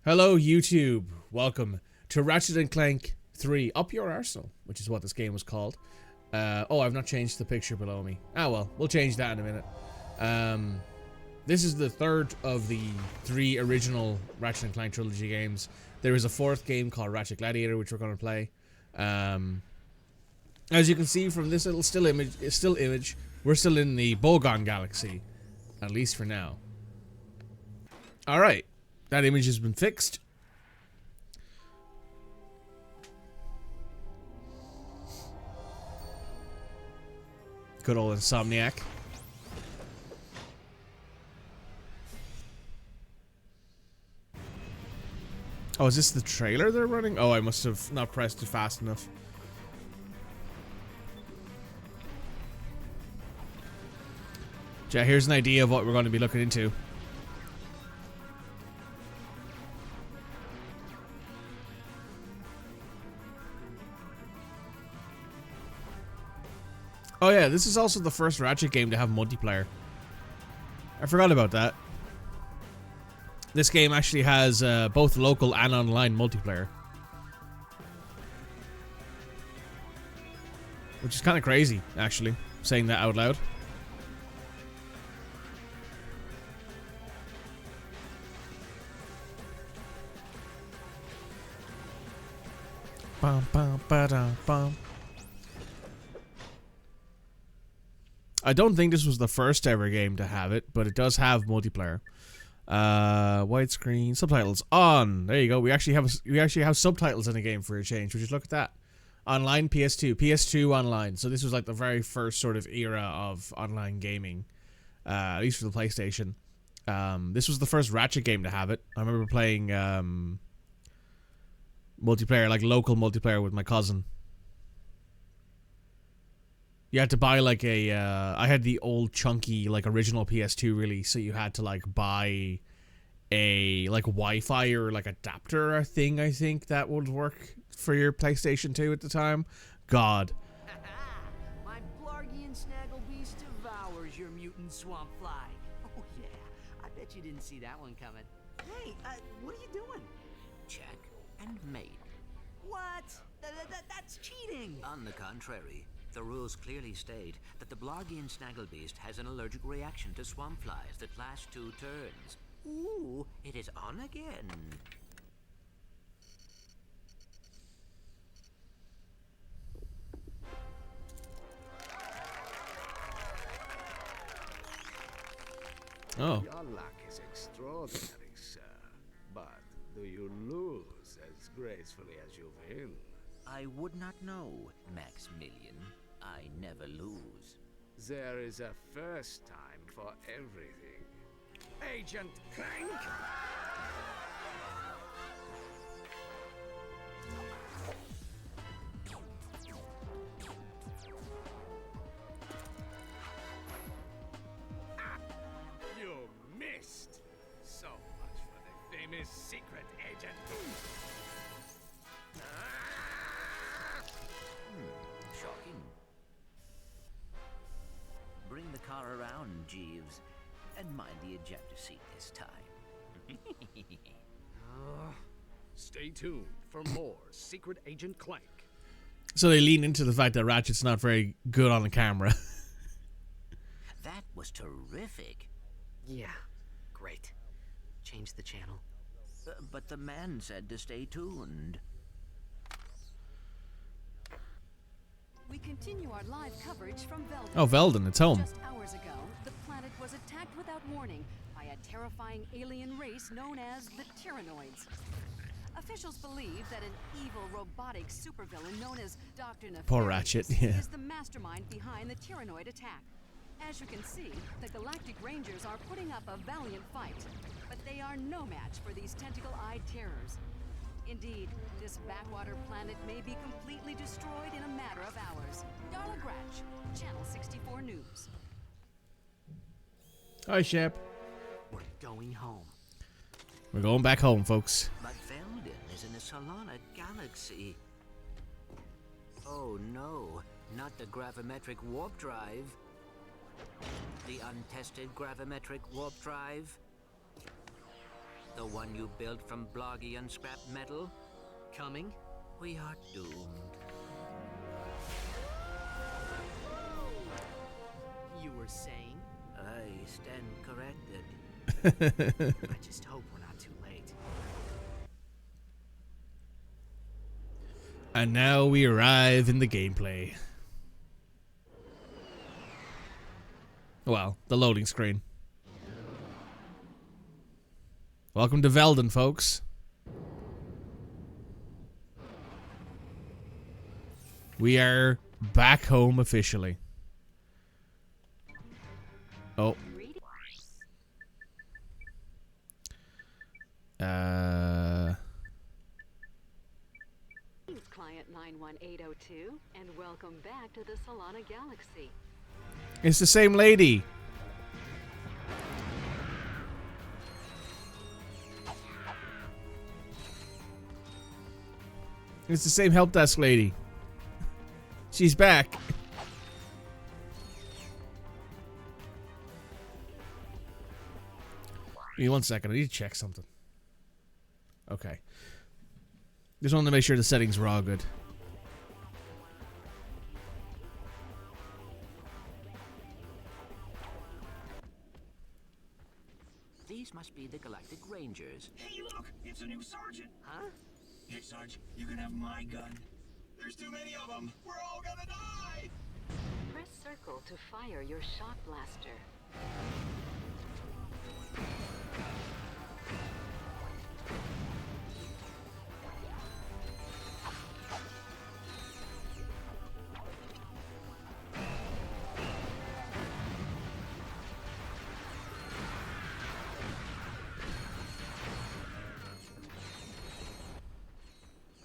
Hello, YouTube. Welcome to Ratchet and Clank 3 Up Your Arsenal, which is what this game was called. Oh, I've not changed the picture below me. Ah, well, we'll change that in a minute. This is the third of the three original Ratchet and Clank trilogy games. There is a fourth game called Ratchet Gladiator, which we're going to play. As you can see from this little still image, we're still in the Bogon Galaxy, at least for now. Alright, that image has been fixed. Good old Insomniac. Oh, is this the trailer they're running? Oh, I must have not pressed it fast enough. Yeah, here's an idea of what we're going to be looking into. Oh yeah, this is also the first Ratchet game to have multiplayer. I forgot about that. This game actually has both local and online multiplayer. Which is kind of crazy, actually, saying that out loud. Bum, bum, ba-dum, bum. I don't think this was the first ever game to have it, but it does have multiplayer. Widescreen subtitles on. There you go. We actually have subtitles in the game for a change. Just look at that. Online PS2 online. So this was like the very first sort of era of online gaming, at least for the PlayStation. This was the first Ratchet game to have it. I remember playing multiplayer, like local multiplayer, with my cousin. You had to buy like a, I had the old chunky, like original PS2 release, so you had to like buy a, like Wi-Fi or like adapter thing, I think, that would work for your PlayStation 2 at the time. God. My Blargian Snagglebeast devours your mutant swamp fly. Oh yeah, I bet you didn't see that one coming. Hey, what are you doing? Check and mate. What? That's cheating! On the contrary. The rules clearly state that the Blargian Snagglebeast has an allergic reaction to swamp flies that last 2 turns. Ooh, it is on again. Oh. Your luck is extraordinary, sir. But do you lose as gracefully as you win? I would not know, Maximilian. I never lose. There is a first time for everything. Agent Clank! You missed! So much for the famous secret agent. Shocking. Bring the car around, Jeeves, and mind the ejector seat this time. Stay tuned for more Secret Agent Clank. So they lean into the fact that Ratchet's not very good on the camera. That was terrific. Yeah, great. Change the channel. But the man said to stay tuned. We continue our live coverage from Veldon. Oh, Veldon, it's home. Just hours ago, the planet was attacked without warning by a terrifying alien race known as the Tyrannoids. Officials believe that an evil robotic supervillain known as Dr. Nefarious Poor Ratchet, yeah. is the mastermind behind the Tyrannoid attack. As you can see, the Galactic Rangers are putting up a valiant fight, but they are no match for these tentacle-eyed terrors. Indeed, this backwater planet may be completely destroyed in a matter of hours. Darla Gratch, Channel 64 News. Hi, Shep. We're going home. We're going back home, folks. But Veldon is in the Solana Galaxy. Oh no, not the gravimetric warp drive. The untested gravimetric warp drive. The one you built from bloggy and scrap metal? Coming? We are doomed. You were saying? I stand corrected. I just hope we're not too late. And now we arrive in the gameplay. Well, the loading screen. Welcome to Velden, folks. We are back home officially. Oh. Client 91802, and welcome back to the Solana Galaxy. It's the same lady. It's the same help desk lady. She's back. Give me 1 second. I need to check something. Okay. Just wanted to make sure the settings were all good. These must be the Galactic Rangers. Hey, look! It's a new sergeant! Huh? Hey, Sarge, you can have my gun. There's too many of them! We're all gonna die! Press circle to fire your shock blaster.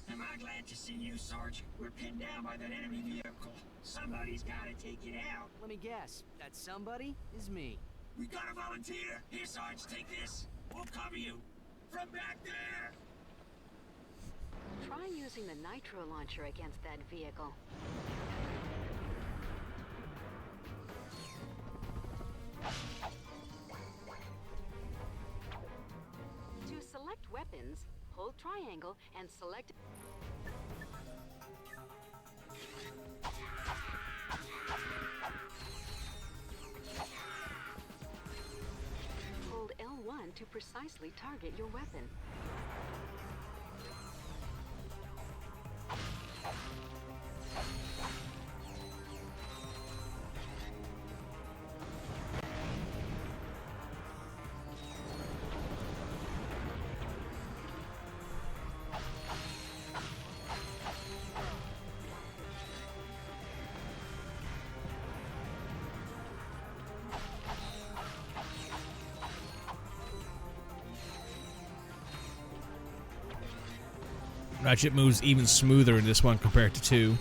Am I glad to see you, Sarge? We're pinned down by that enemy vehicle. Somebody's gotta take it out. Let me guess. That somebody is me. We gotta volunteer. Here, Sarge, take this. We'll cover you. From back there! Try using the nitro launcher against that vehicle. To select weapons, hold triangle and select... Hold L1 to precisely target your weapon. Ratchet moves even smoother in this one compared to 2.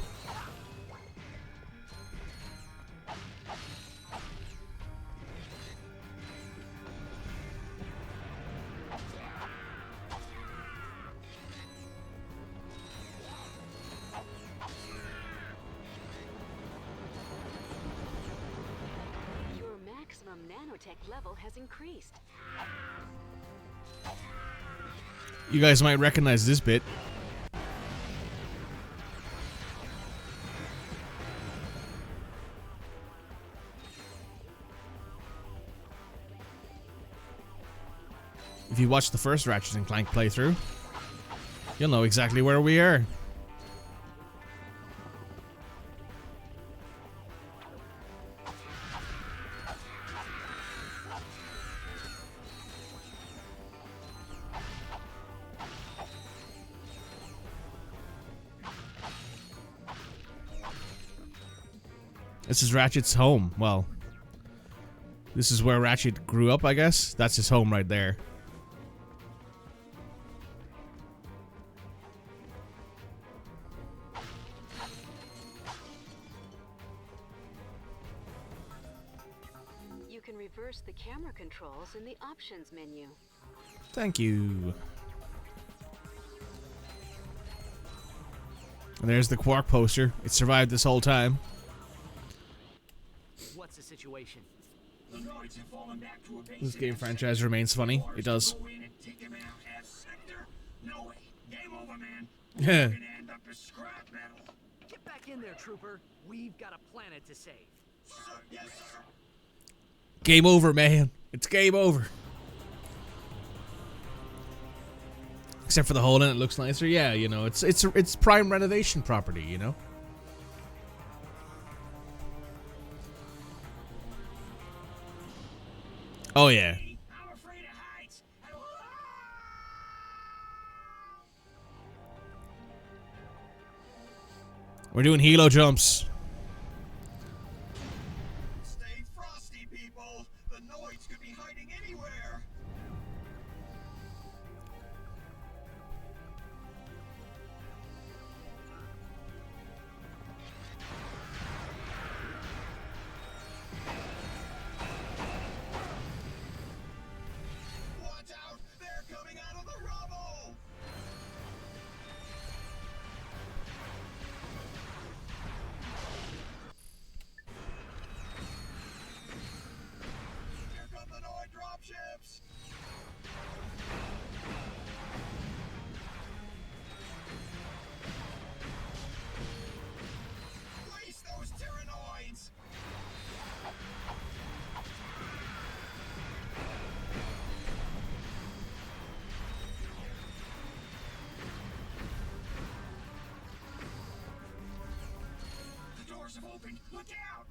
Your maximum nanotech level has increased. You guys might recognize this bit. If you watch the first Ratchet and Clank playthrough, you'll know exactly where we are. This is Ratchet's home. Well, this is where Ratchet grew up, I guess. That's his home right there. You can reverse the camera controls in the options menu. Thank you. And there's the Quark poster. It survived this whole time. What's the situation? The Noids have fallen back to a base This in game F franchise sector. remains funny. Yours It does. Go in and take him out. F sector? No way. Game over, man. Yeah. We're gonna end up as scrap metal. Get back in there, trooper. We've got a planet to save. Sir, yes, sir. Game over, man. It's game over. Except for the hole in it looks nicer. Yeah, you know, it's prime renovation property, you know. Oh yeah. I'm afraid of heights. We're doing helo jumps. Stay frosty, people. The Noids could be hiding anywhere. Watch out! They're coming out of the rubble! Here come the Noid dropships! Release those Tyrannoids! The doors have opened! Look out!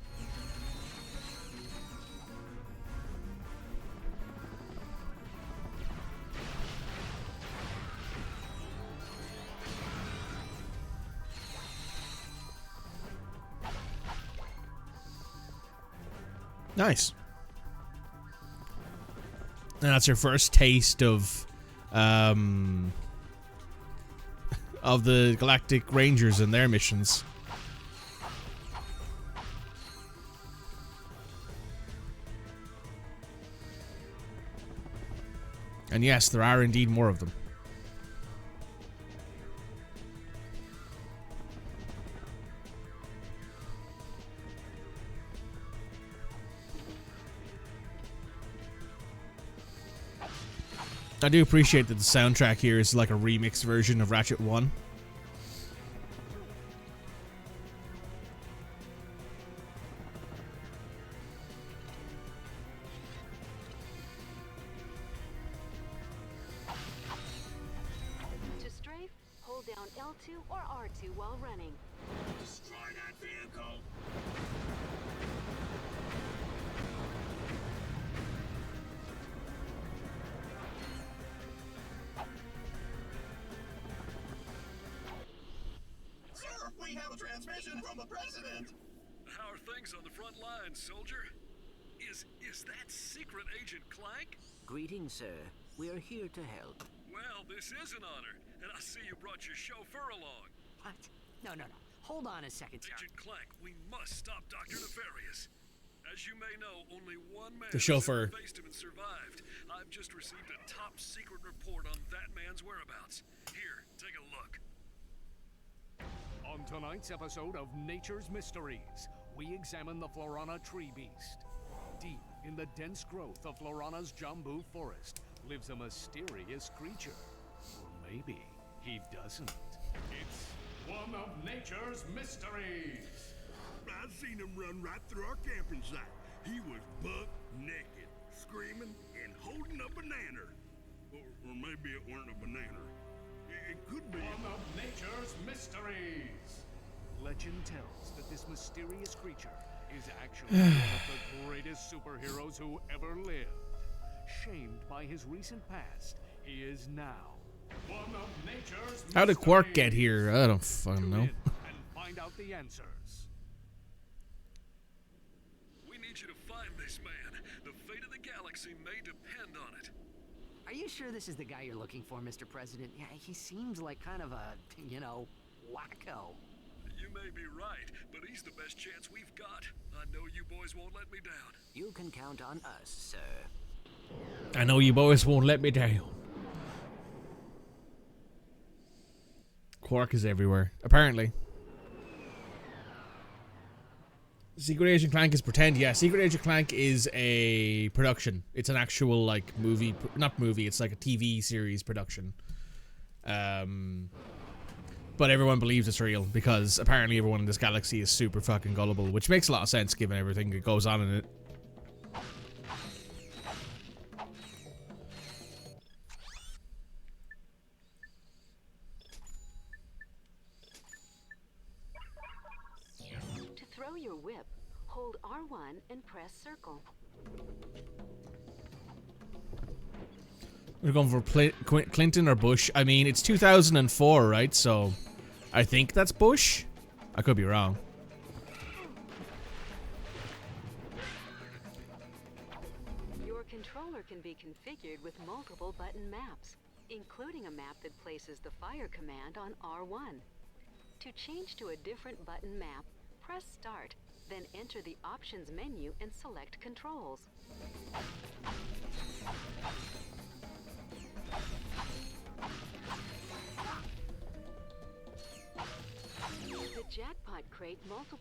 Nice. And that's your first taste of the Galactic Rangers and their missions. And yes, there are indeed more of them. I do appreciate that the soundtrack here is like a remix version of Ratchet 1. To strafe, hold down L2 or R2 while running. Destroy that vehicle! Sir, we have a transmission from the president! How are things on the front lines, soldier? Is that secret agent Clank? Greetings, sir. We are here to help. Well, this is an honor, and I see you brought your chauffeur along. What? No. Hold on a second, sir. Agent Clank, we must stop Dr. Nefarious. As you may know, only one man The chauffeur. has ever faced him and survived. I've just received a top secret report on that man's whereabouts. Here, take a look. On tonight's episode of Nature's Mysteries, we examine the Florana tree beast. Deep in the dense growth of Florana's Jambu forest lives a mysterious creature. Or maybe he doesn't. It's one of nature's mysteries. I seen him run right through our camping site. He was buck naked, screaming and holding a banana. Or maybe it weren't a banana. It could be. One of nature's mysteries. Legend tells that this mysterious creature is actually one of the greatest superheroes who ever lived. Shamed by his recent past, he is now one of nature's How did Quark mysteries. get here? I don't fucking Tune know. in and find out the answers. We need you to find this man. The fate of the galaxy may depend on it. Are you sure this is the guy you're looking for, Mr. President? Yeah, he seems like kind of a, wacko. You may be right, but he's the best chance we've got. I know you boys won't let me down. You can count on us, sir. I know you boys won't let me down. Quark is everywhere, apparently. Secret Agent Clank is pretend. Yeah, Secret Agent Clank is a production. It's an actual like movie, not movie. It's like a TV series production. But everyone believes it's real because apparently everyone in this galaxy is super fucking gullible, which makes a lot of sense given everything that goes on in it. To throw your whip, hold R1 and press circle. We're going for Clinton or Bush. I mean, it's 2004, right? So I think that's Bush. I could be wrong. Your controller can be configured with multiple button maps, including a map that places the fire command on R1. To change to a different button map, press Start, then enter the Options menu and select Controls. The jackpot crate multiple...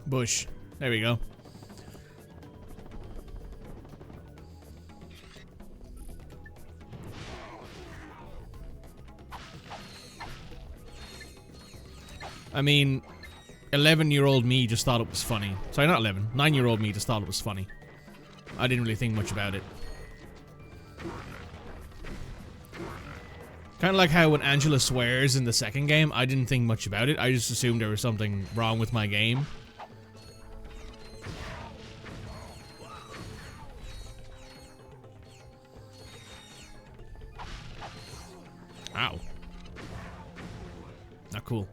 Bush. There we go. I mean, 11-year-old me just thought it was funny. Sorry, not 11. 9-year-old me just thought it was funny. I didn't really think much about it. Kind of like how when Angela swears in the second game, I didn't think much about it. I just assumed there was something wrong with my game. Ow. Not cool.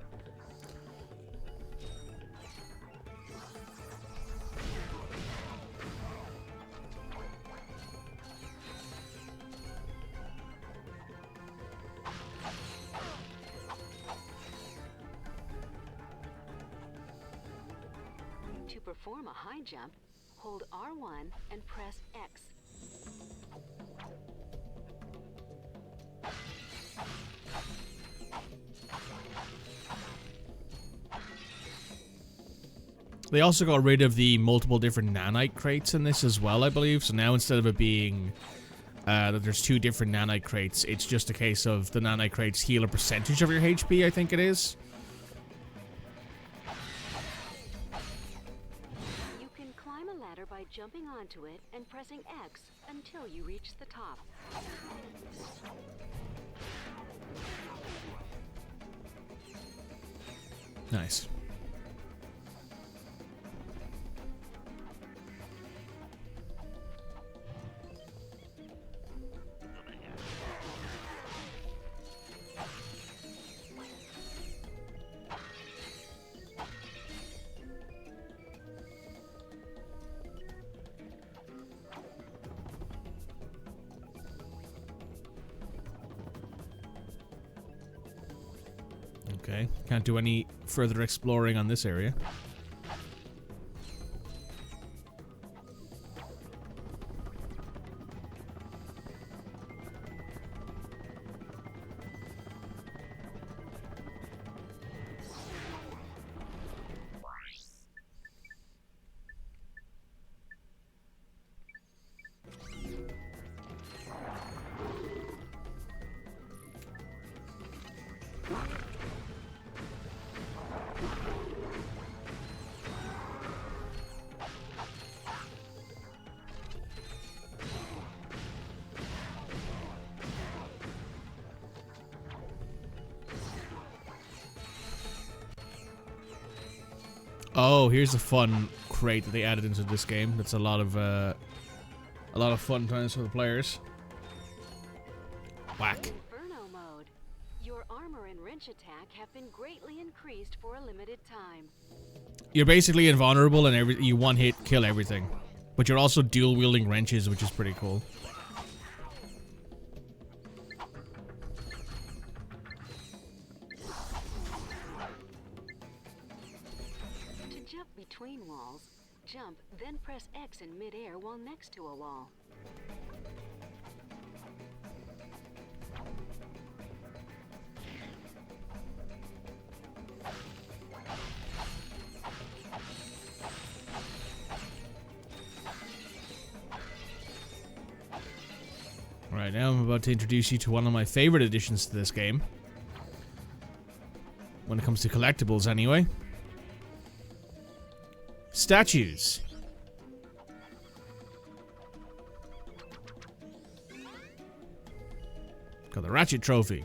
To perform a high jump, hold R1 and press X. They also got rid of the multiple different nanite crates in this as well, I believe. So now instead of it being that there's 2 different nanite crates, it's just a case of the nanite crates heal a percentage of your HP, I think it is. You can climb a ladder by jumping onto it and pressing X until you reach the top. Nice. Okay, can't do any further exploring on this area. Oh, here's a fun crate that they added into this game. That's a lot of fun times for the players. Whack. Inferno mode. Your armor and wrench attack have been greatly increased for a limited time. You're basically invulnerable and you one hit kill everything. But you're also dual wielding wrenches, which is pretty cool. To jump between walls, jump, then press X in midair while next to a wall. Right, now I'm about to introduce you to one of my favorite additions to this game. When it comes to collectibles, anyway. Statues. Got the Ratchet trophy.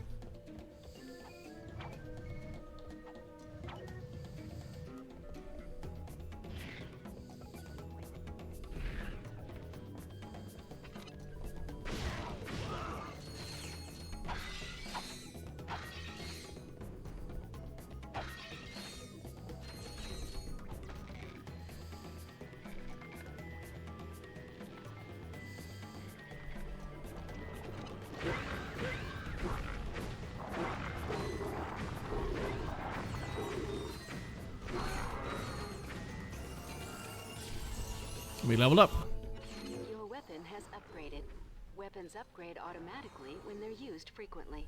We leveled up. Your weapon has upgraded. Weapons upgrade automatically when they're used frequently.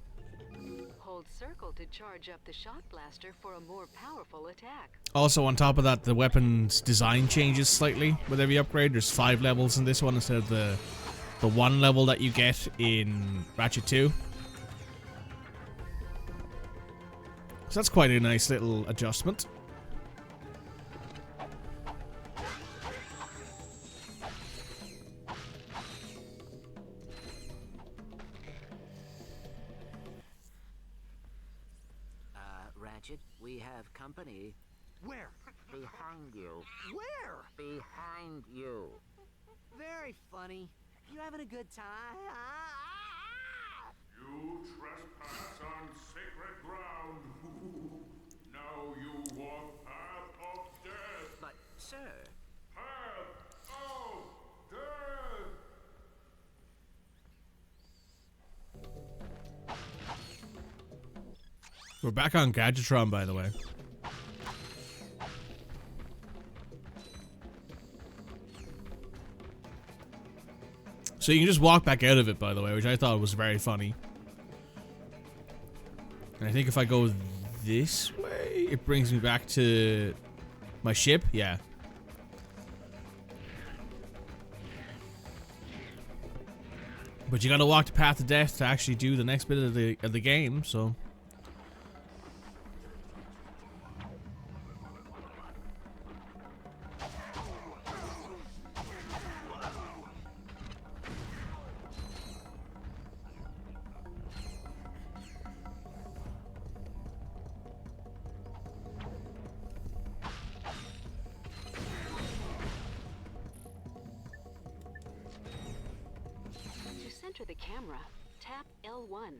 Hold circle to charge up the shot blaster for a more powerful attack. Also, on top of that, the weapon's design changes slightly with every upgrade. There's 5 levels in this one instead of the 1 level that you get in Ratchet 2. So that's quite a nice little adjustment. Ratchet, we have company. Where? Behind you. Where? Behind you. Very funny. You having a good time? You trespass on sacred ground. Now you walk path of death. But, sir. Path of death. We're back on Gadgetron, by the way. So you can just walk back out of it, by the way, which I thought was very funny. And I think if I go this way, it brings me back to my ship. Yeah. But you gotta walk the path of death to actually do the next bit of the game, so... To the camera, tap L1.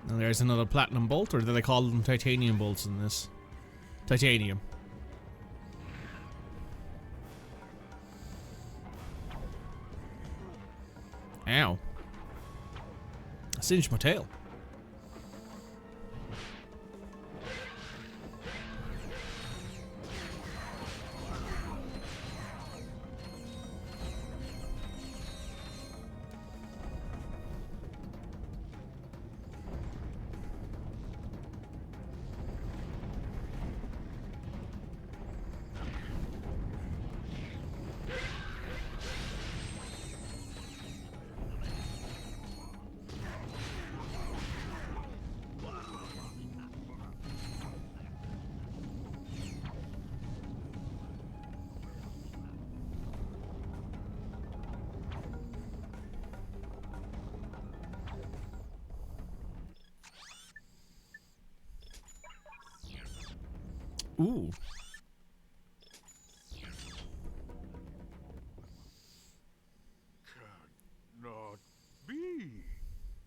And there's another platinum bolt, or do they call them titanium bolts in this? Titanium. Ow. I singed my tail. Ooh. Cannot be.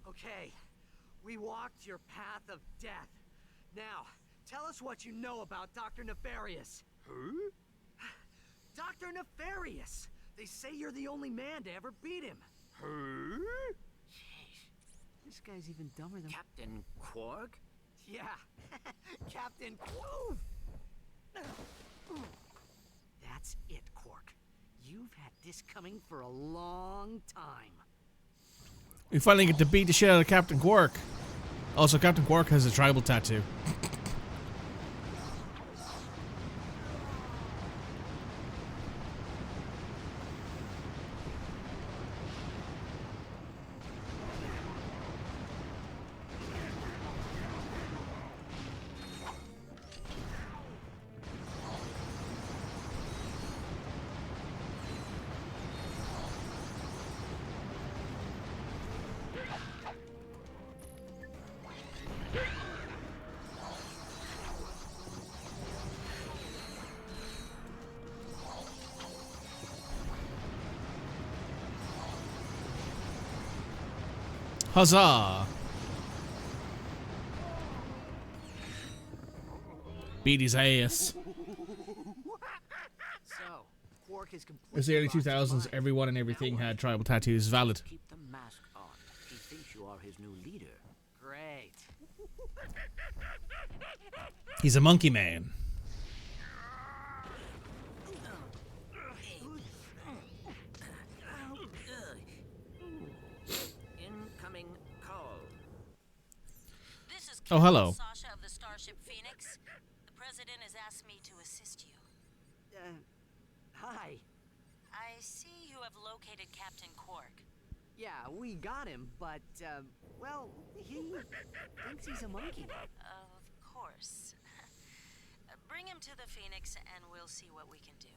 Okay, we walked your path of death. Now, tell us what you know about Dr. Nefarious. Huh? Dr. Nefarious! They say you're the only man to ever beat him. Huh? This guy's even dumber than... Captain Quark? Yeah, Captain Quark. That's it, Quark. You've had this coming for a long time. We finally get to beat the shit out of Captain Quark. Also, Captain Quark has a tribal tattoo. Huzzah! Beat his ass. So, Quark is completely It was the early lost his 2000s. mind. Everyone and everything had tribal tattoos. Valid. Keep the mask on. He thinks you are his new leader. Great. He's a monkey man. Incoming call. This is Oh, hello. Sasha of the Starship Phoenix. The president has asked me to assist you. Hi. I see you have located Captain Quark. Yeah, we got him, but, well, he thinks he's a monkey. Of course. Bring him to the Phoenix and we'll see what we can do.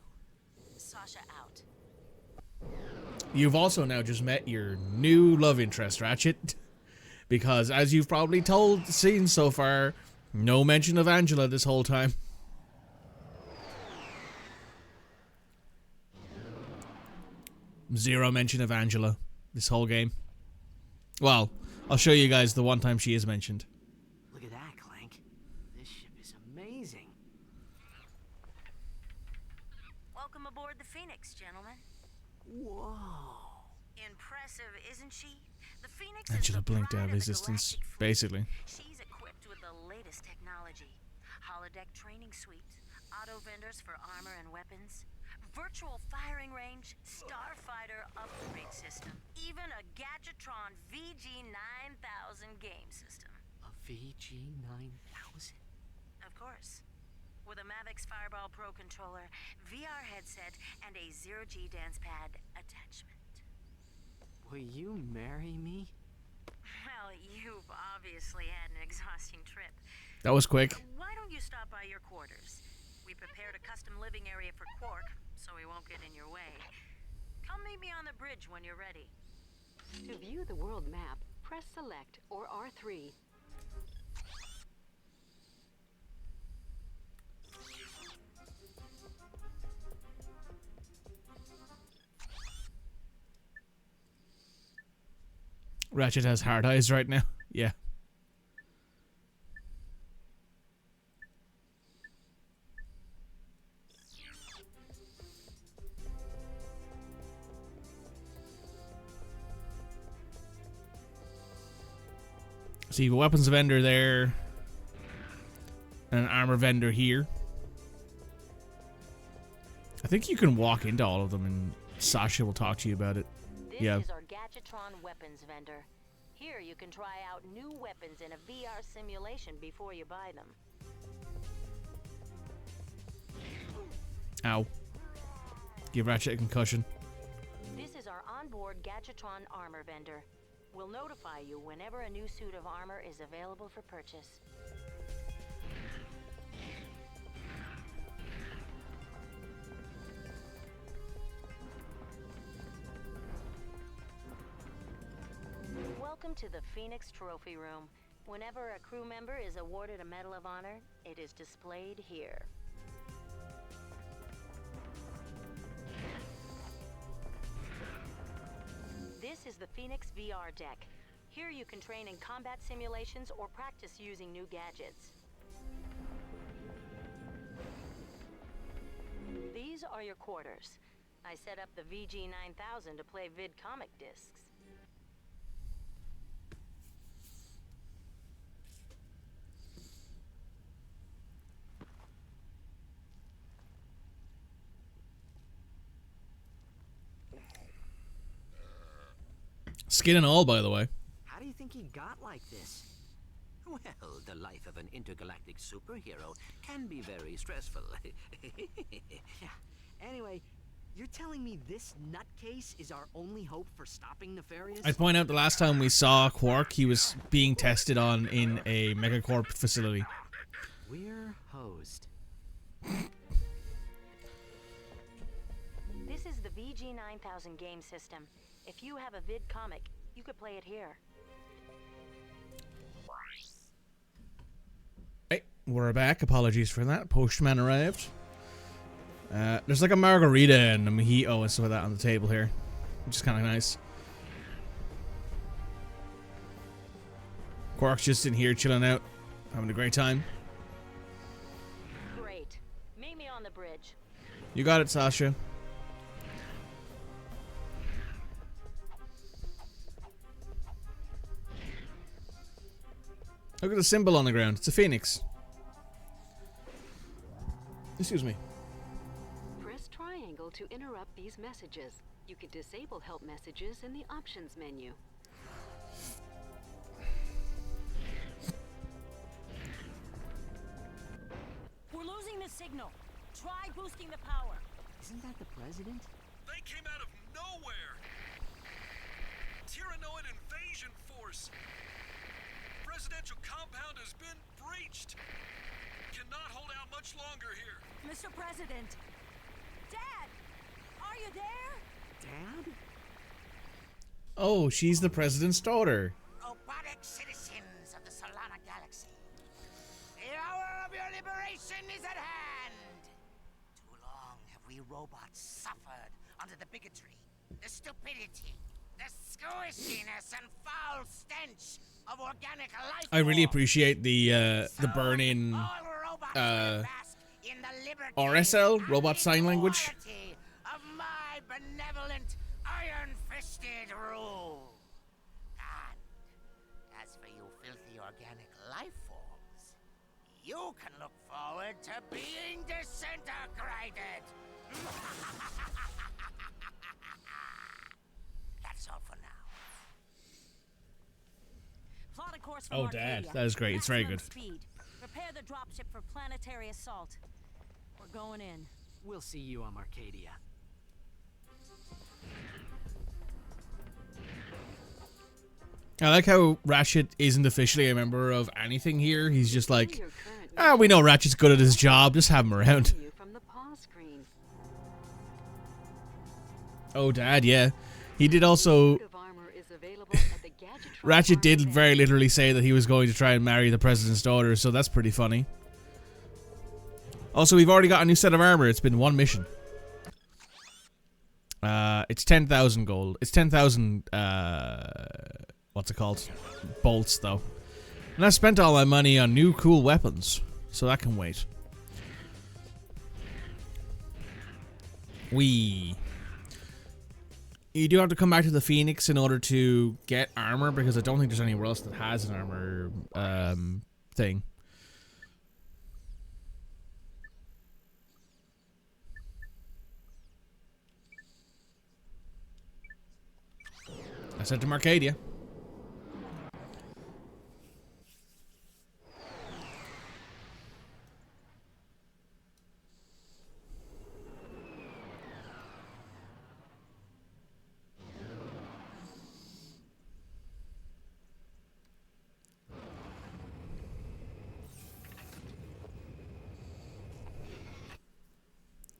Sasha out. You've also now just met your new love interest, Ratchet. Because, as you've probably seen so far, no mention of Angela this whole time. Zero mention of Angela this whole game. Well, I'll show you guys the one time she is mentioned. Look at that, Clank. This ship is amazing. Welcome aboard the Phoenix, gentlemen. Whoa. Impressive, isn't she? The Phoenix Angela is the blinked pride out of the existence, galactic fleet. basically. She's equipped with the latest technology. Holodeck training suite, auto vendors for armor and weapons, virtual firing range, starfighter upgrade system, even a Gadgetron VG9000 game system. A VG9000? Of course. With a Mavix Fireball Pro controller, VR headset, and a zero-G dance pad attachment. Will you marry me? Well, you've obviously had an exhausting trip. That was quick. Why don't you stop by your quarters? We prepared a custom living area for Quark, so he won't get in your way. Come meet me on the bridge when you're ready. To view the world map, press select or R3. Ratchet has hard eyes right now. Yeah. So you have a weapons vendor there, and an armor vendor here. I think you can walk into all of them, and Sasha will talk to you about it. This is our Gadgetron weapons vendor. Here you can try out new weapons in a VR simulation before you buy them. Ow. Give Ratchet a concussion. This is our onboard Gadgetron armor vendor. We'll notify you whenever a new suit of armor is available for purchase. Welcome to the Phoenix Trophy Room. Whenever a crew member is awarded a Medal of Honor, it is displayed here. This is the Phoenix VR deck. Here you can train in combat simulations or practice using new gadgets. These are your quarters. I set up the VG9000 to play vid comic discs. Skin and all, by the way. How do you think he got like this? Well, the life of an intergalactic superhero can be very stressful. Yeah. Anyway, you're telling me this nutcase is our only hope for stopping Nefarious? I'd point out the last time we saw Quark, he was being tested on in a megacorp facility. We're hosed. This is the VG9000 game system. If you have a vid comic, you could play it here. Hey, we're back. Apologies for that. Postman arrived. There's like a margarita and a mojito and stuff like that on the table here, which is kind of nice. Quark's just in here chilling out, having a great time. Great. Meet me on the bridge. You got it, Sasha. Look at the symbol on the ground. It's a phoenix. Excuse me. Press triangle to interrupt these messages. You can disable help messages in the options menu. We're losing the signal. Try boosting the power. Isn't that the president? They came out of nowhere. Tyrannoid invasion force. Presidential compound has been breached. Cannot hold out much longer here. Mr. President! Dad! Are you there? Dad? Oh, she's the president's daughter. Robotic citizens of the Solana Galaxy, the hour of your liberation is at hand! Too long have we robots suffered under the bigotry, the stupidity, the squishiness and foul stench of organic life. I really appreciate the burn-in RSL, robot sign language. Of my benevolent, iron-fisted rule. And as for you filthy organic life forms, you can look forward to being disintegrated. That's all for now. Plot a course from Oh, Dad, Arcadia. that is great. It's very good. Speed. Prepare the dropship for planetary assault. We're going in. We'll see you on Arcadia. I like how Ratchet isn't officially a member of anything here. He's just like, we know Ratchet's good at his job. Just have him around. From the pause screen. Oh, Dad, yeah. He did also... Ratchet did very literally say that he was going to try and marry the president's daughter, so that's pretty funny. Also, we've already got a new set of armor. It's been one mission. It's 10,000 gold. It's 10,000, what's it called? Bolts, though. And I spent all my money on new cool weapons, so that can wait. You do have to come back to the Phoenix in order to get armor, because I don't think there's anywhere else that has an armor thing. I sent him Arcadia.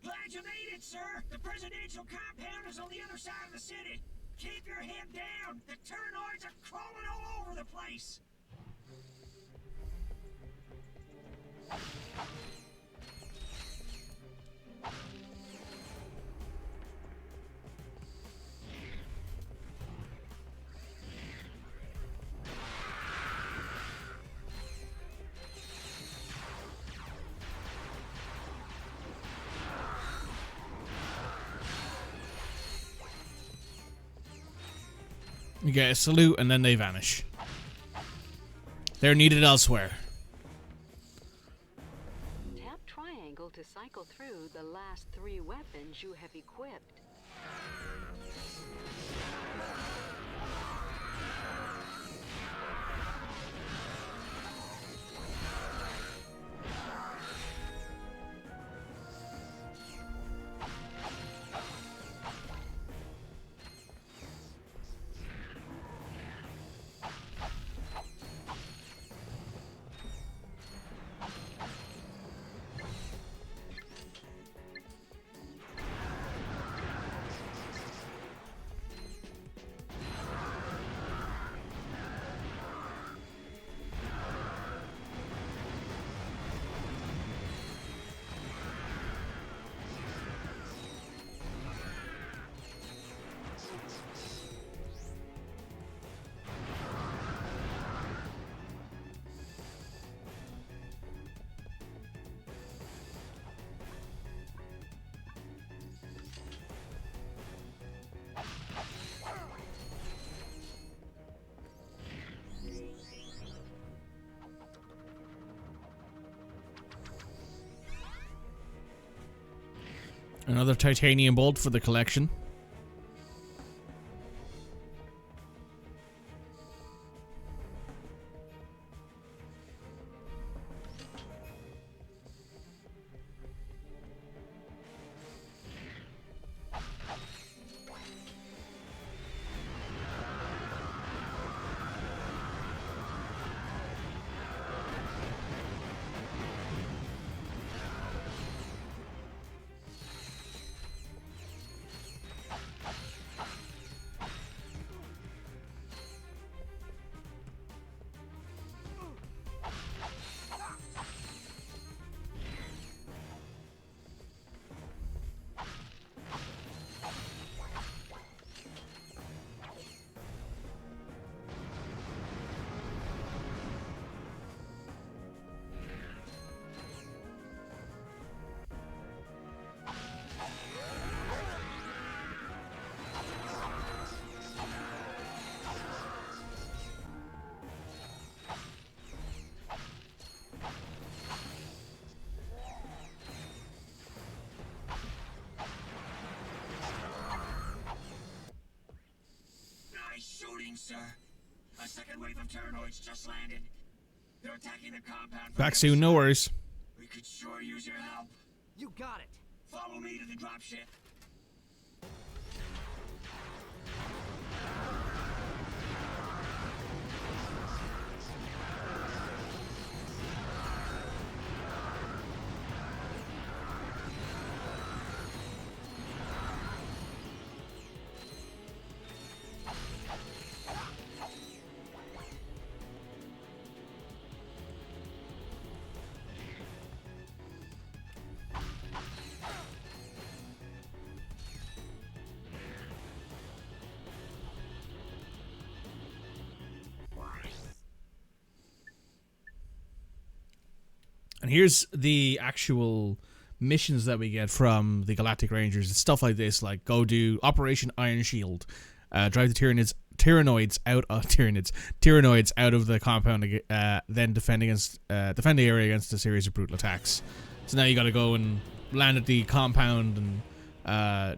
Glad you made it, sir! The presidential compound is on the other side of the city! Keep your head down! The Tyrannoids are crawling all over the place! You get a salute and then they vanish. They're needed elsewhere. Tap triangle to cycle through the last 3 weapons you have equipped. Another titanium bolt for the collection. Shooting, sir. A second wave of Terranoids just landed. They're attacking the compound. Back soon, no worries. We could sure use your help. You got it. Follow me to the dropship. And here's the actual missions that we get from the Galactic Rangers. It's stuff like this, like go do Operation Iron Shield, drive the Tyrannoids out of the compound, then defend the area against a series of brutal attacks. So now you got to go and land at the compound and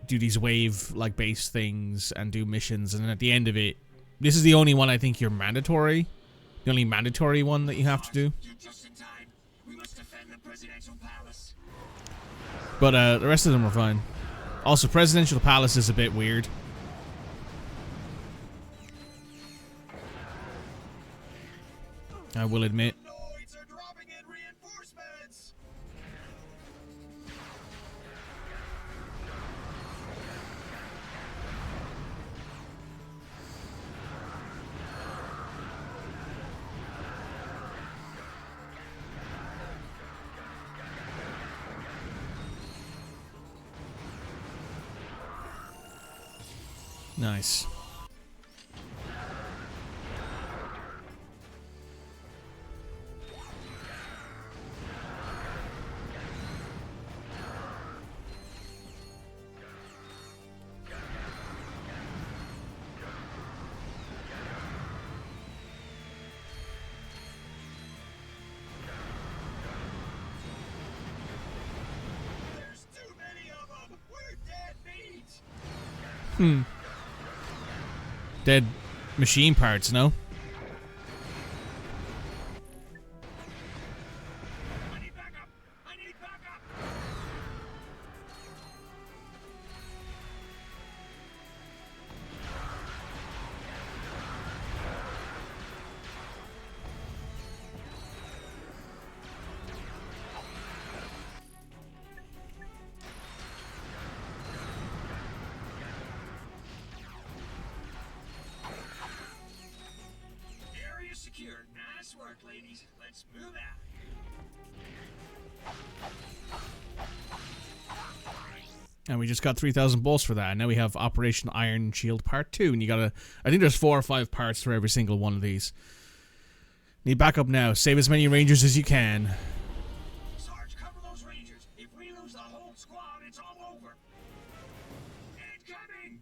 do these wave-like base things and do missions. And then at the end of it, this is the only one I think you're mandatory. The only mandatory one that you have to do. But the rest of them are fine. Also, Presidential Palace is a bit weird. I will admit. Nice. There's too many of them. We're dead meat. Dead machine parts, no? I need backup. I need backup. Area secured. Nice work, ladies. Let's move out. And we just got 3,000 bolts for that. And now we have Operation Iron Shield Part 2. And you gotta... I think there's 4 or 5 parts for every single one of these. Need backup now. Save as many Rangers as you can. Sarge, cover those Rangers. If we lose the whole squad, it's all over. Incoming!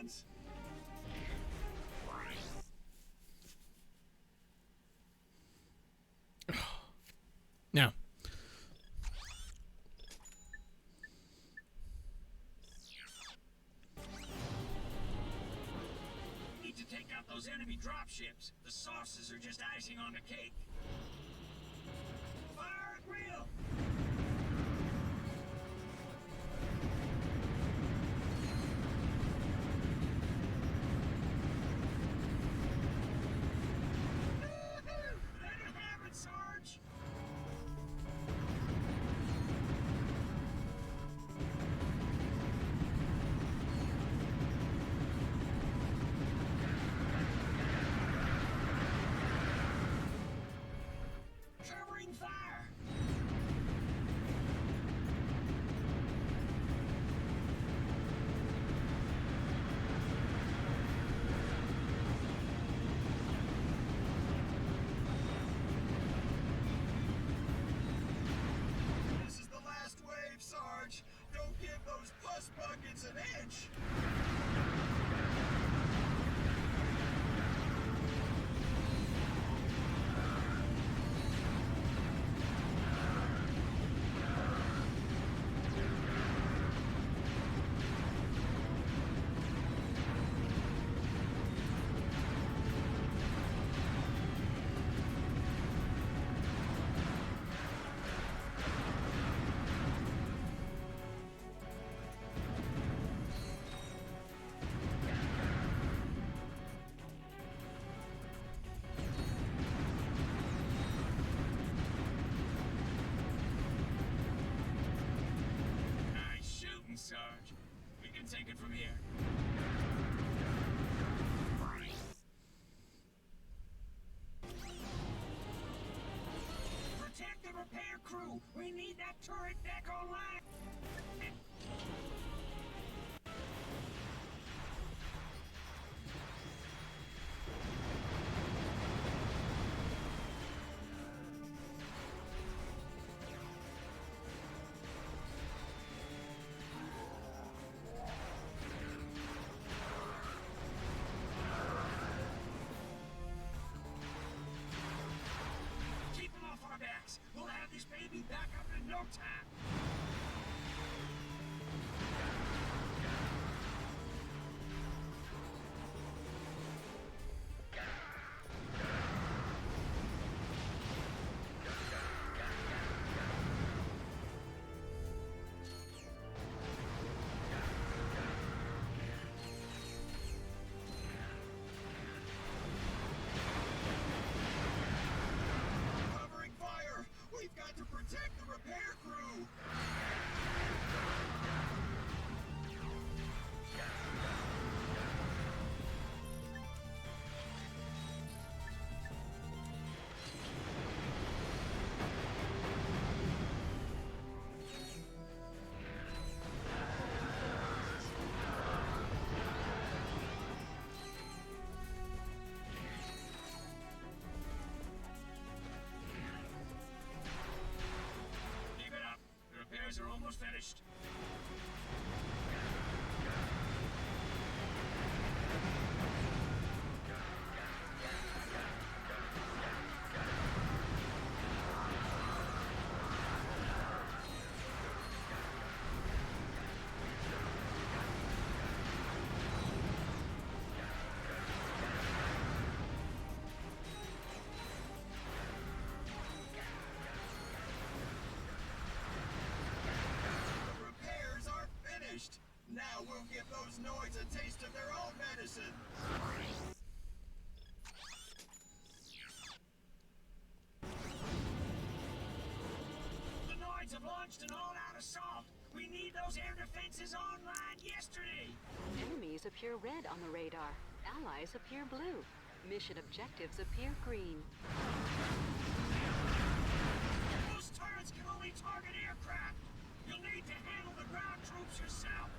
hands. Now, Need to take out those enemy dropships. The sauces are just icing on the cake. Fire at will! Let it happen, Sarge! Covering fire! This is the last wave, Sarge. Don't give those pus buckets an inch. Nice shooting, Sarge. We can take it from here. Protect the repair crew. We need that turret deck online. Keep them off our backs. We'll have this baby back up in no time. Covering fire! We've got to protect the repair crew! Keep it up. The repairs are almost finished. The repairs are finished. Now we'll give those Noids a taste of their own medicine. The Noids have launched an all-out assault. We need those air defenses online yesterday. Enemies appear red on the radar. Allies appear blue. Mission objectives appear green. Those turrets can only target aircraft. You'll need to handle the ground troops yourself.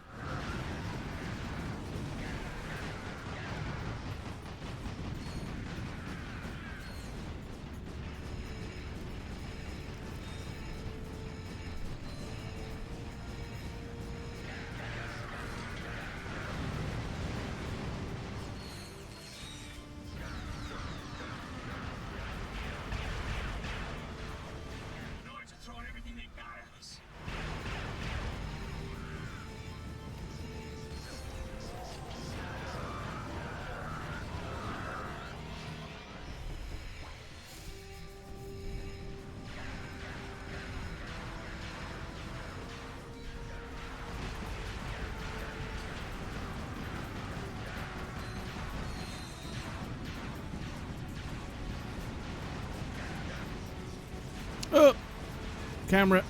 Camera.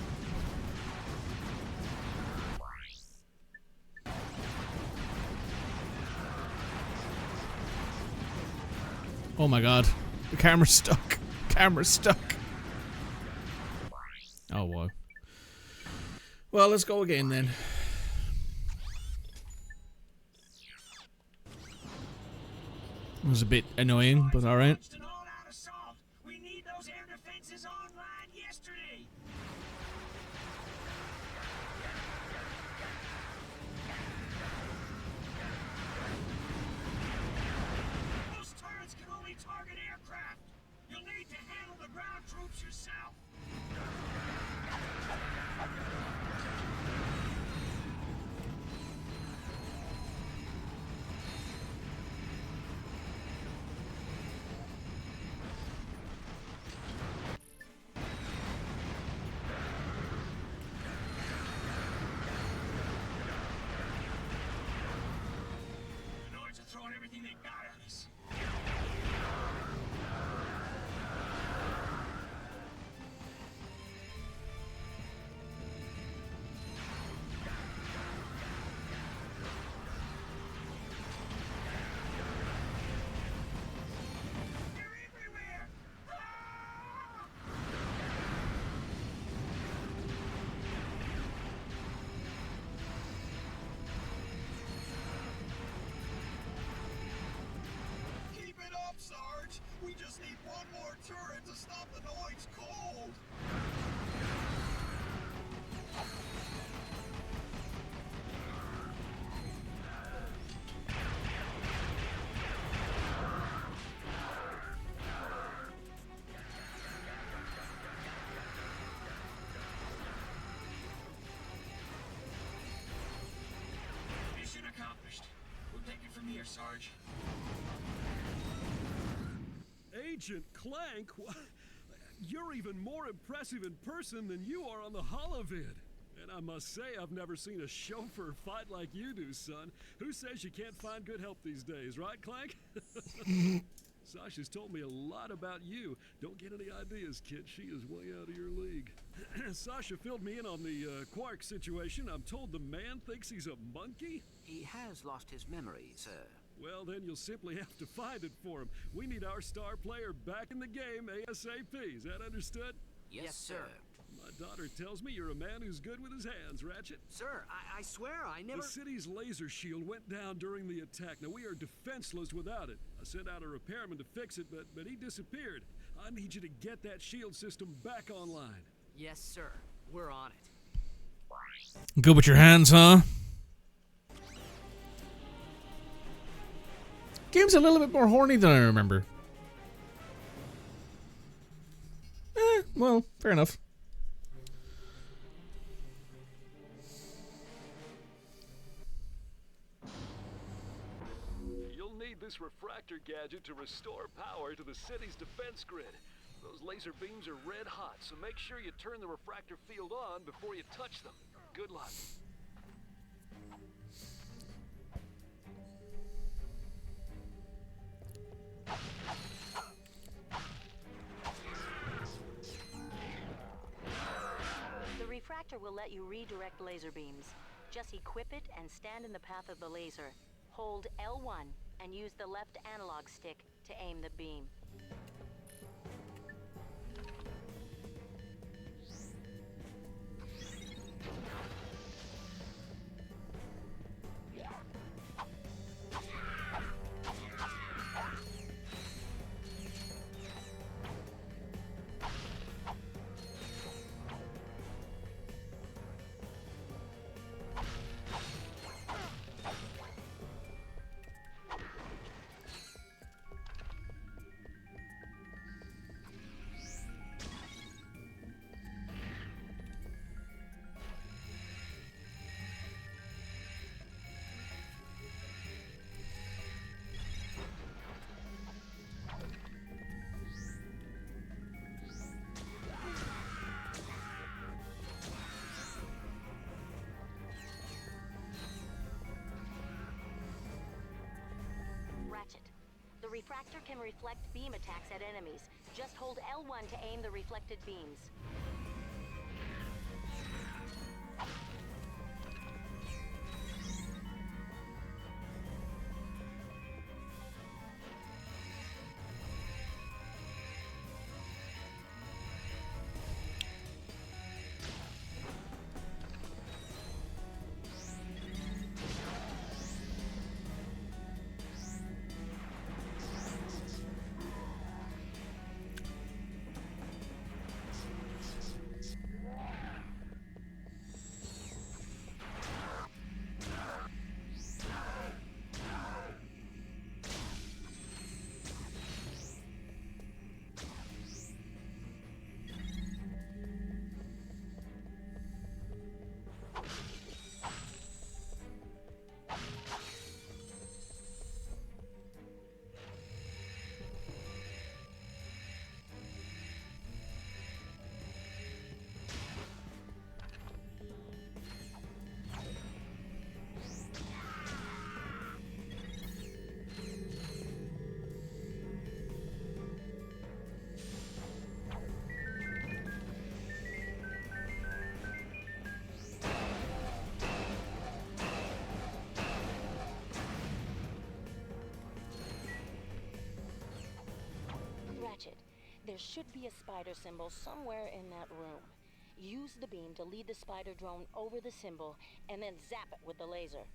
Oh my god. The camera's stuck. Camera's stuck. Oh wow. Well, let's go again then. It was a bit annoying, but alright. We need those air defenses online yesterday. Those turrets can only target aircraft. You'll need to handle the ground troops yourself. Throwing everything they got at us. They're everywhere. Sarge, we just need one more turret to stop the Noid's cold. Mission accomplished. We'll take it from here, Sarge. Agent Clank? You're even more impressive in person than you are on the holovid. And I must say, I've never seen a chauffeur fight like you do, son. Who says you can't find good help these days, right, Clank? Sasha's told me a lot about you. Don't get any ideas, kid. She is way out of your league. Sasha filled me in on the Quark situation. I'm told the man thinks he's a monkey? He has lost his memory, sir. Well, then you'll simply have to find it for him. We need our star player back in the game ASAP. Is that understood? Yes, sir. My daughter tells me you're a man who's good with his hands, Ratchet. Sir, I swear I never... The city's laser shield went down during the attack. Now, we are defenseless without it. I sent out a repairman to fix it, but he disappeared. I need you to get that shield system back online. Yes, sir. We're on it. Good with your hands, huh? Game's a little bit more horny than I remember. Well, fair enough. You'll need this refractor gadget to restore power to the city's defense grid. Those laser beams are red hot, so make sure you turn the refractor field on before you touch them. Good luck. The refractor will let you redirect laser beams. Just equip it and stand in the path of the laser. Hold L1 and use the left analog stick to aim the beam. Ratchet. The refractor can reflect beam attacks at enemies. Just hold L1 to aim the reflected beams. Ratchet. There should be a spider symbol somewhere in that room. Use the beam to lead the spider drone over the symbol, and then zap it with the laser.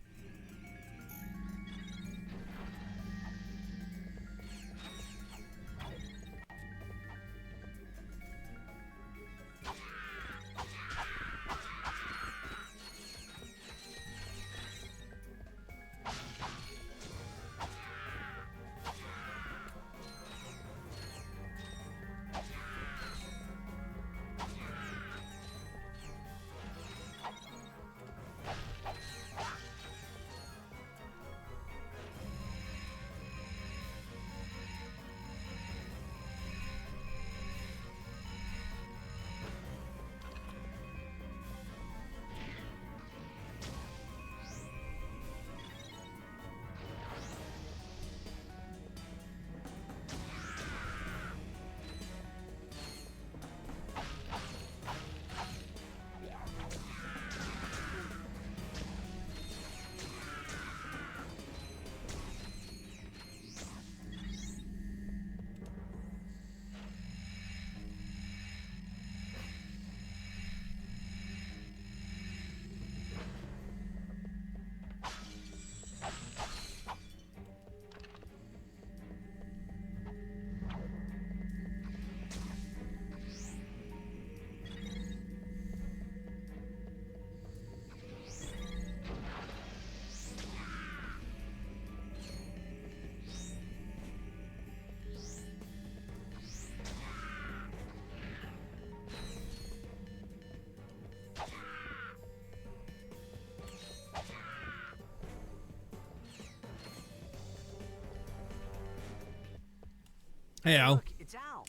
Hey, Al. Look, it's Al.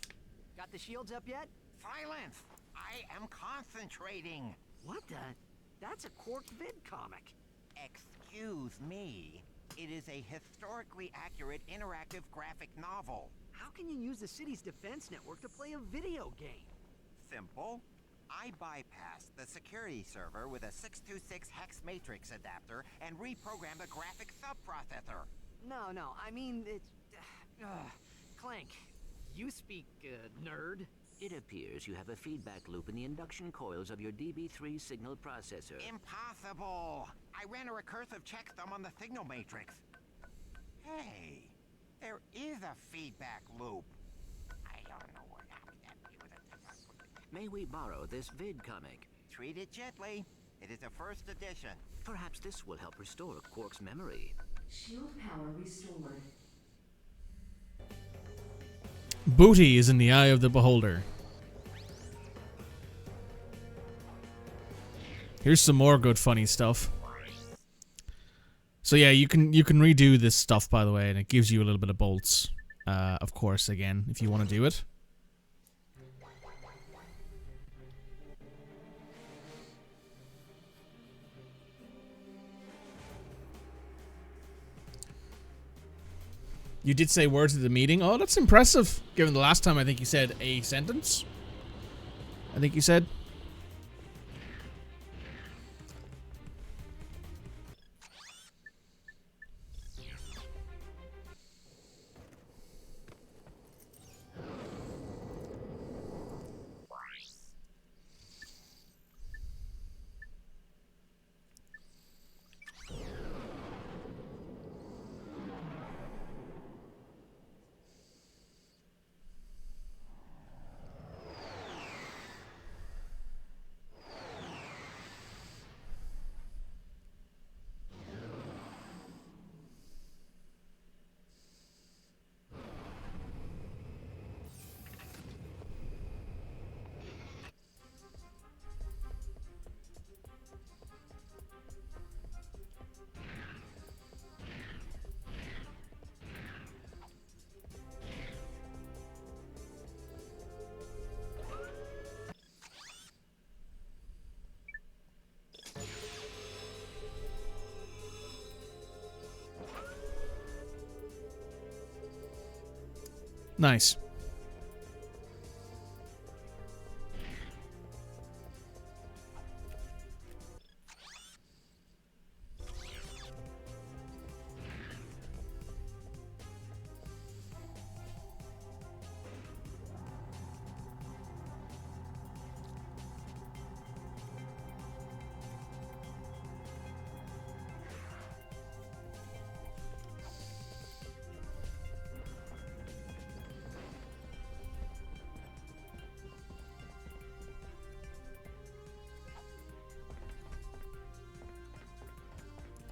Got the shields up yet? Silence! I am concentrating. What the? That's a corked vid comic. Excuse me. It is a historically accurate interactive graphic novel. How can you use the city's defense network to play a video game? Simple. I bypassed the security server with a 626 hex matrix adapter and reprogrammed the graphic subprocessor. No, I mean, it's... Clank, you speak, nerd. It appears you have a feedback loop in the induction coils of your DB3 signal processor. Impossible! I ran a recursive checksum on the signal matrix. Hey, there is a feedback loop. I don't know what happened. May we borrow this vid comic? Treat it gently. It is a first edition. Perhaps this will help restore Quark's memory. Shield power restored. Booty is in the eye of the beholder. Here's some more good funny stuff. So yeah, you can redo this stuff, by the way, and it gives you a little bit of bolts. Of course, again, if you want to do it. You did say words at the meeting. Oh, that's impressive. Given the last time I think you said a sentence. I think you said. Nice.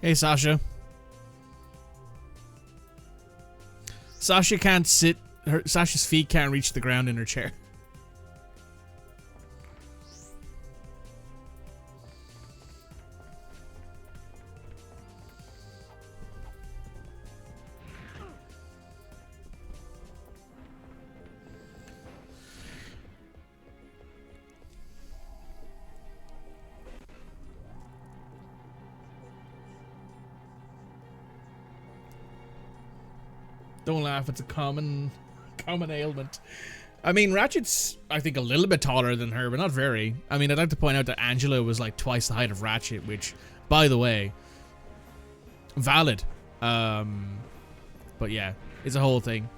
Hey, Sasha. Sasha can't sit. Sasha's feet can't reach the ground in her chair. Don't laugh, it's a common ailment. I mean, Ratchet's, I think, a little bit taller than her, but not very. I mean, I'd like to point out that Angela was like twice the height of Ratchet, which, by the way, valid. But yeah, it's a whole thing.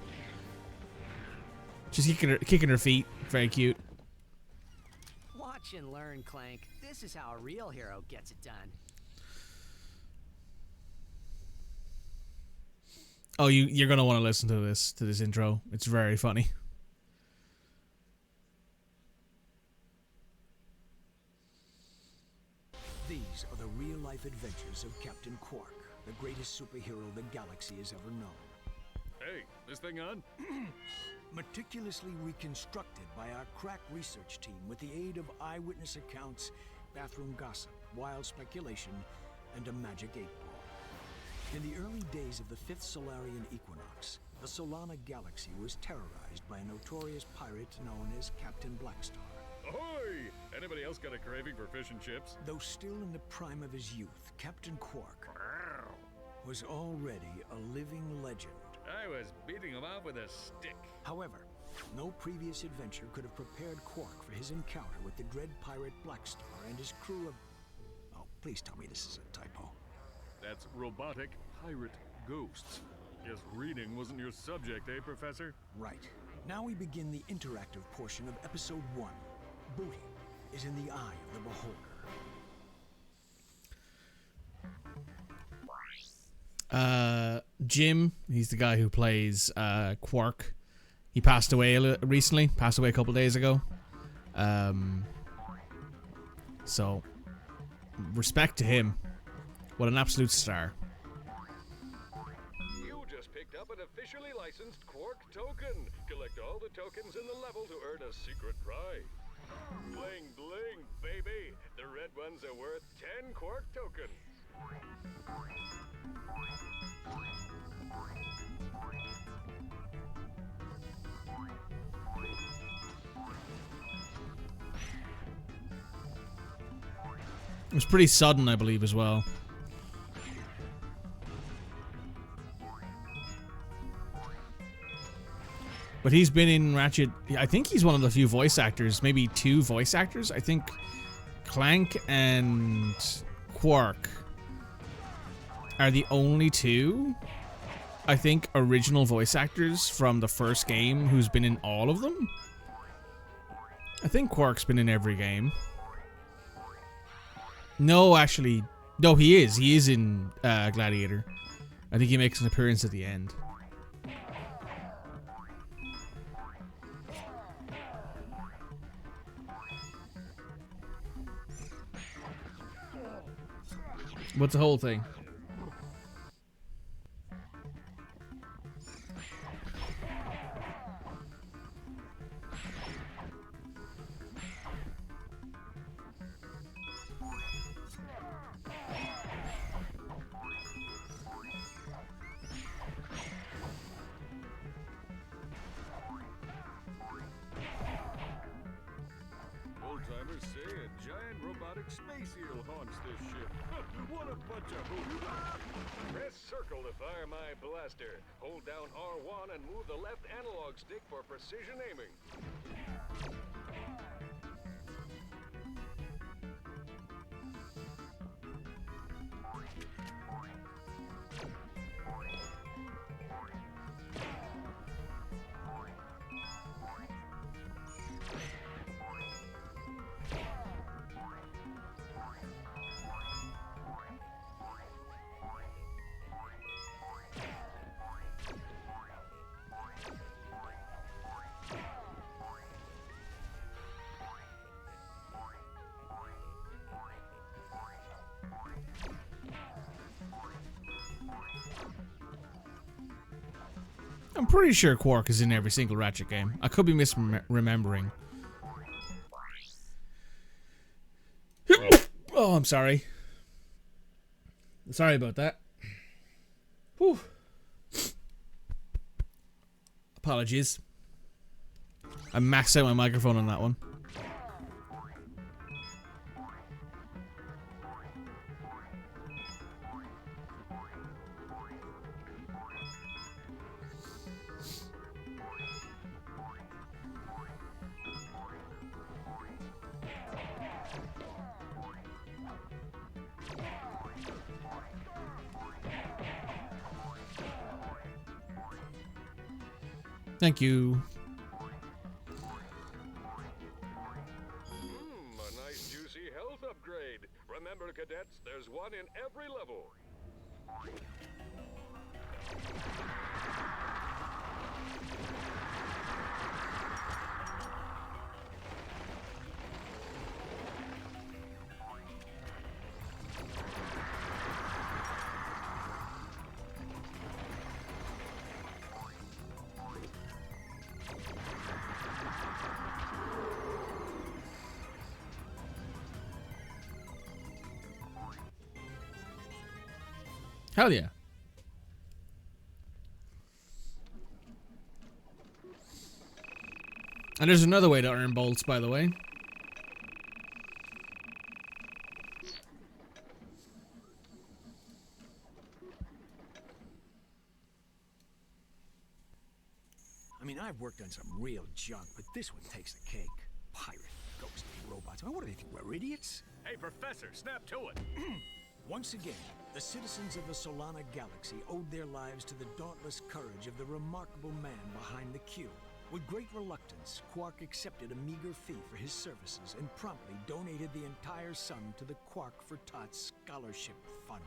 Just kicking her feet. Very cute. Watch and learn, Clank. This is how a real hero gets it done. Oh, you're gonna want to listen to this intro. It's very funny. These are the real-life adventures of Captain Quark, the greatest superhero the galaxy has ever known. Hey, this thing on? Meticulously reconstructed by our crack research team with the aid of eyewitness accounts, bathroom gossip, wild speculation, and a magic 8-ball. In the early days of the 5th Solarian equinox, the Solana galaxy was terrorized by a notorious pirate known as Captain Blackstar. Ahoy! Anybody else got a craving for fish and chips? Though still in the prime of his youth, Captain Quark was already a living legend. I was beating him off with a stick. However, no previous adventure could have prepared Quark for his encounter with the dread pirate Blackstar and his crew of... Oh, please tell me this is a typo. That's robotic pirate ghosts. Guess reading wasn't your subject, eh, Professor? Right. Now we begin the interactive portion of Episode 1. Booty is in the eye of the beholder. Jim, he's the guy who plays Quark. He passed away recently. Passed away a couple days ago. So, respect to him. What an absolute star. You just picked up an officially licensed Quark token. Collect all the tokens in the level to earn a secret prize. Bling bling, baby. The red ones are worth 10 Quark tokens. It was pretty sudden, I believe, as well. But he's been in Ratchet. I think he's one of the few voice actors, maybe 2 voice actors. I think Clank and Quark are the only 2, I think, original voice actors from the first game who's been in all of them. I think Quark's been in every game. No, actually, no, he is. He is in Gladiator. I think he makes an appearance at the end. What's the whole thing? Old-timers say a giant robotic space eel haunts this ship. What a bunch of hooey. Press circle to fire my blaster. Hold down R1 and move the left analog stick for precision aiming. I'm pretty sure Quark is in every single Ratchet game. I could be misremembering. Oh, I'm sorry. Sorry about that. Whew. Apologies. I maxed out my microphone on that one. Thank you. A nice juicy health upgrade. Remember, cadets, there's one in every level. Hell yeah. And there's another way to earn bolts, by the way. I mean, I've worked on some real junk, but this one takes the cake. Pirate, ghost robots. I mean, what do they think? We're idiots? Hey, Professor, snap to it. Once again, the citizens of the Solana Galaxy owed their lives to the dauntless courage of the remarkable man behind the cube. With great reluctance, Quark accepted a meager fee for his services and promptly donated the entire sum to the Quark for Tots Scholarship Fund,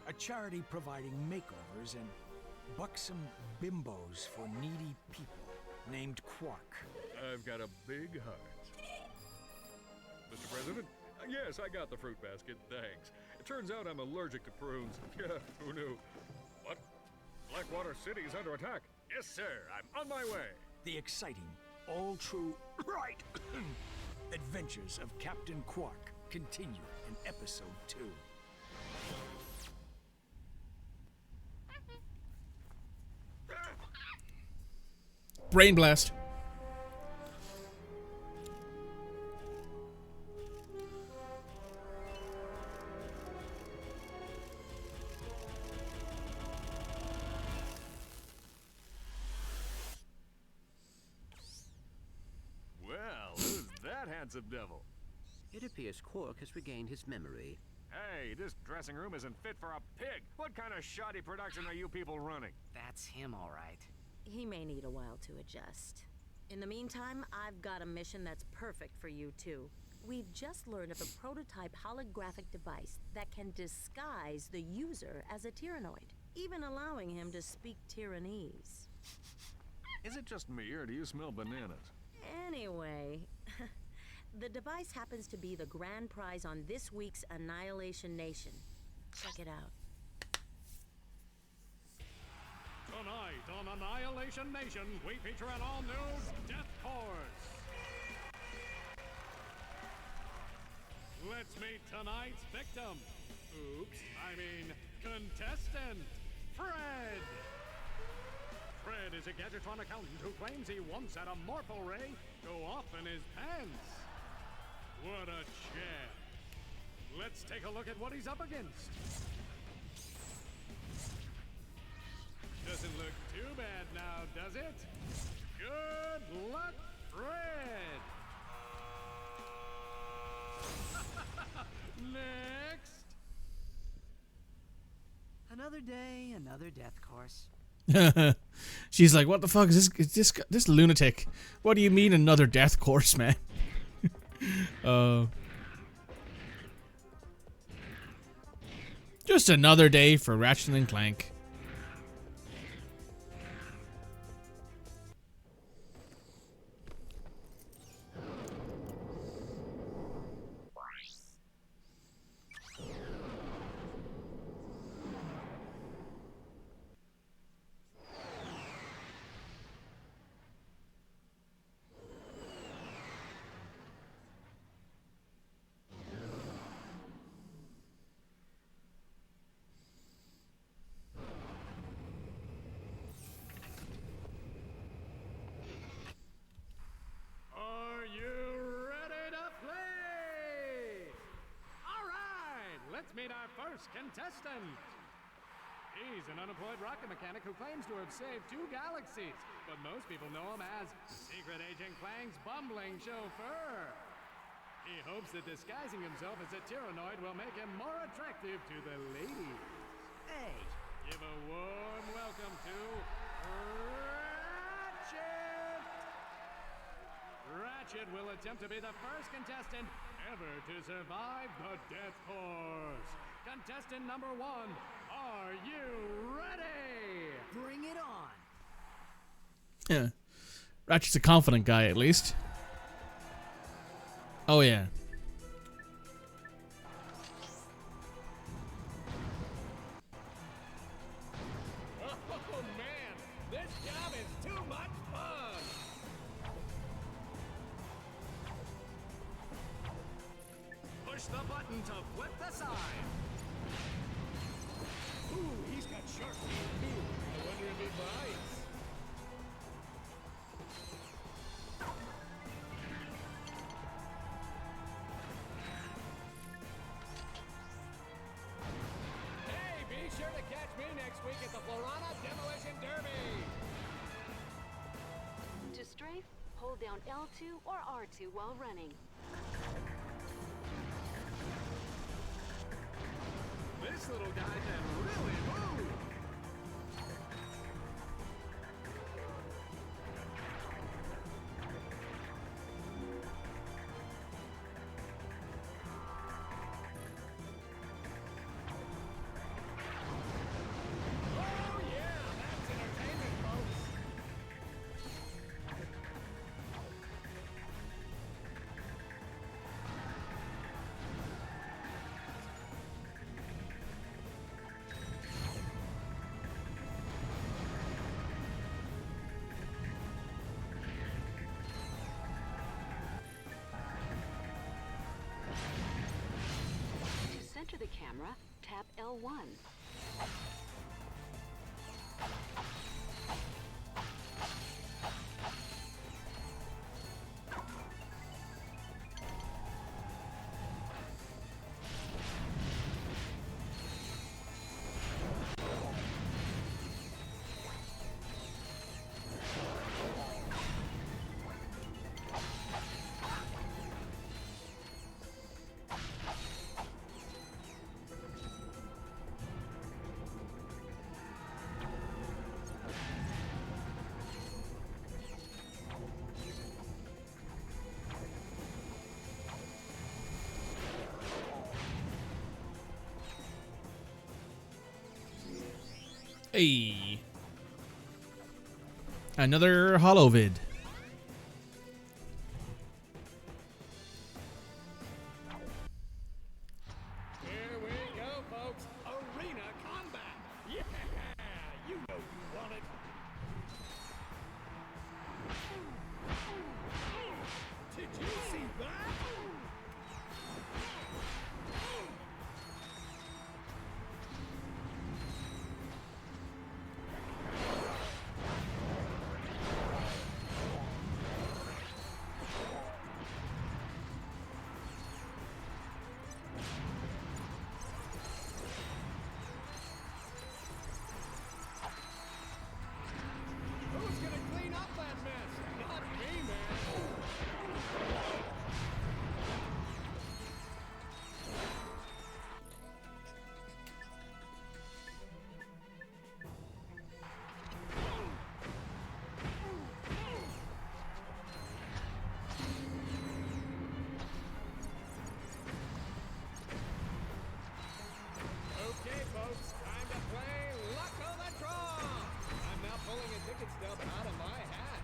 a charity providing makeovers and buxom bimbos for needy people named Quark. I've got a big heart. Mr. President? Yes, I got the fruit basket, thanks. It turns out I'm allergic to prunes. Yeah, who knew? What? Blackwater City is under attack. Yes, sir, I'm on my way. The exciting, all-true, right, adventures of Captain Quark continue in Episode 2. Brain blast. Well, who's that handsome devil? It appears Quark has regained his memory. Hey, this dressing room isn't fit for a pig. What kind of shoddy production are you people running? That's him, all right. He may need a while to adjust. In the meantime, I've got a mission that's perfect for you two. We've just learned of a prototype holographic device that can disguise the user as a Tyrannoid, even allowing him to speak Tyrannese. Is it just me, or do you smell bananas? Anyway, the device happens to be the grand prize on this week's Annihilation Nation. Check it out. Tonight on Annihilation Nation, we feature an all-new Death Course. Let's meet tonight's victim. Oops, I mean contestant, Fred. Fred is a Gadgetron accountant who claims he once had a Morpho Ray go off in his pants. What a champ. Let's take a look at what he's up against. Doesn't look too bad now, does it? Good luck, Fred! Next! Another day, another death course. She's like, what the fuck is this lunatic? What do you mean another death course, man? Just another day for Ratchet and Clank. first contestant. He's an unemployed rocket mechanic who claims to have saved 2 galaxies, but most people know him as Secret Agent Clank's bumbling chauffeur. He hopes that disguising himself as a Tyrannoid will make him more attractive to the ladies. Hey! Give a warm welcome to Ratchet! Ratchet will attempt to be the first contestant ever to survive the Death Course. Contestant number 1, are you ready? Bring it on! Yeah. Ratchet's a confident guy, at least. Oh, yeah. Oh man, this job is too much fun! Push the button to flip the side. Ooh, he's got sharp teeth too. I wonder if he bites. Hey, be sure to catch me next week at the Florana Demolition Derby. To strafe, hold down L2 or R2 while running. This little guy can really move. Oh yeah, that's entertainment, folks. To center the camera, tap L1. Hey. Another holovid. Here we go, folks. Arena combat. Yeah, you know you want it. Did you see that? Who's gonna clean up that mess? Not me, man. Okay, folks, time to play Luck of the Draw. I'm now pulling a ticket stub out of my hat.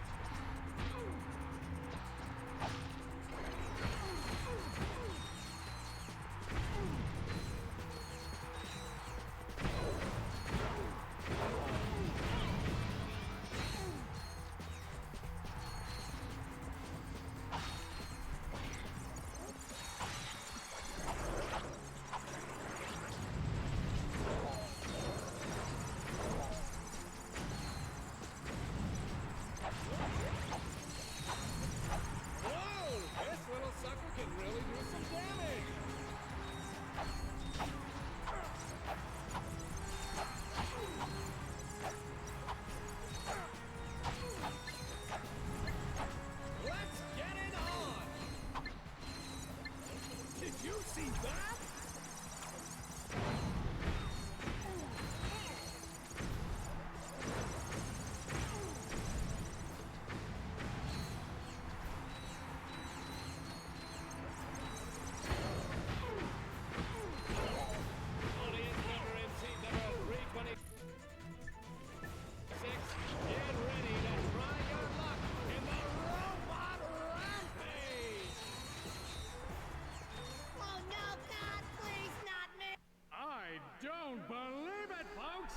don't believe it, folks!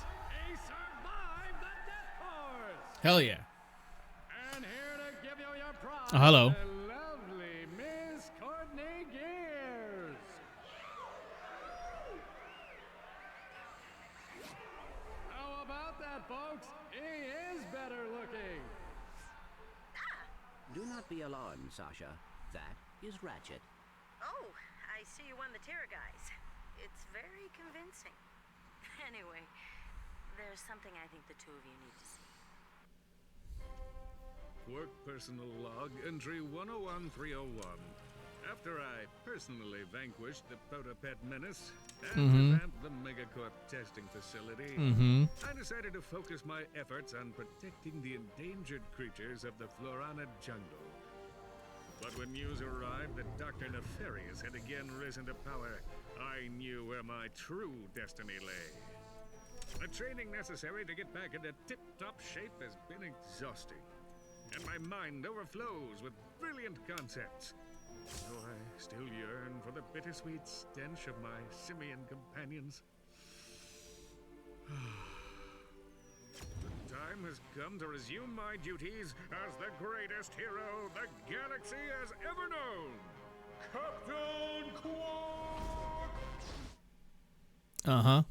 He survived the death course! Hell yeah. And here to give you your prize, Oh, hello. the lovely Miss Courtney Gears. How about that, folks? He is better looking. Do not be alarmed, Sasha. That is Ratchet. Oh, I see you won the terror guys. It's very convincing. Anyway, there's something I think the two of you need to see. Work personal log, entry 101301. After I personally vanquished the Protopet menace and revamped the Megacorp testing facility, I decided to focus my efforts on protecting the endangered creatures of the Florana jungle. But when news arrived that Dr. Nefarious had again risen to power, I knew where my true destiny lay. The training necessary to get back into tip-top shape has been exhausting, and my mind overflows with brilliant concepts. Though I still yearn for the bittersweet stench of my simian companions. The time has come to resume my duties as the greatest hero the galaxy has ever known, Captain Quark! Uh-huh.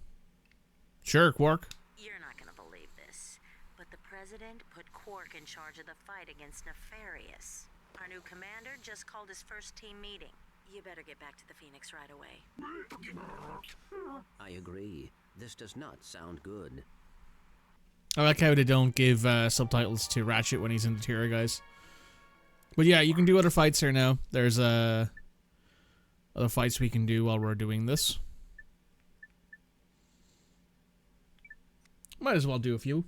Sure, Quark. You're not gonna believe this, but the President put Quark in charge of the fight against Nefarious. Our new commander just called his first team meeting. You better get back to the Phoenix right away. I agree. This does not sound good. I like how they don't give subtitles to Ratchet when he's in the tier, guys. But yeah, you can do other fights here now. There's other fights we can do while we're doing this. Might as well do a few.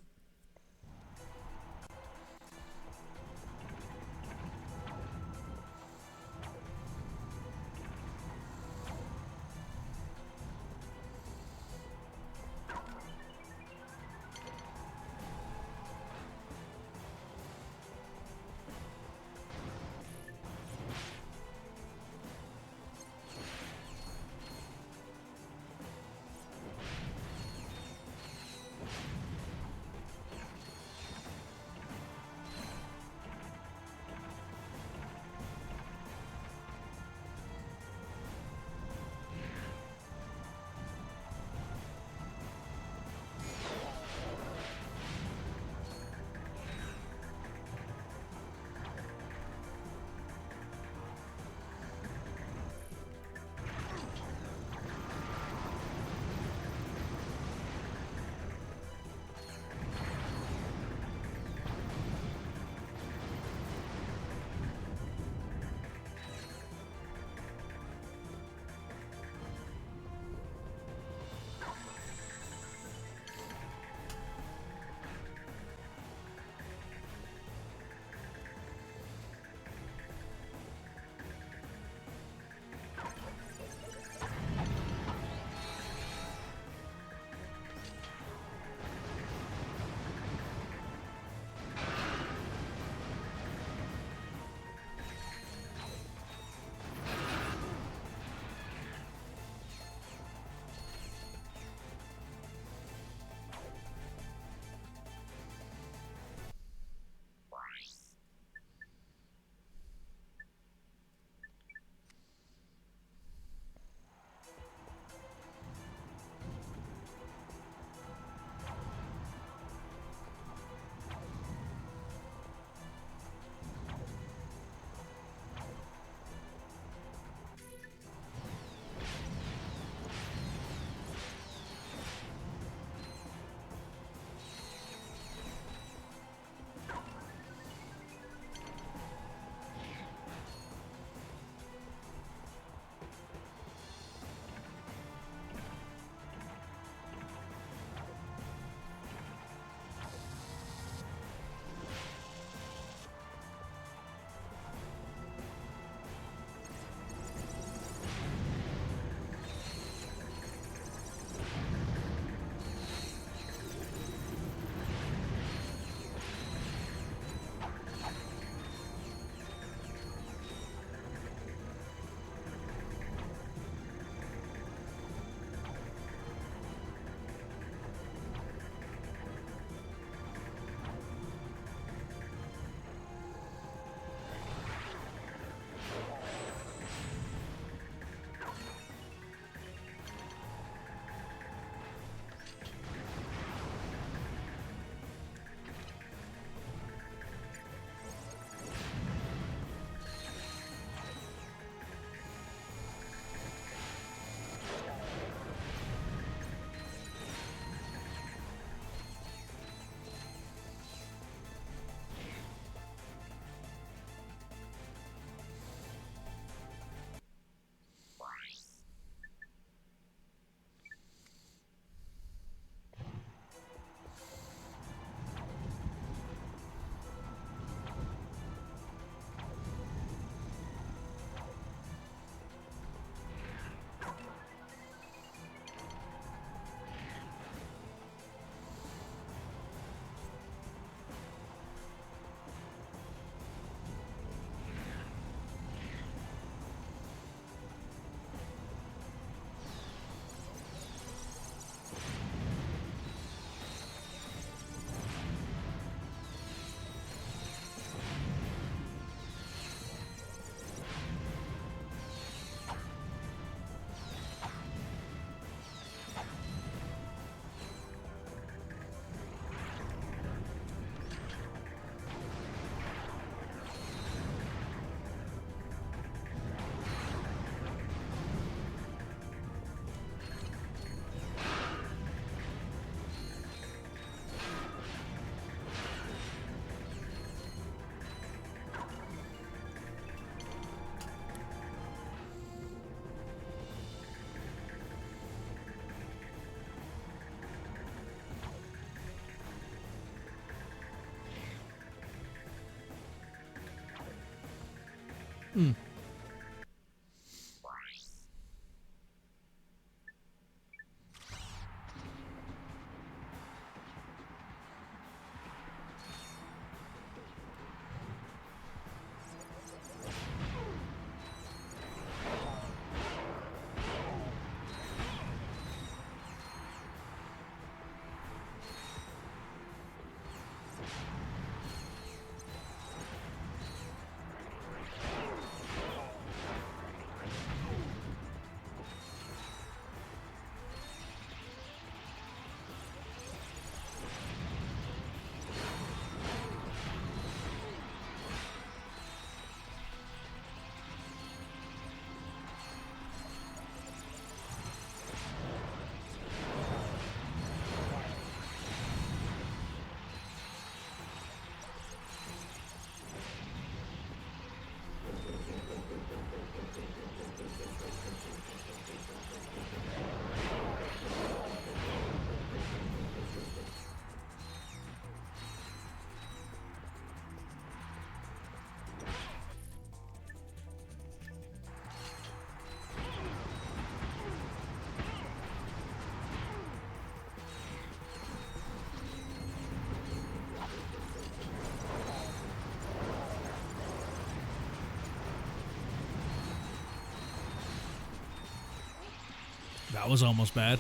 That was almost bad.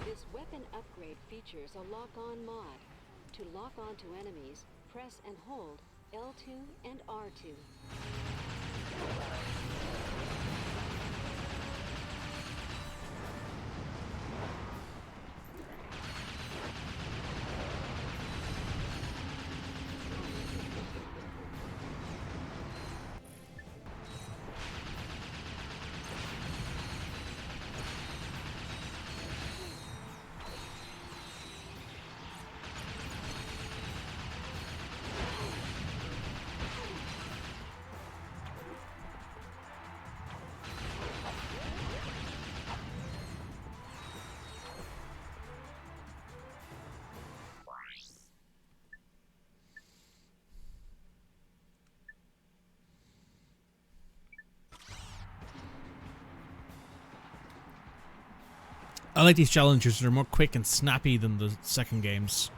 This weapon upgrade features a lock-on mod. To lock onto enemies, press and hold L2 and R2. I like these challenges. They're more quick and snappy than the second games.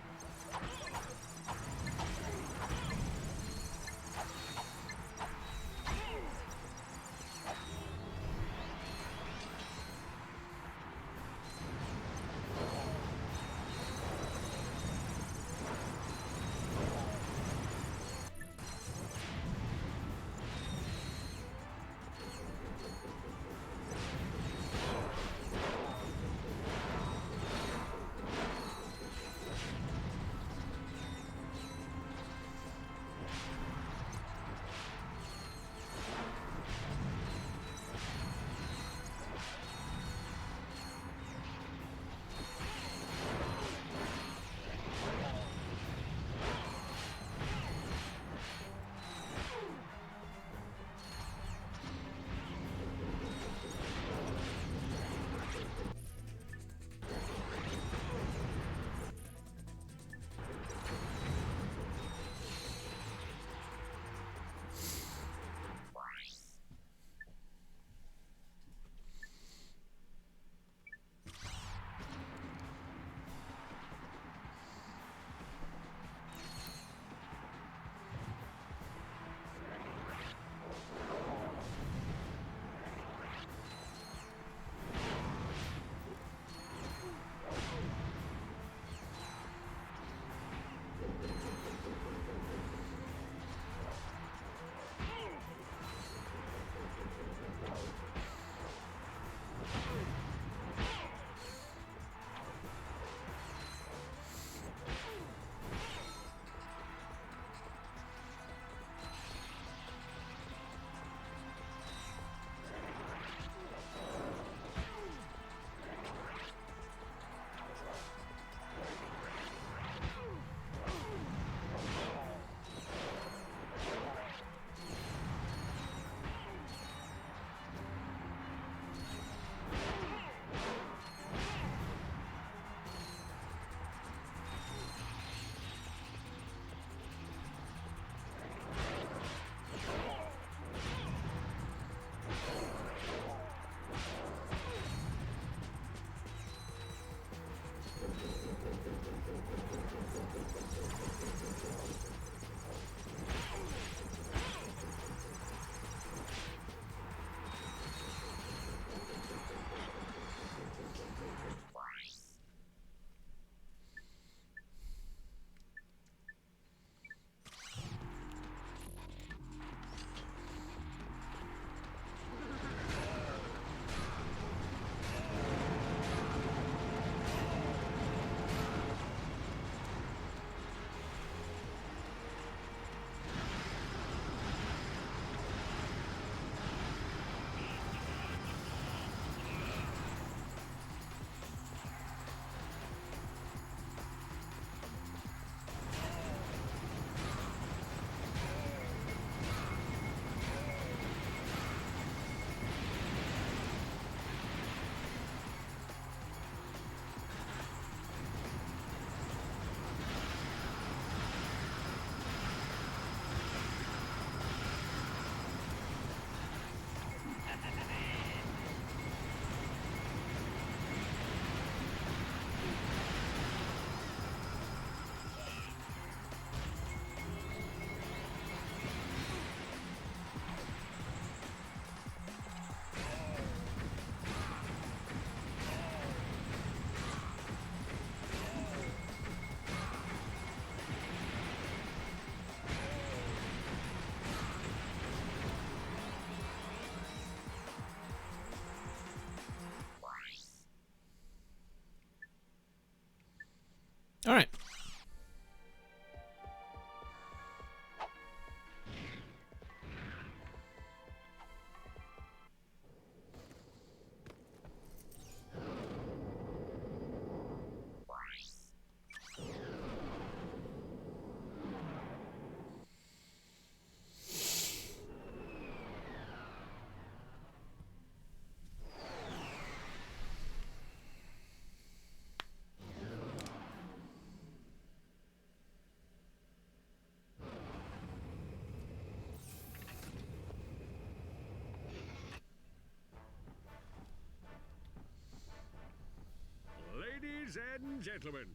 and gentlemen,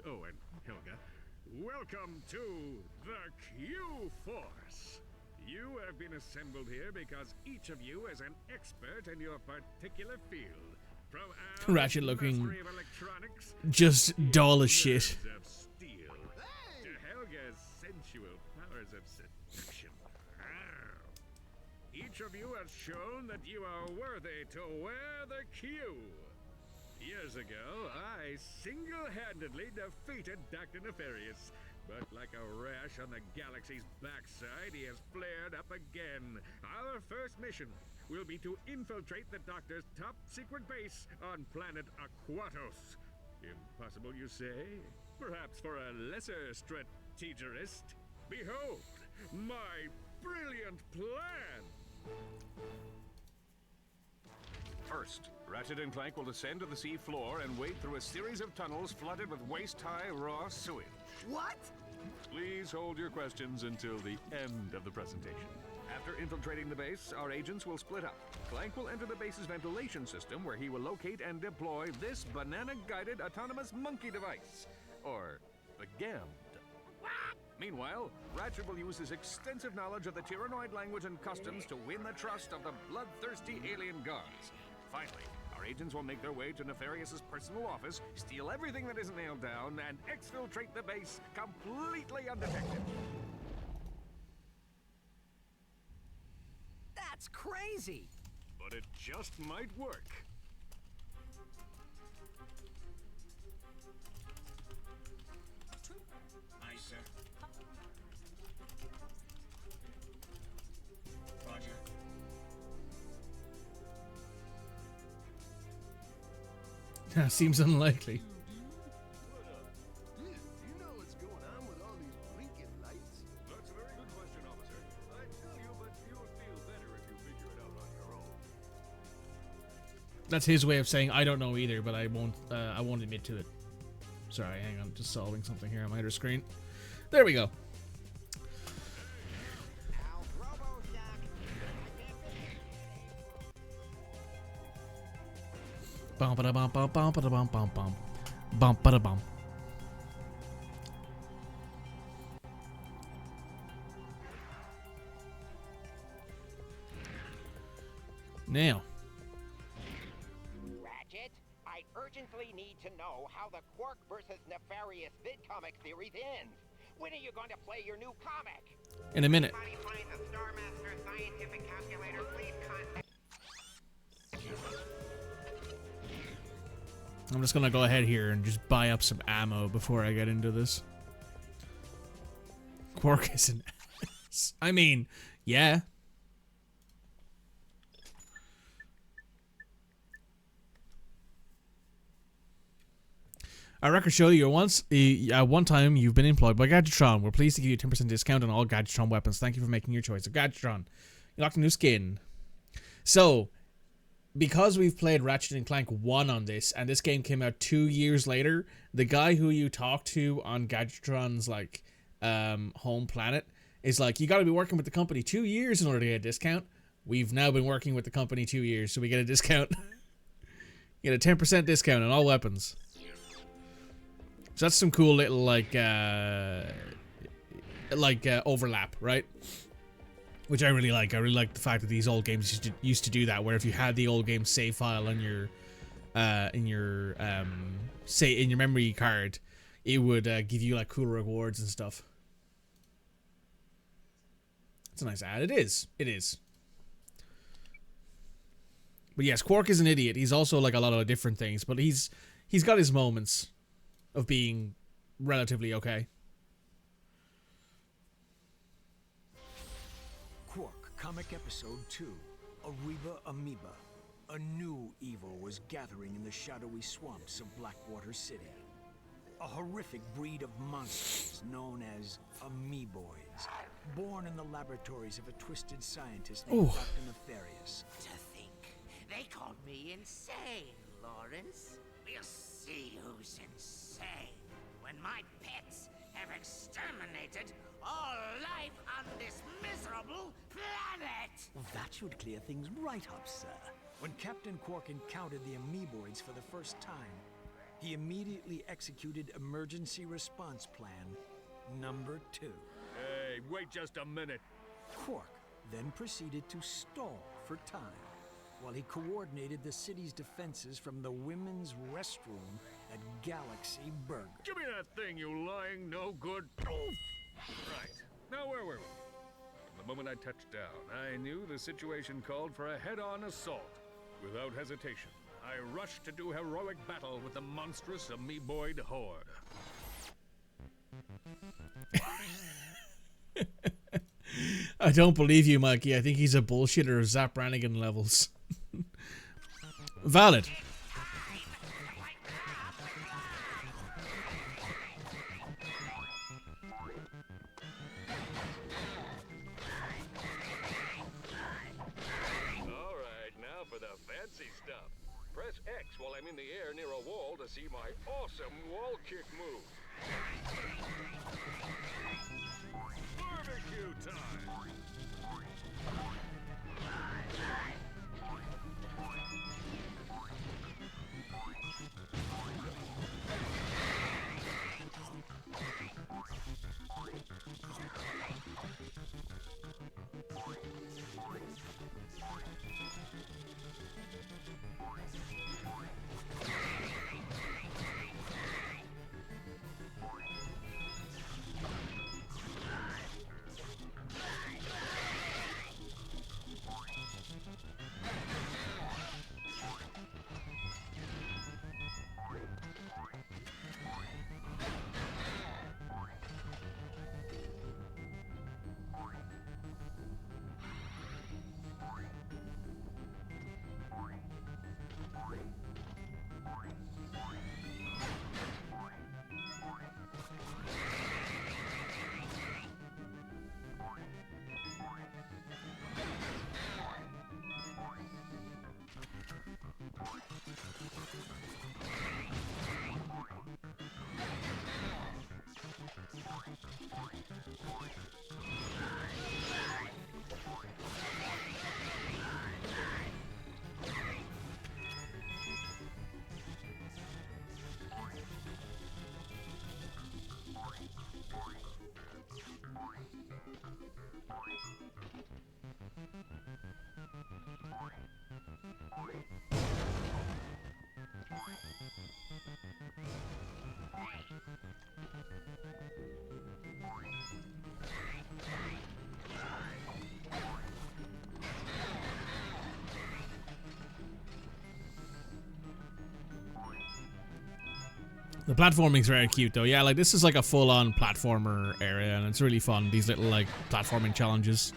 oh, and Helga, welcome to the Q-Force. You have been assembled here because each of you is an expert in your particular field. From Ratchet looking mastery of electronics, just dull as shit. of steel, to Helga's sensual powers of seduction. Each of you has shown that you are worthy to wear the Q. Years ago, I single-handedly defeated Dr. Nefarious. But like a rash on the galaxy's backside, he has flared up again. Our first mission will be to infiltrate the Doctor's top-secret base on planet Aquatos. Impossible, you say? Perhaps for a lesser strategist. Behold, my brilliant plan! First, Ratchet and Clank will descend to the sea floor and wade through a series of tunnels flooded with waist-high raw sewage. What? Please hold your questions until the end of the presentation. After infiltrating the base, our agents will split up. Clank will enter the base's ventilation system, where he will locate and deploy this banana-guided autonomous monkey device, or the GAMD. Meanwhile, Ratchet will use his extensive knowledge of the Tyrannoid language and customs to win the trust of the bloodthirsty alien guards. Finally, our agents will make their way to Nefarious's personal office, steal everything that isn't nailed down, and exfiltrate the base completely undetected. That's crazy! But it just might work. Aye, sir. Roger. Seems unlikely. Do you know what's going on with all these blinking lights? That's a very good question, officer. I'd tell you, but you would feel better if you figure it out on your own. That's his way of saying I don't know either, but I won't admit to it. Sorry, hang on, just solving something here on my other screen. There we go. Bum ba da bum bum bum ba da bum bum bum bum ba da bum. Now. Ratchet, I urgently need to know how the Quark versus Nefarious VidComic series ends. When are you going to play your new comic? In a minute. Anybody finds a Starmaster scientific calculator, please contact. I'm just gonna go ahead here and just buy up some ammo before I get into this. Quark is an ass. I mean, yeah. Our records show you at one time you've been employed by Gadgetron. We're pleased to give you a 10% discount on all Gadgetron weapons. Thank you for making your choice of Gadgetron. You locked a new skin. So, because we've played Ratchet and Clank 1 on this, and this game came out 2 years later, the guy who you talk to on Gadgetron's like home planet is like, you got to be working with the company 2 years in order to get a discount. We've now been working with the company 2 years, so we get a discount. Get a 10% discount on all weapons. So that's some cool little like overlap, right? Which I really like. I really like the fact that these old games used to do that, where if you had the old game save file on your in your memory card, it would give you like cool rewards and stuff. It's a nice ad. It is. It is. But yes, Quark is an idiot. He's also like a lot of different things, but he's got his moments of being relatively okay. Quark, Comic Episode 2, Ariba Amoeba. A new evil was gathering in the shadowy swamps of Blackwater City. A horrific breed of monsters known as Amoeboids, born in the laboratories of a twisted scientist named Dr. Nefarious. To think, they called me insane, Lawrence. We'll see who's insane when my pets have exterminated all life on this miserable planet. Well, that should clear things right up, sir. When Captain Quark encountered the Amoeboids for the first time, he immediately executed emergency response plan number 2. Hey, wait just a minute. Quark then proceeded to stall for time while he coordinated the city's defenses from the women's restroom at Galaxy Burger. Give me that thing, you lying no good. Right. Now where were we? From the moment I touched down, I knew the situation called for a head-on assault. Without hesitation, I rushed to do heroic battle with the monstrous amoeboid horde. I don't believe you, Mikey. I think he's a bullshitter of Zap Brannigan levels. Valid. Alright, now for the fancy stuff. Press X while I'm in the air near a wall to see my awesome wall kick move. Barbecue time! The platforming's very cute though. Yeah, like this is like a full-on platformer area and it's really fun. These little like platforming challenges.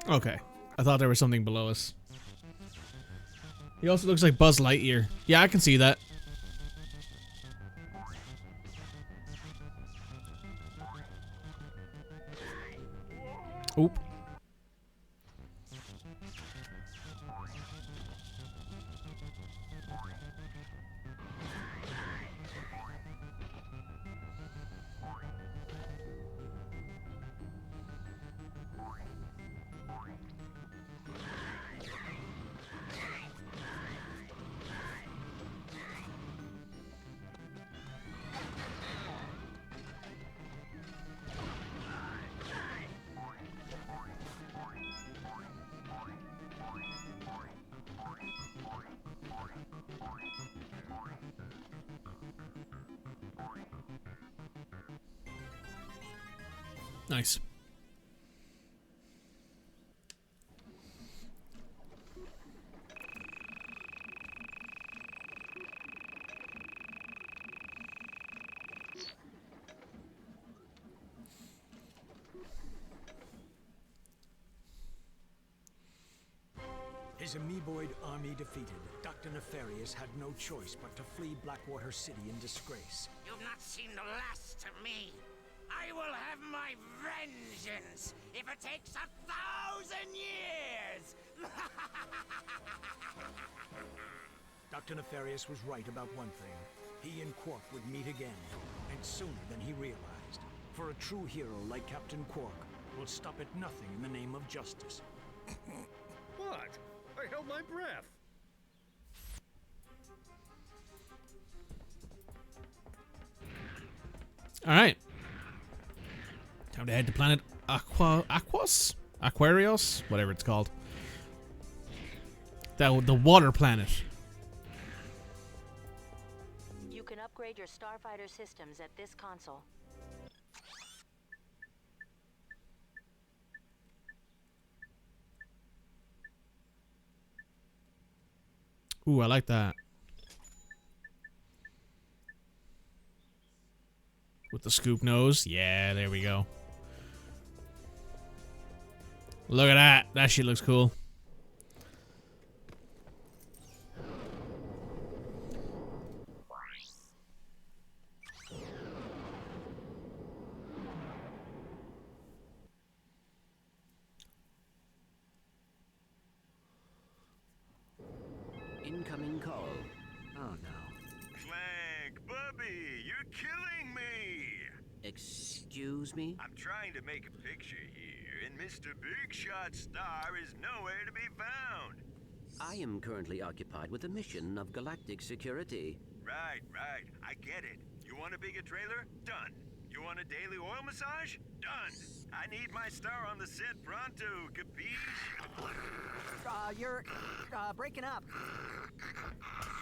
Okay. I thought there was something below us. He also looks like Buzz Lightyear. Yeah, I can see that. Oop. Nice. His amoeboid army defeated, Dr. Nefarious had no choice but to flee Blackwater City in disgrace. You've not seen the last of me. I will have my vengeance if it takes 1,000 years. Dr. Nefarious was right about one thing. He and Quark would meet again, and sooner than he realized. For a true hero like Captain Quark will stop at nothing in the name of justice. What? I held my breath. All right. Time to head to planet Aquarius, whatever it's called. The water planet. You can upgrade your starfighter systems at this console. Ooh, I like that. With the scoop nose. Yeah, there we go. Look at that. That shit looks cool. Incoming call. Oh no. Clank, Bubby, you're killing me! Excuse me? I'm trying to make a picture here, and Mr. Big Shot Star is nowhere to be found. I am currently occupied with a mission of galactic security. Right. I get it. You want a bigger trailer? Done. You want a daily oil massage? Done. I need my star on the set pronto, capiche? You're breaking up.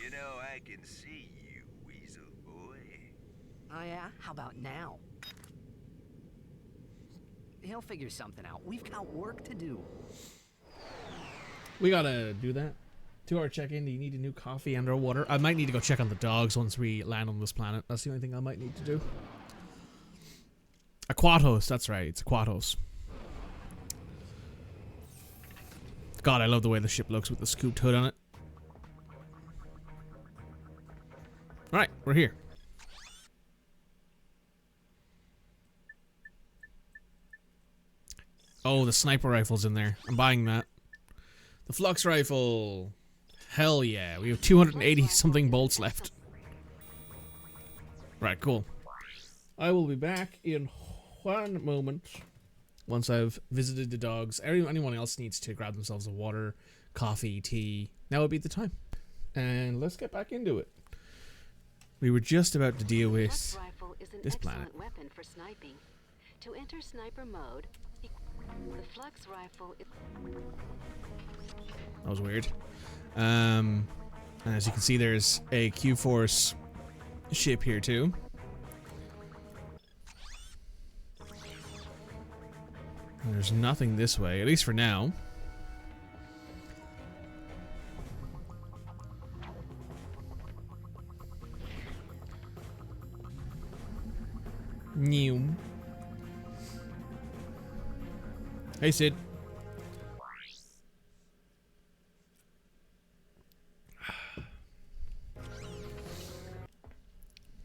You know, I can see you, weasel boy. Oh yeah? How about now? He'll figure something out. We've got work to do. We gotta do that. 2-hour check-in. Do you need a new coffee and or water? I might need to go check on the dogs once we land on this planet. That's the only thing I might need to do. Aquatos, that's right. It's Aquatos. God, I love the way the ship looks with the scooped hood on it. Alright, we're here. Oh, the sniper rifle's in there. I'm buying that. The flux rifle. Hell yeah. We have 280 something bolts left. Right, cool. I will be back in one moment. Once I've visited the dogs. Anyone else needs to grab themselves a water, coffee, tea. Now would be the time. And let's get back into it. We were just about to deal with this planet. Weapon for sniping. To enter sniper mode, the flux rifle is... That was weird. And as you can see, there's a Q-Force ship here too. And there's nothing this way, at least for now. New. Hey, Sid.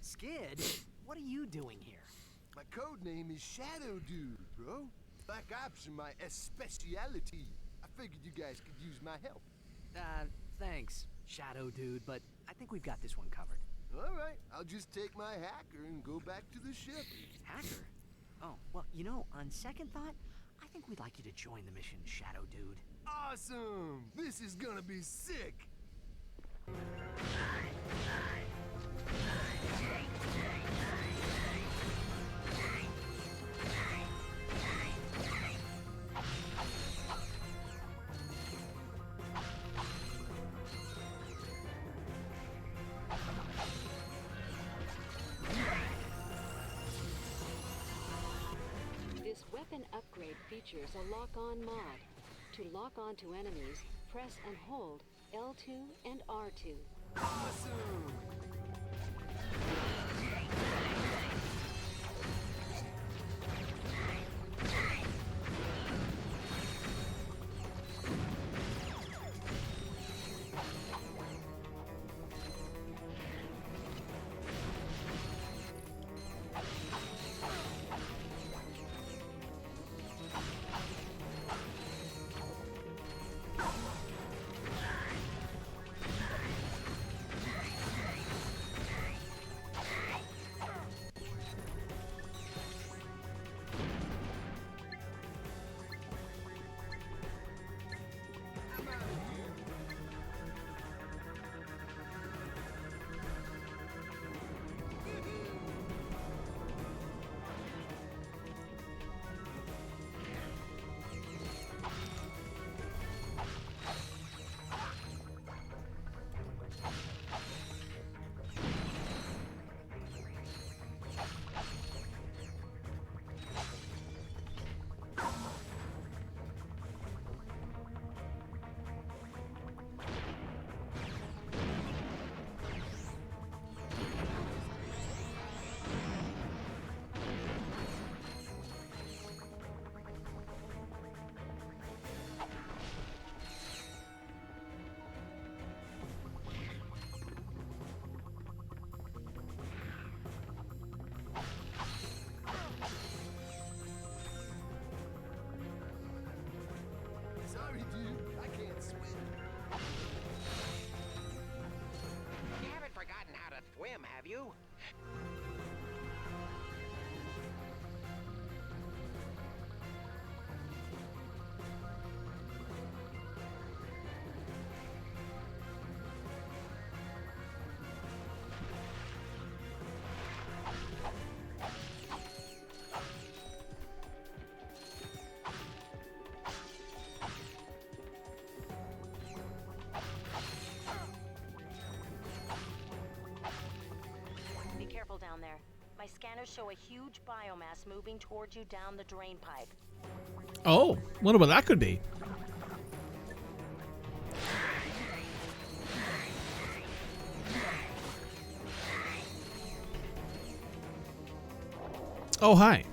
Skid, what are you doing here? My code name is Shadow Dude, bro. Black ops are my speciality. I figured you guys could use my help. Thanks, Shadow Dude, but I think we've got this one covered. All right, I'll just take my hacker and go back to the ship. Hacker? Oh, well, you know, on second thought, I think we'd like you to join the mission, Shadow Dude. Awesome! This is gonna be sick! weapon upgrade features a lock-on mod. To lock on to enemies, press and hold L2 and R2. Awesome! Sorry, dude. I can't swim. You haven't forgotten how to swim, have you? Be careful down there. My scanners show a huge biomass moving towards you down the drain pipe. Oh, wonder what that could be. Oh, hi.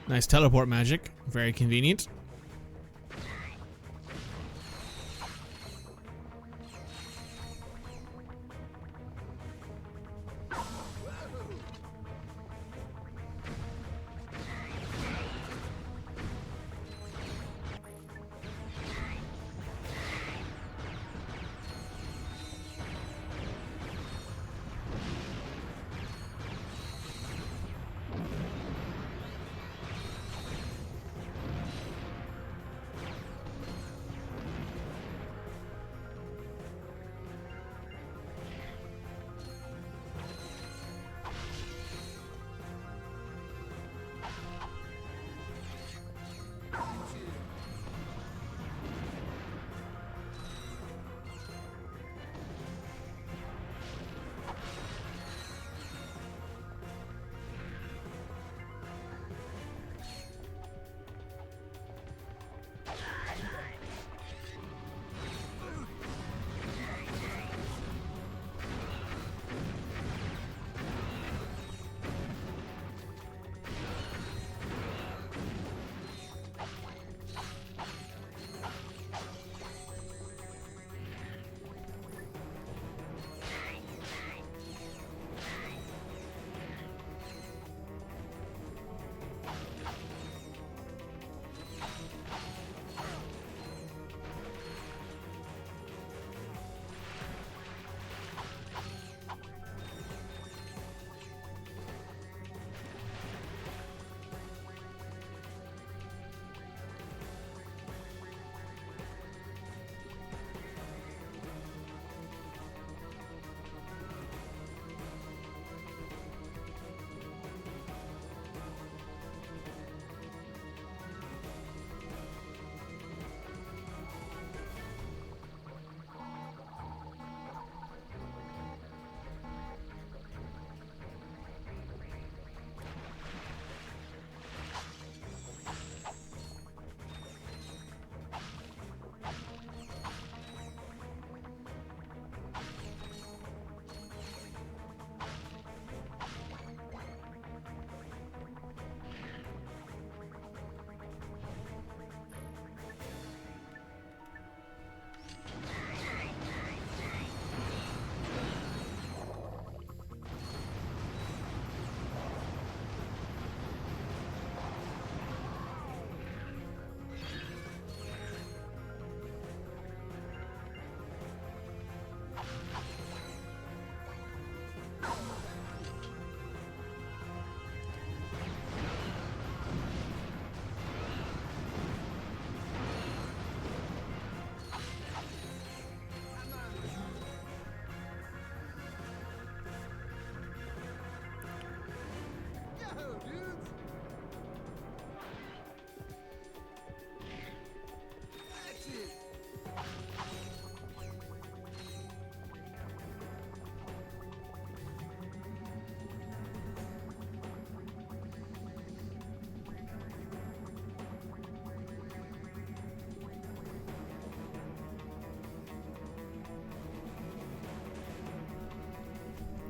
Nice teleport magic. Very convenient.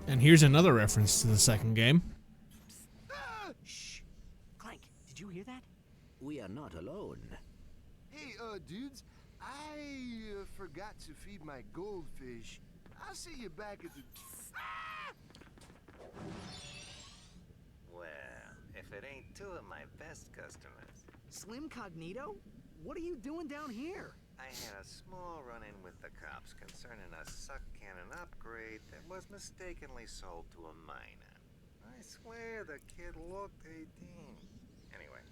And here's another reference to the second game. Shh. Clank, did you hear that? We are not alone. Hey, dudes, I forgot to feed my goldfish. I'll see you back at the... Well, if it ain't two of my best customers. Slim Cognito? What are you doing down here? I had a small run-in with the cops concerning a suck cannon upgrade that was mistakenly sold to a minor. I swear the kid looked 18. Anyway,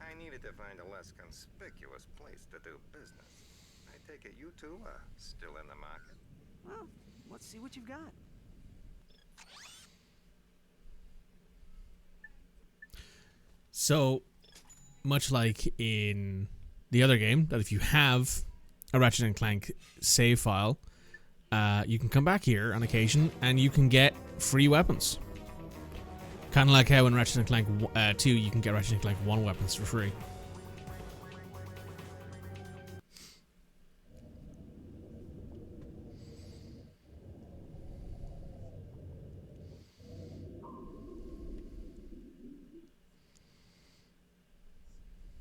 I needed to find a less conspicuous place to do business. I take it you two are still in the market. Well, let's see what you've got. So, much like in the other game, that if you have a Ratchet and Clank save file, you can come back here on occasion and you can get free weapons. Kind of like how in Ratchet and Clank 2 you can get Ratchet and Clank 1 weapons for free.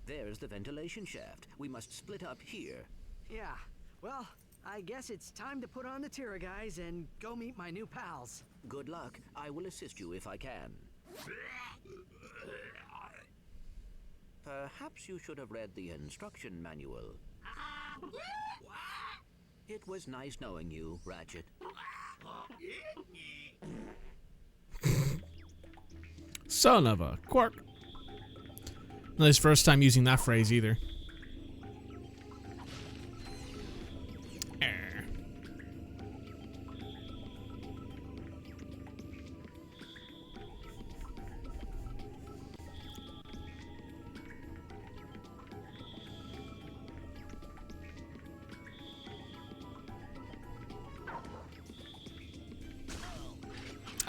There's the ventilation shaft. We must split up here. Yeah, well, I guess it's time to put on the Tira guys and go meet my new pals. Good luck. I will assist you if I can. Perhaps you should have read the instruction manual. It was nice knowing you, Ratchet. Son of a quark. Not his first time using that phrase either.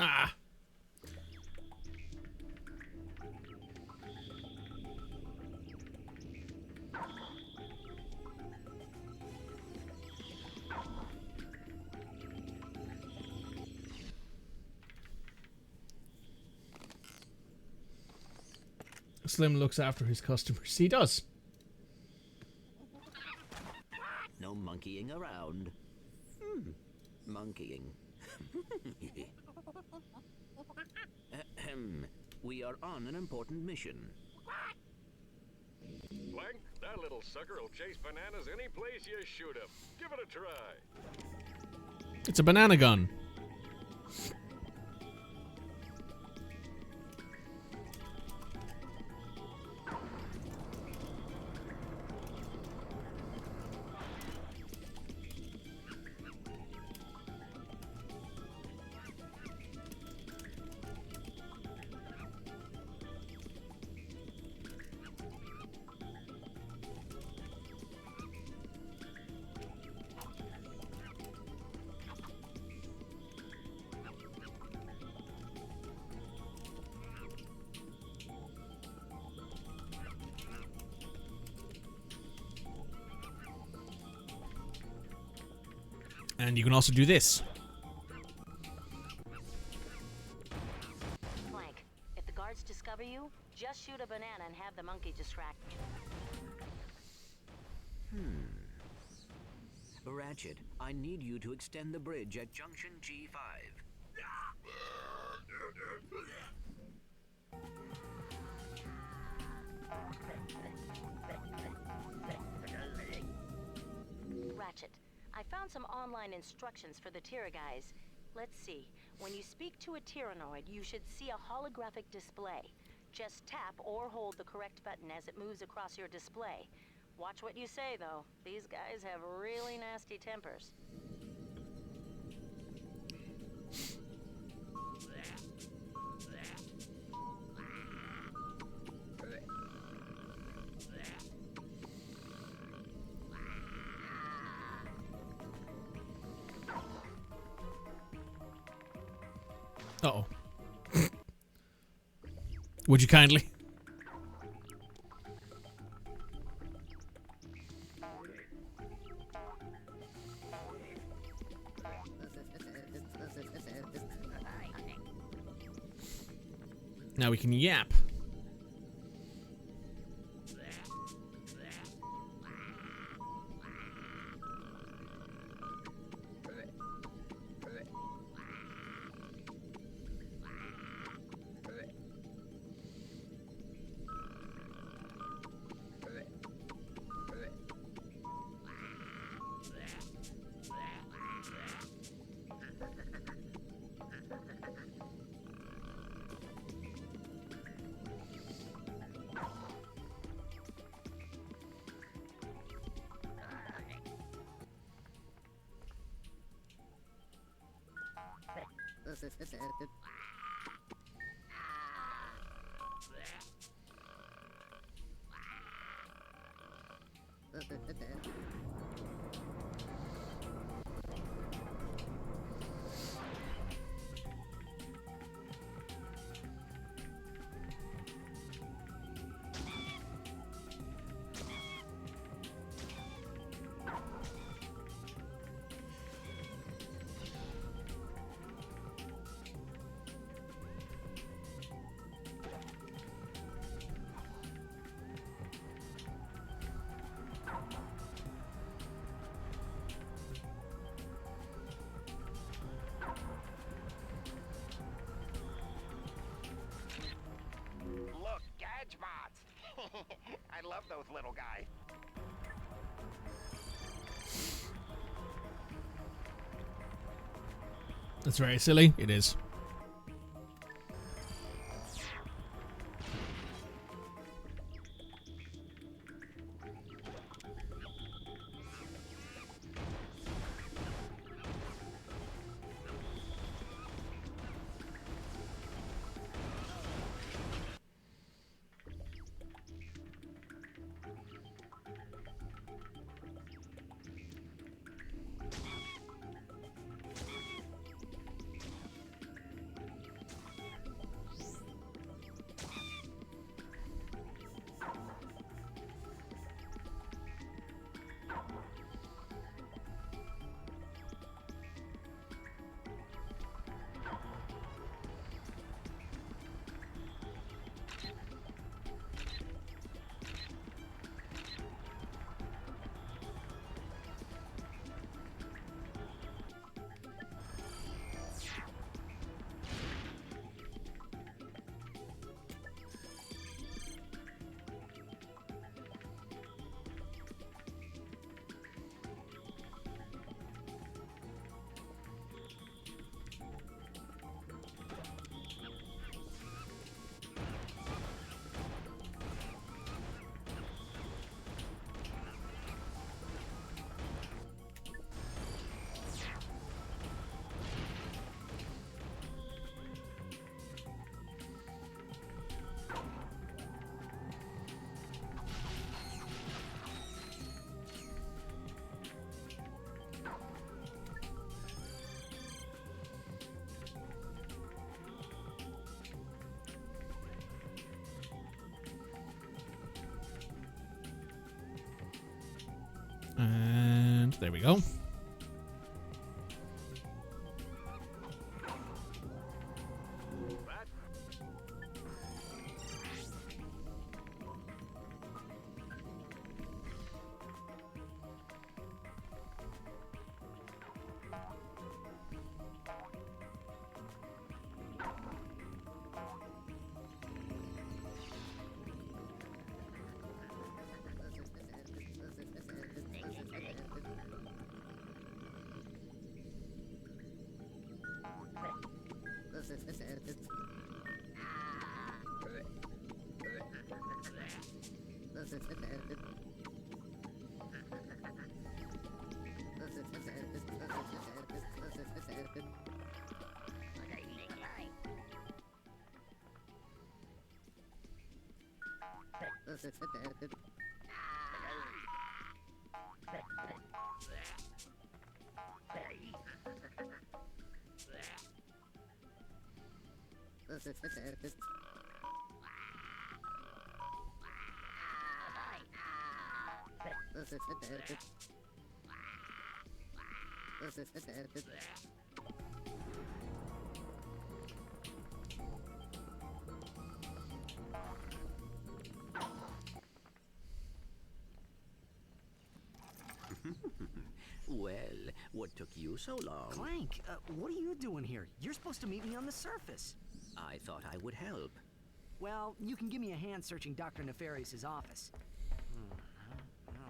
Ah. Slim looks after his customers. He does. No monkeying around. Monkeying. Ahem. We are on an important mission. Clank, that little sucker will chase bananas any place you shoot him. Give it a try. It's a banana gun. And you can also do this. Clank, if the guards discover you, just shoot a banana and have the monkey distract them. Ratchet, I need you to extend the bridge at junction G5. Ratchet, I found some online instructions for the Tira guys. Let's see. When you speak to a Tyrannoid, you should see a holographic display. Just tap or hold the correct button as it moves across your display. Watch what you say, though. These guys have really nasty tempers. Uh-oh. Would you kindly? Now we can yap. Look, Gadgebots! I love those little guys. That's very silly. It is. And there we go. took you so long? Clank, what are you doing here? You're supposed to meet me on the surface. I thought I would help. Well, you can give me a hand searching Dr. Nefarious's office.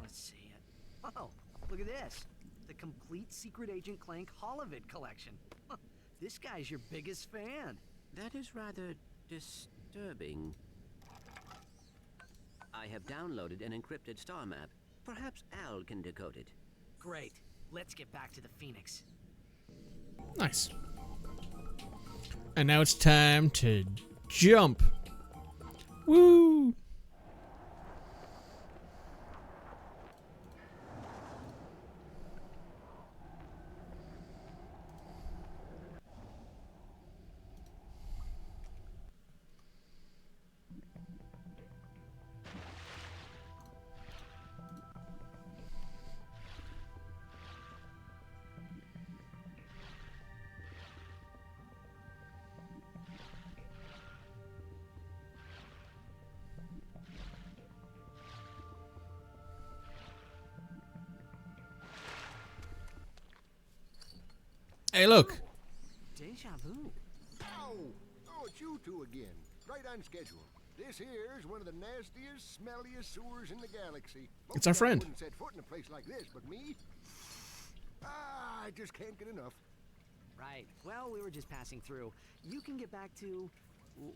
Let's see it. Oh, look at this. The complete Secret Agent Clank Holovid collection. This guy's your biggest fan. That is rather disturbing. I have downloaded an encrypted star map. Perhaps Al can decode it. Great. Let's get back to the Phoenix. Nice. And now it's time to jump. Woo! Hey, look. Deja vu. Oh, it's you two again. Right on schedule. This here is one of the nastiest, smelliest sewers in the galaxy. It's our friend. Wouldn't set foot in a place like this, but me? I just can't get enough. Right. Well, we were just passing through. You can get back to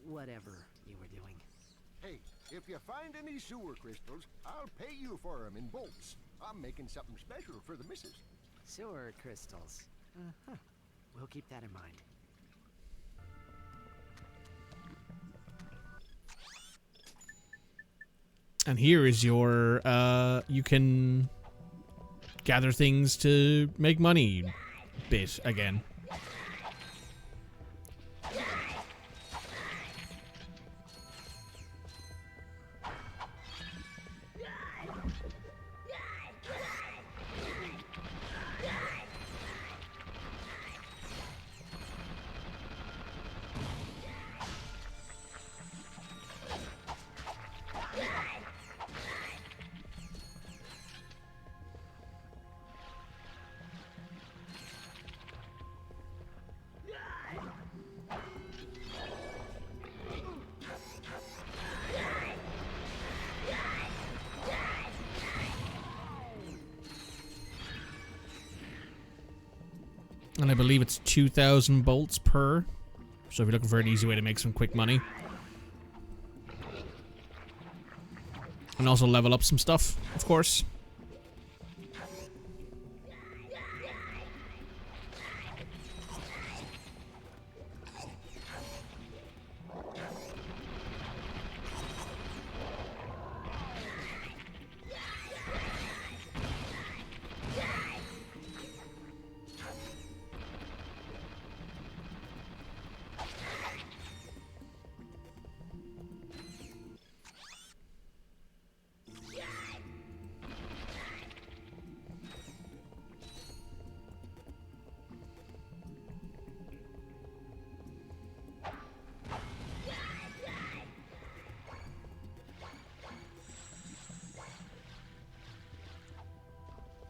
whatever you were doing. Hey, if you find any sewer crystals, I'll pay you for them in bolts. I'm making something special for the missus. Sewer crystals. Uh-huh. We'll keep that in mind. And here is your, you can gather things to make money bit again. And I believe it's 2,000 bolts per. So if you're looking for an easy way to make some quick money. And also level up some stuff, of course.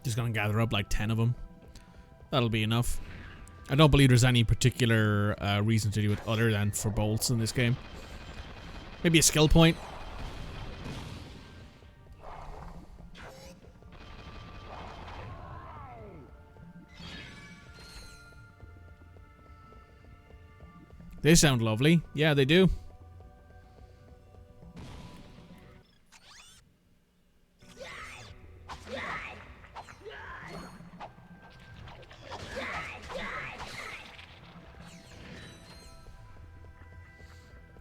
Just gonna gather up like 10 of them. That'll be enough. I don't believe there's any particular reason to do it other than for bolts in this game. Maybe a skill point. They sound lovely. Yeah, they do.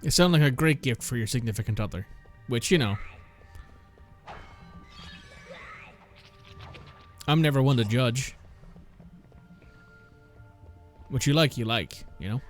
It sounds like a great gift for your significant other. Which, you know. I'm never one to judge. What you like, you know?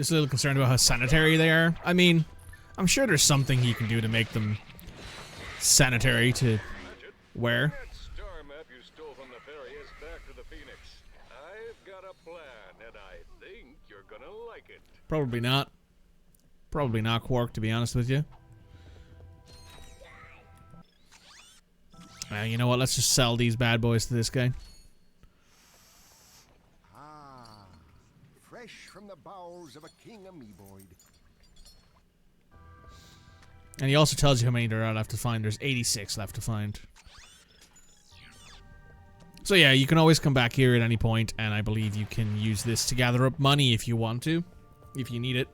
Just a little concerned about how sanitary they are. I mean, I'm sure there's something you can do to make them sanitary to wear. That star map you stole from the ferry is back to the Phoenix. I've got a plan, and I think you're gonna like it. Probably not. Probably not, Quark, to be honest with you. You know what? Let's just sell these bad boys to this guy. Ah, fresh from the bowels of a king amoeboid. And he also tells you how many there are left to find. There's 86 left to find. So yeah, you can always come back here at any point, and I believe you can use this to gather up money if you want to. If you need it.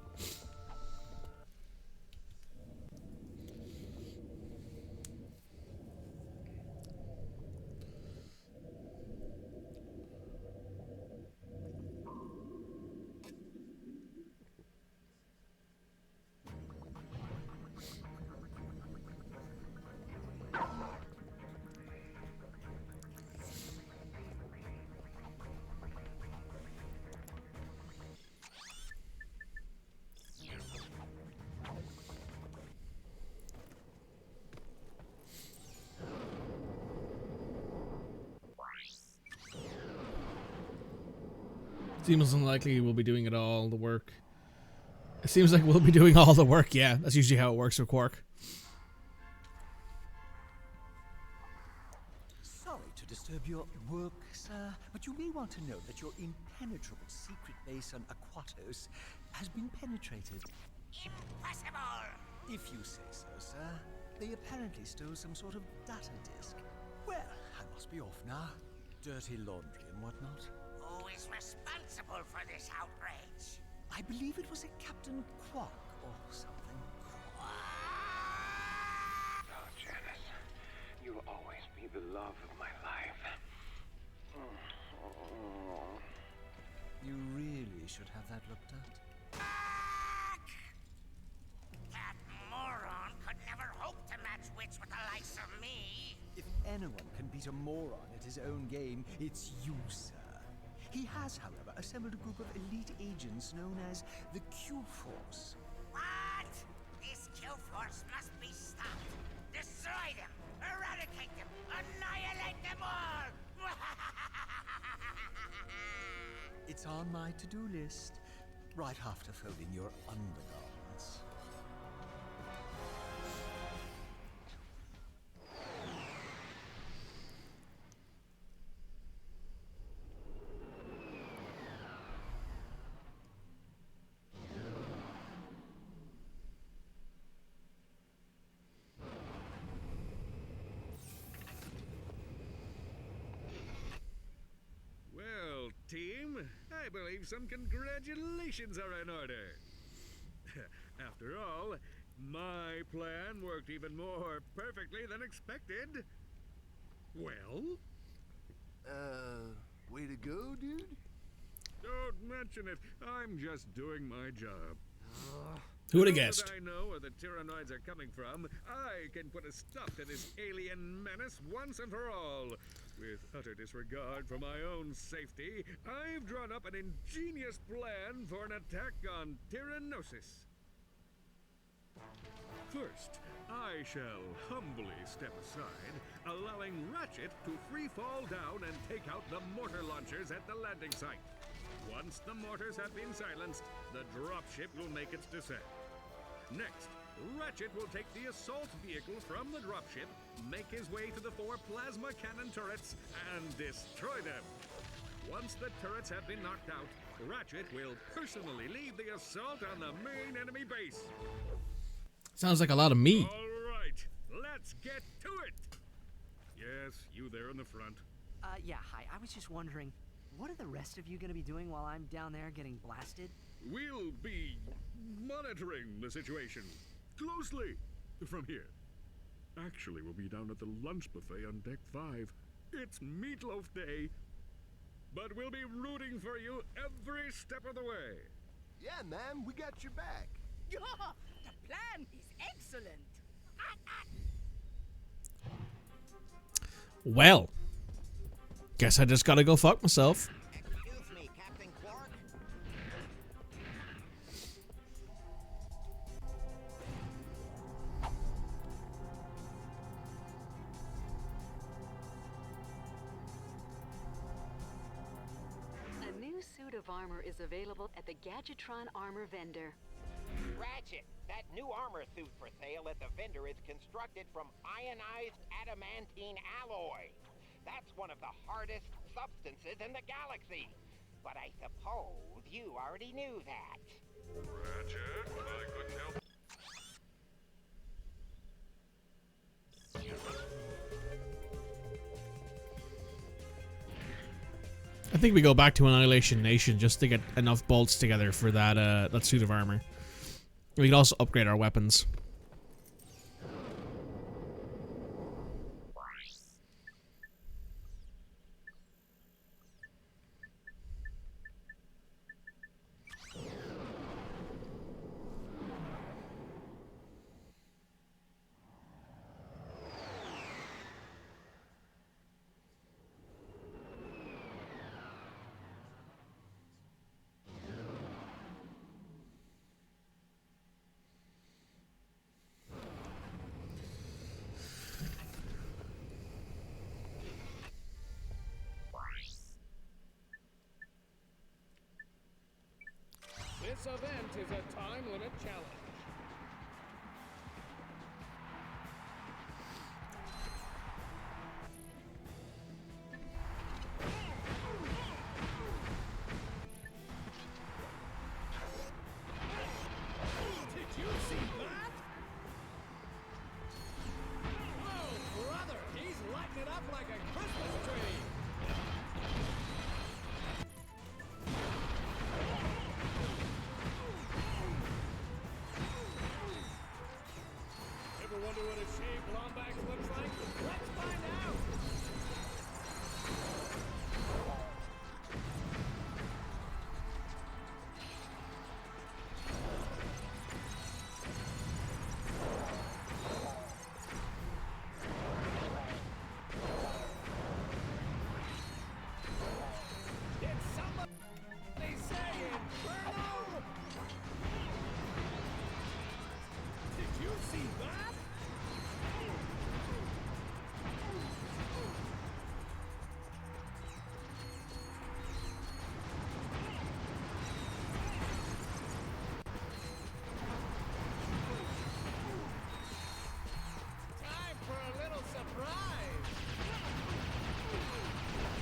Seems unlikely we'll be doing all the work. It seems like we'll be doing all the work, yeah. That's usually how it works with Quark. Sorry to disturb your work, sir, but you may want to know that your impenetrable secret base on Aquatos has been penetrated. Impossible! If you say so, sir. They apparently stole some sort of data disk. Well, I must be off now. Dirty laundry and whatnot. Who is responsible for this outrage? I believe it was a Captain Quark or something. Oh, Janice, you'll always be the love of my life. You really should have that looked at. That moron could never hope to match wits with the likes of me. If anyone can beat a moron at his own game, it's you, sir. He has, however, assembled a group of elite agents known as the Q-Force. What? This Q-Force must be stopped. Destroy them, eradicate them, annihilate them all! It's on my to-do list, right after folding your undergarments. Team, I believe some congratulations are in order. After all, my plan worked even more perfectly than expected. Well? Way to go, dude. Don't mention it. I'm just doing my job. Who would have guessed? Now that I know where the Tyrannoids are coming from, I can put a stop to this alien menace once and for all. With utter disregard for my own safety, I've drawn up an ingenious plan for an attack on Tyrannosis. First, I shall humbly step aside, allowing Ratchet to free fall down and take out the mortar launchers at the landing site. Once the mortars have been silenced, the dropship will make its descent. Next, Ratchet will take the assault vehicle from the dropship, make his way to the 4 plasma cannon turrets, and destroy them. Once the turrets have been knocked out, Ratchet will personally lead the assault on the main enemy base. Sounds like a lot of me. All right, let's get to it. Yes, you there in the front. Yeah, hi. I was just wondering, what are the rest of you gonna be doing while I'm down there getting blasted? We'll be monitoring the situation closely from here. Actually, we'll be down at the lunch buffet on deck 5. It's Meatloaf Day. But we'll be rooting for you every step of the way. Yeah, man, we got your back. Yeah, the plan is excellent. Well, guess I just gotta go fuck myself. Excuse me, Captain Quark. of armor is available at the Gadgetron armor vendor. Ratchet, that new armor suit for sale at the vendor is constructed from ionized adamantine alloy. That's one of the hardest substances in the galaxy. But I suppose you already knew that. Ratchet, I couldn't help. I think we go back to Annihilation Nation just to get enough bolts together for that that suit of armor. We can also upgrade our weapons. This event is a time limit challenge. Did you see that? Oh, brother, he's lighting it up like a Christmas tree. Ever wonder what a shaved Lombax looks like? Let's find out. Did somebody say Inferno? Did you see that? Time for a little surprise.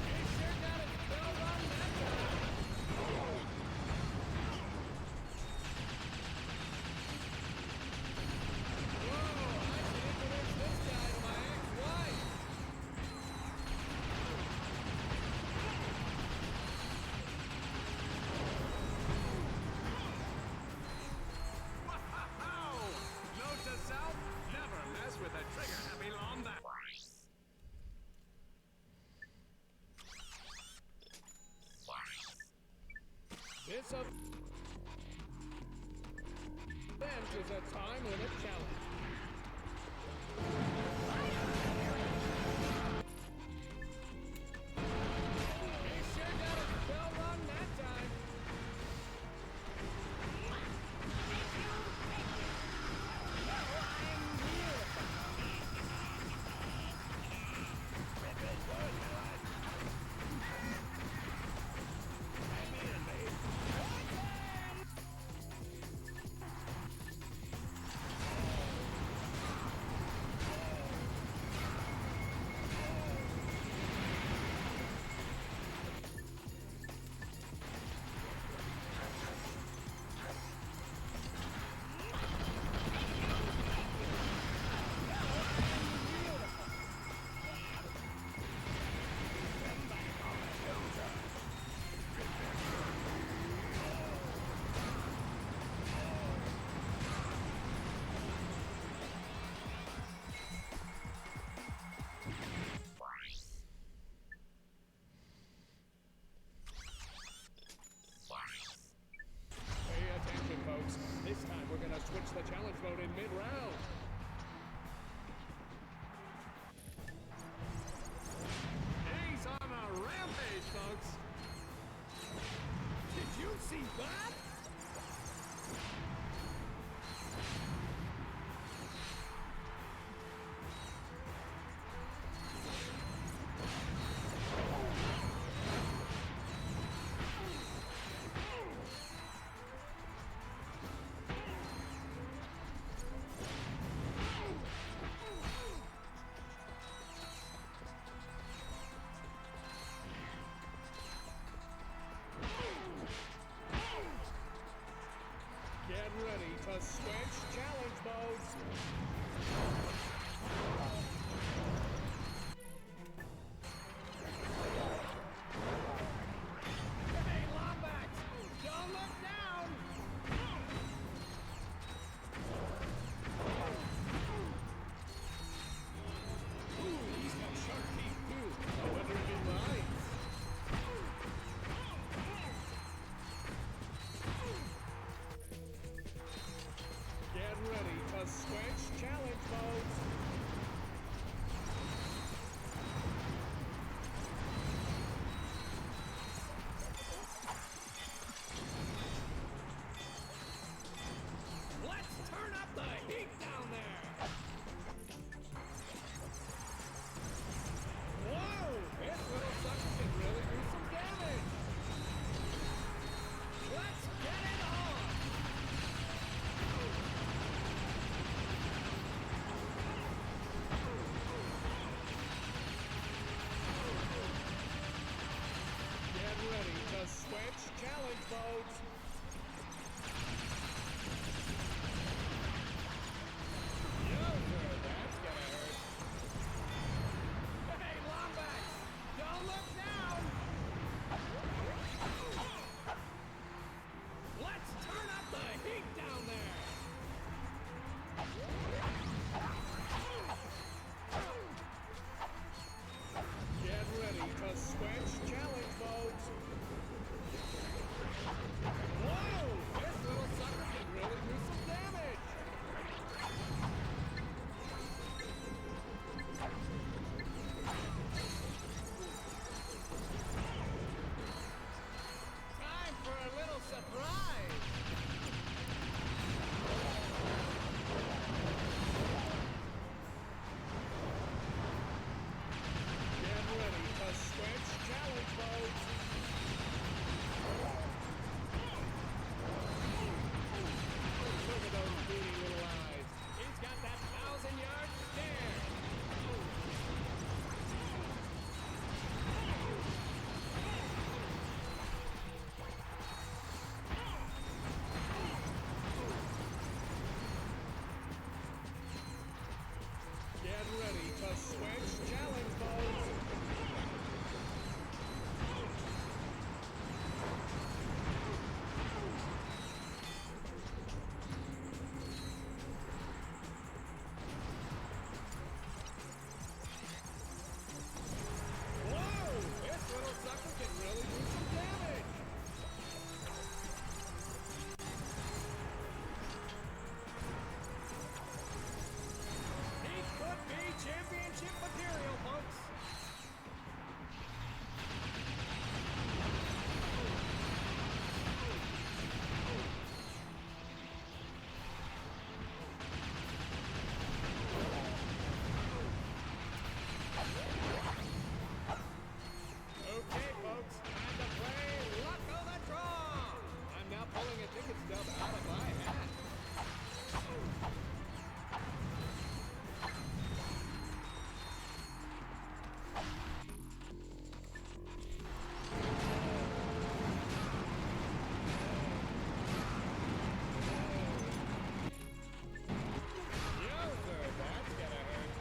You sure got it spelled on that time. Whoa, I should introduce this guy to my ex-wife. Wow! Note to self, never mess with a trigger-happy Lombax. This event is a time limit challenge. You sure got it spelled wrong that time. challenge boats. Yoker, that's gonna hurt. Hey, Lombax! Don't look down! Let's turn up the heat down there! Get ready to switch challenge modes. Whoa! This little sucker can really do some damage! Time for a little surprise! Get ready to switch challenge modes. Look at those beady little eyes. He's got that 1,000-yard stare. Get ready to switch challenge modes. Whoa! This little sucker can really do some damage! He could be championship material, folks! Okay, folks, time to play Luck of the Draw! I'm now pulling a ticket stub out of my hat. Yoker, that's gonna hurt.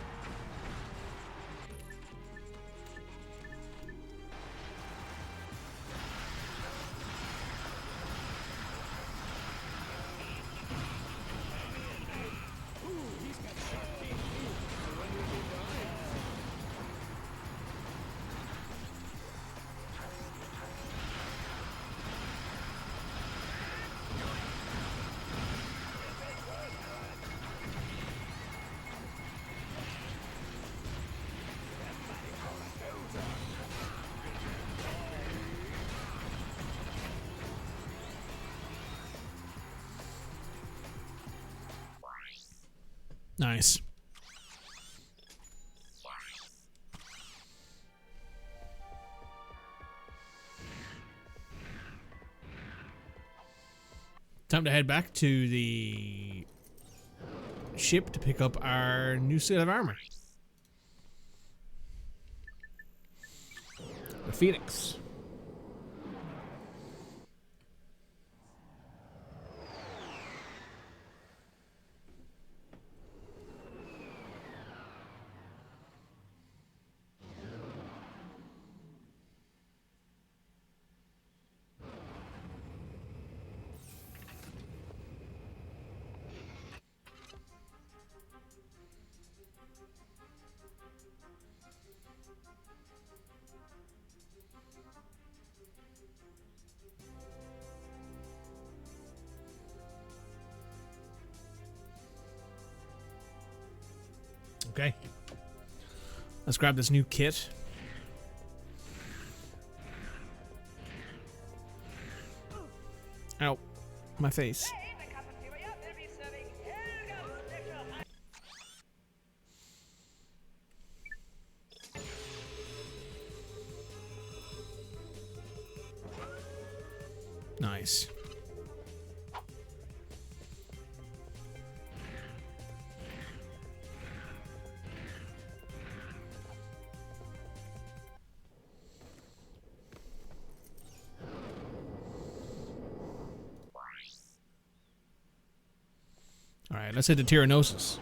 Ooh, he's got sharp teeth too. I wonder if he died. Nice. Time to head back to the ship to pick up our new set of armor. The Phoenix. Okay. Let's grab this new kit. Ow. My face. Nice. Alright, let's hit the Tyrannosis.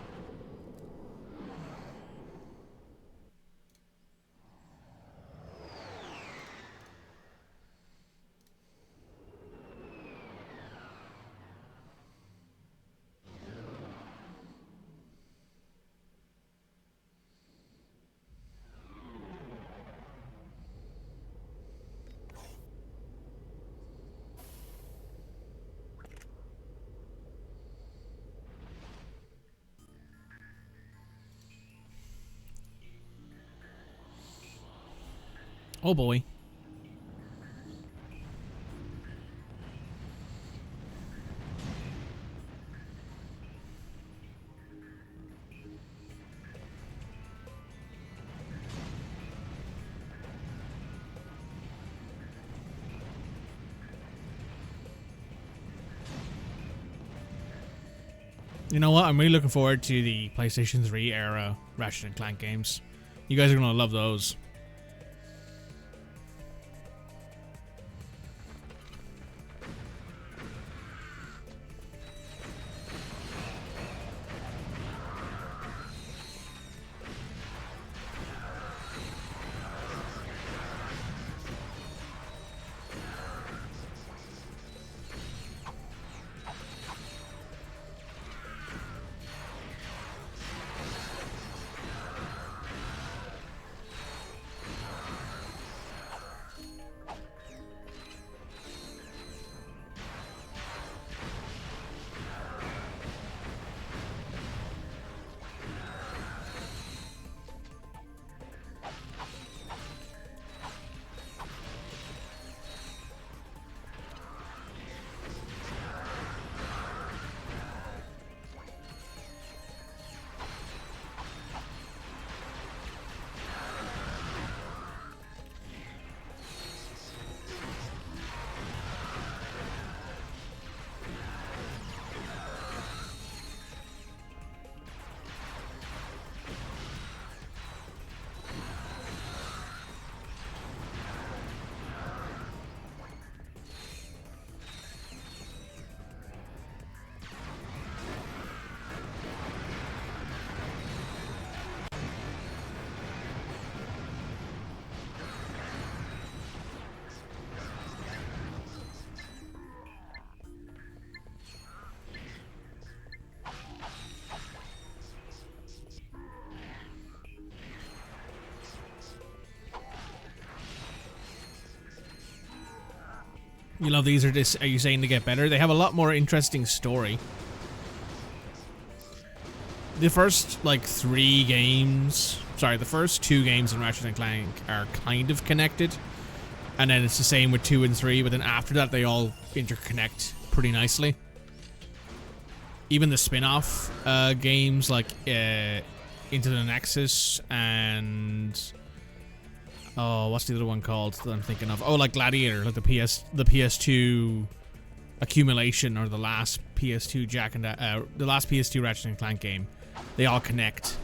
Oh boy. You know what? I'm really looking forward to the PlayStation 3 era Ratchet and Clank games. You guys are going to love those. You love these, are you saying to get better? They have a lot more interesting story. The first, like, the first 2 games in Ratchet and Clank are kind of connected. And then it's the same with 2 and 3, but then after that they all interconnect pretty nicely. Even the spin-off games like Into the Nexus and... Oh, what's the other one called that I'm thinking of? Oh, like Gladiator, like the PS2 accumulation, or the last PS2 the last PS2 Ratchet and Clank game. They all connect.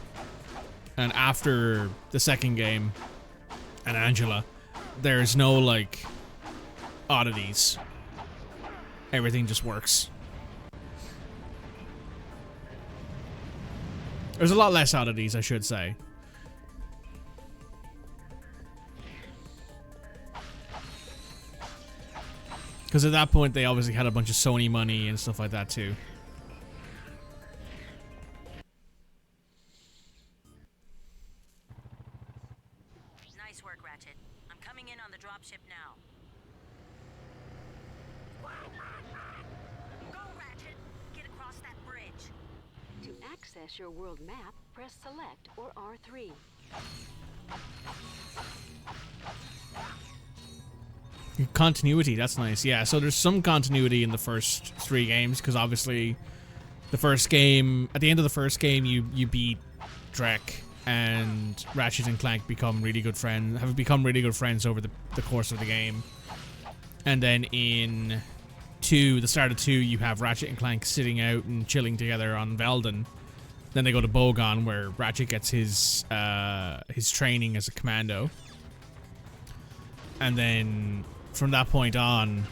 And after the second game, and Angela, there's no like oddities. Everything just works. There's a lot less oddities, I should say. Because at that point, they obviously had a bunch of Sony money and stuff like that, too. Nice work, Ratchet. I'm coming in on the dropship now. Go, Ratchet! Get across that bridge. To access your world map, press Select or R3. Continuity, that's nice. Yeah, so there's some continuity in the first 3 games, because obviously the first game, at the end of the first game, you beat Drek, and Ratchet and Clank have become really good friends over the course of the game. And then in the start of 2, you have Ratchet and Clank sitting out and chilling together on Velden. Then they go to Bogon, where Ratchet gets his training as a commando. And then from that point on,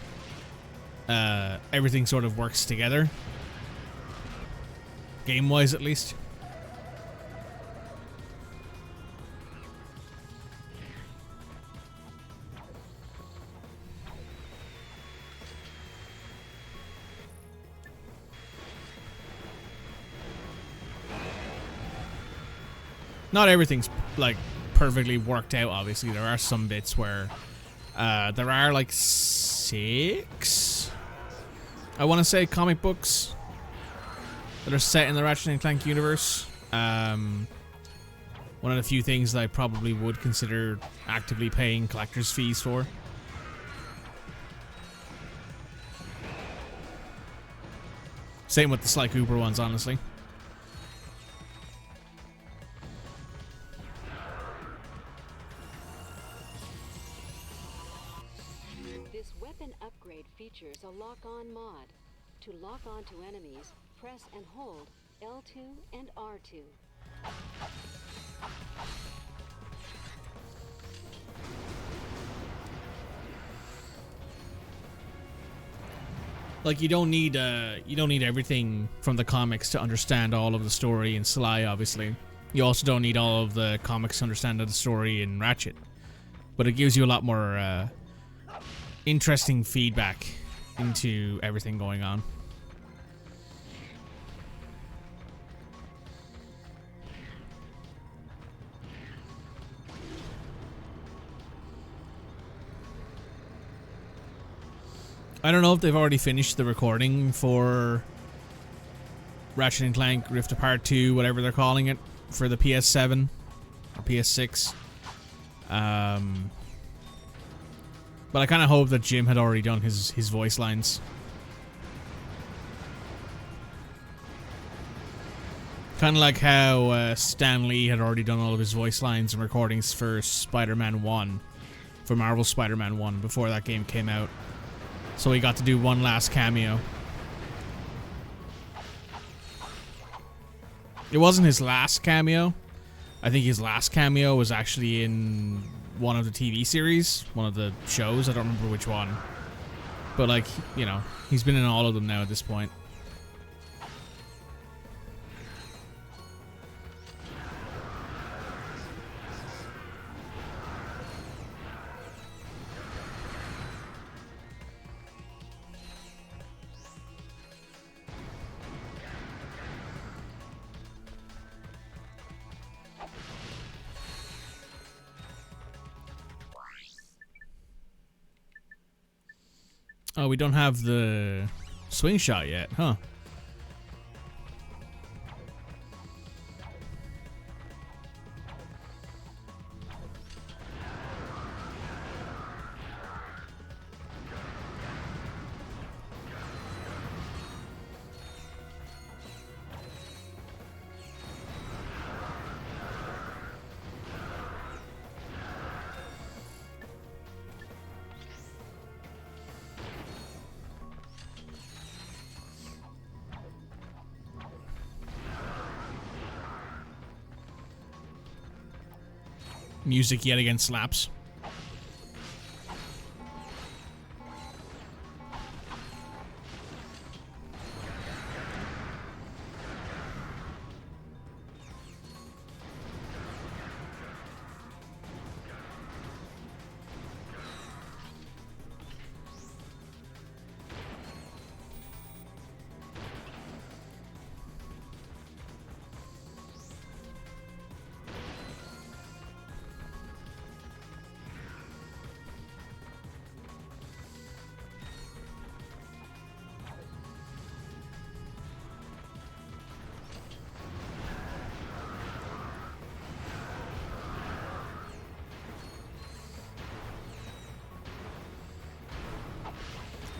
everything sort of works together. game-wise at least. Not everything's like perfectly worked out, obviously. There are some bits where there are like 6, I want to say, comic books that are set in the Ratchet and Clank universe. One of the few things that I probably would consider actively paying collector's fees for. Same with the Sly Cooper ones, honestly. This weapon upgrade features a lock-on mod. To lock onto enemies, press and hold L2 and R2. Like, you don't need everything from the comics to understand all of the story in Sly, obviously. You also don't need all of the comics to understand the story in Ratchet. But it gives you a lot more interesting feedback into everything going on. I don't know if they've already finished the recording for Ratchet and Clank Rift Apart 2, whatever they're calling it, for the PS7 or PS6. But I kind of hope that Jim had already done his voice lines. Kind of like how Stan Lee had already done all of his voice lines and recordings for Spider-Man 1, for Marvel Spider-Man 1, before that game came out. So he got to do one last cameo. It wasn't his last cameo. I think his last cameo was actually in one of the TV series, one of the shows. I don't remember which one. But, like, you know, he's been in all of them now at this point. Oh, we don't have the swing shot yet, huh? Music yet again slaps.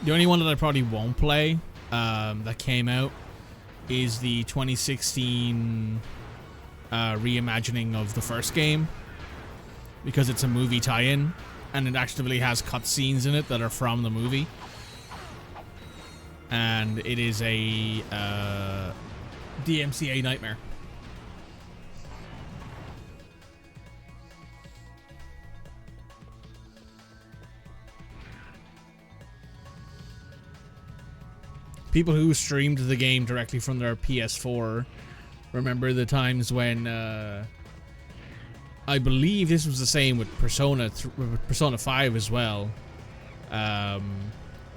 The only one that I probably won't play that came out is the 2016 reimagining of the first game, because it's a movie tie-in and it actually has cutscenes in it that are from the movie, and it is a DMCA nightmare. people who streamed the game directly from their PS4 remember the times when I believe this was the same with Persona 5 as well.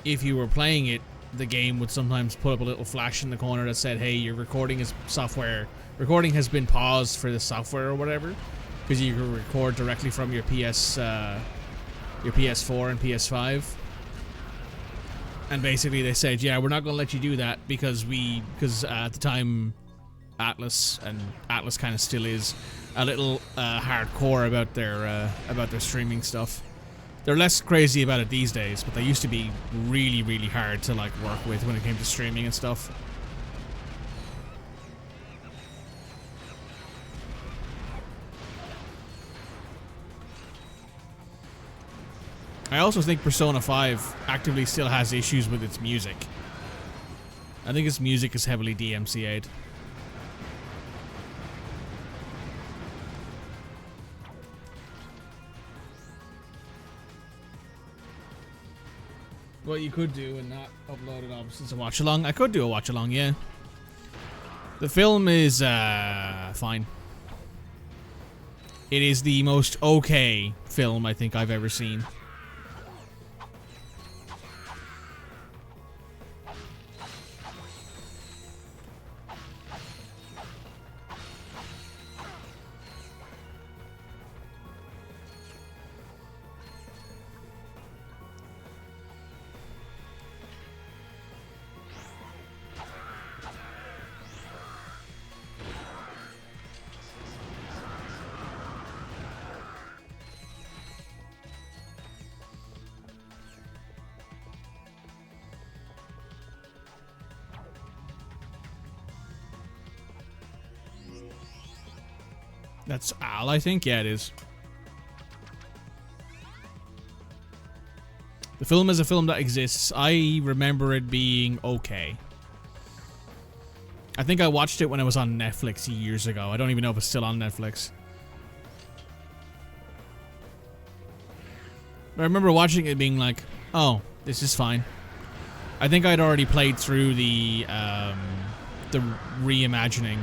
If you were playing it, the game would sometimes put up a little flash in the corner that said, hey, your recording has been paused for the software or whatever, because you can record directly from your PS4 and PS5. And basically they said, yeah, we're not going to let you do that because at the time Atlas kind of still is a little hardcore about their streaming stuff. They're less crazy about it these days, but they used to be really, really hard to like work with when it came to streaming and stuff. I also think Persona 5 actively still has issues with its music. I think its music is heavily DMCA'd. What you could do and not upload it obviously as a watch along. I could do a watch along, yeah. The film is fine. It is the most okay film I think I've ever seen. That's Al, I think. Yeah, it is. The film is a film that exists. I remember it being okay. I think I watched it when it was on Netflix years ago. I don't even know if it's still on Netflix. But I remember watching it being like, oh, this is fine. I think I'd already played through the reimagining.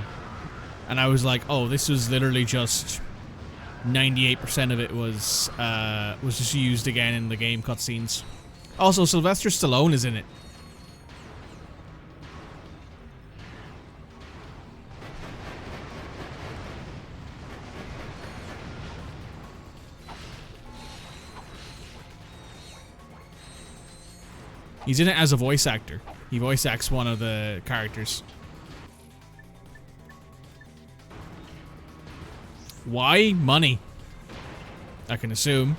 And I was like, oh, this was literally just 98% of it was just used again in the game cutscenes. Also, Sylvester Stallone is in it. He's in it as a voice actor. He voice acts one of the characters. Why? Money. I can assume.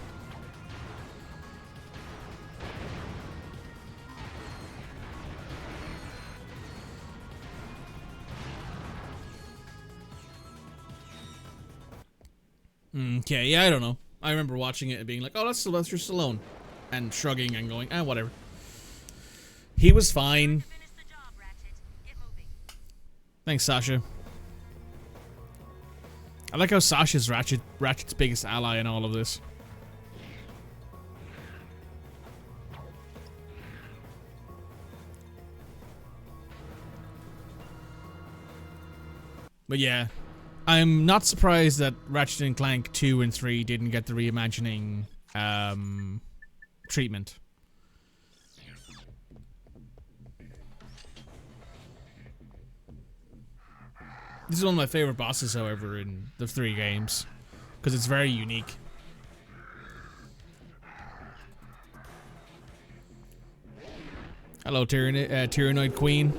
Okay, yeah, I don't know. I remember watching it and being like, oh, that's Sylvester Stallone. And shrugging and going, ah, whatever. He was fine. Thanks, Sasha. I like how Sasha's Ratchet's biggest ally in all of this. But yeah, I'm not surprised that Ratchet and Clank 2 and 3 didn't get the reimagining treatment. This is one of my favorite bosses, however, in the 3 games, because it's very unique. Hello, Tyrannoid Queen.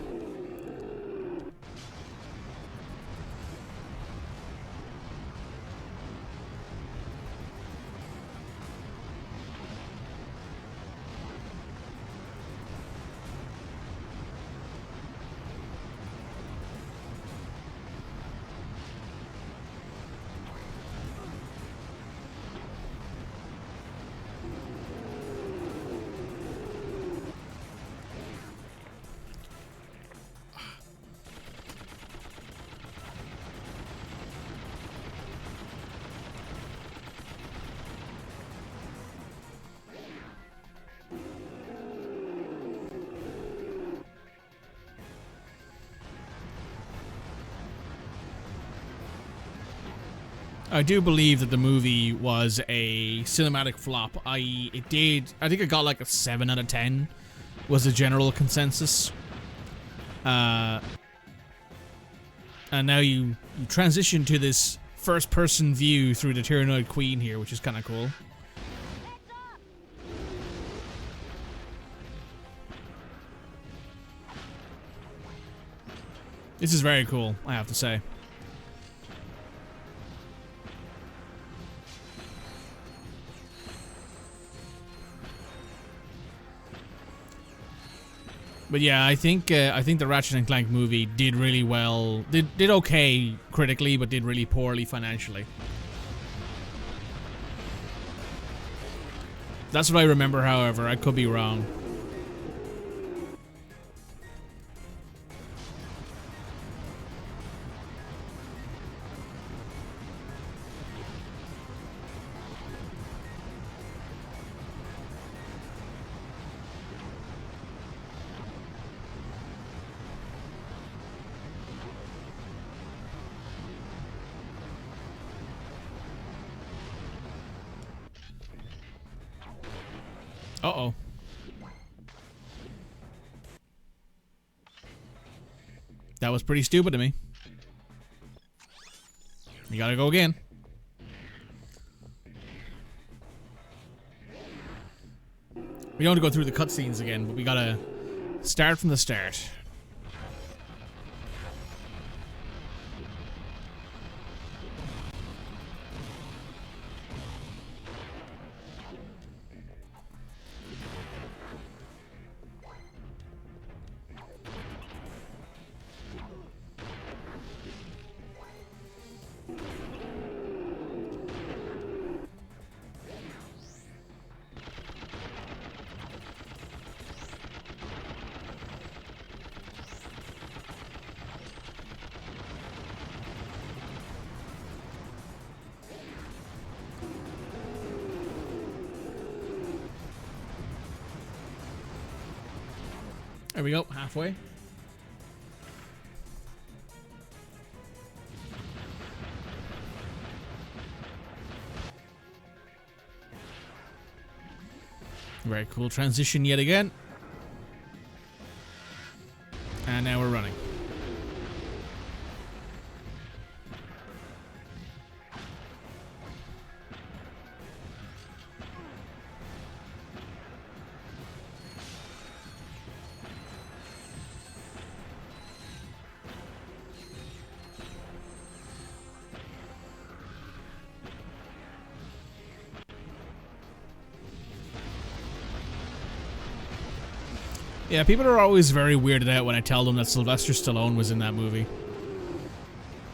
I do believe that the movie was a cinematic flop, i.e. it did, I think it got like a 7 out of 10 was the general consensus. And now you transition to this first-person view through the Tyrannoid Queen here, which is kind of cool. This is very cool, I have to say. But yeah, I think the Ratchet and Clank movie did really well. Did okay critically, but did really poorly financially. That's what I remember, however. I could be wrong. Uh-oh. That was pretty stupid to me. You gotta go again. We don't have to go through the cutscenes again, but we gotta start from the start. There we go, halfway. Very cool transition yet again. And now we're running. Yeah, people are always very weirded out when I tell them that Sylvester Stallone was in that movie.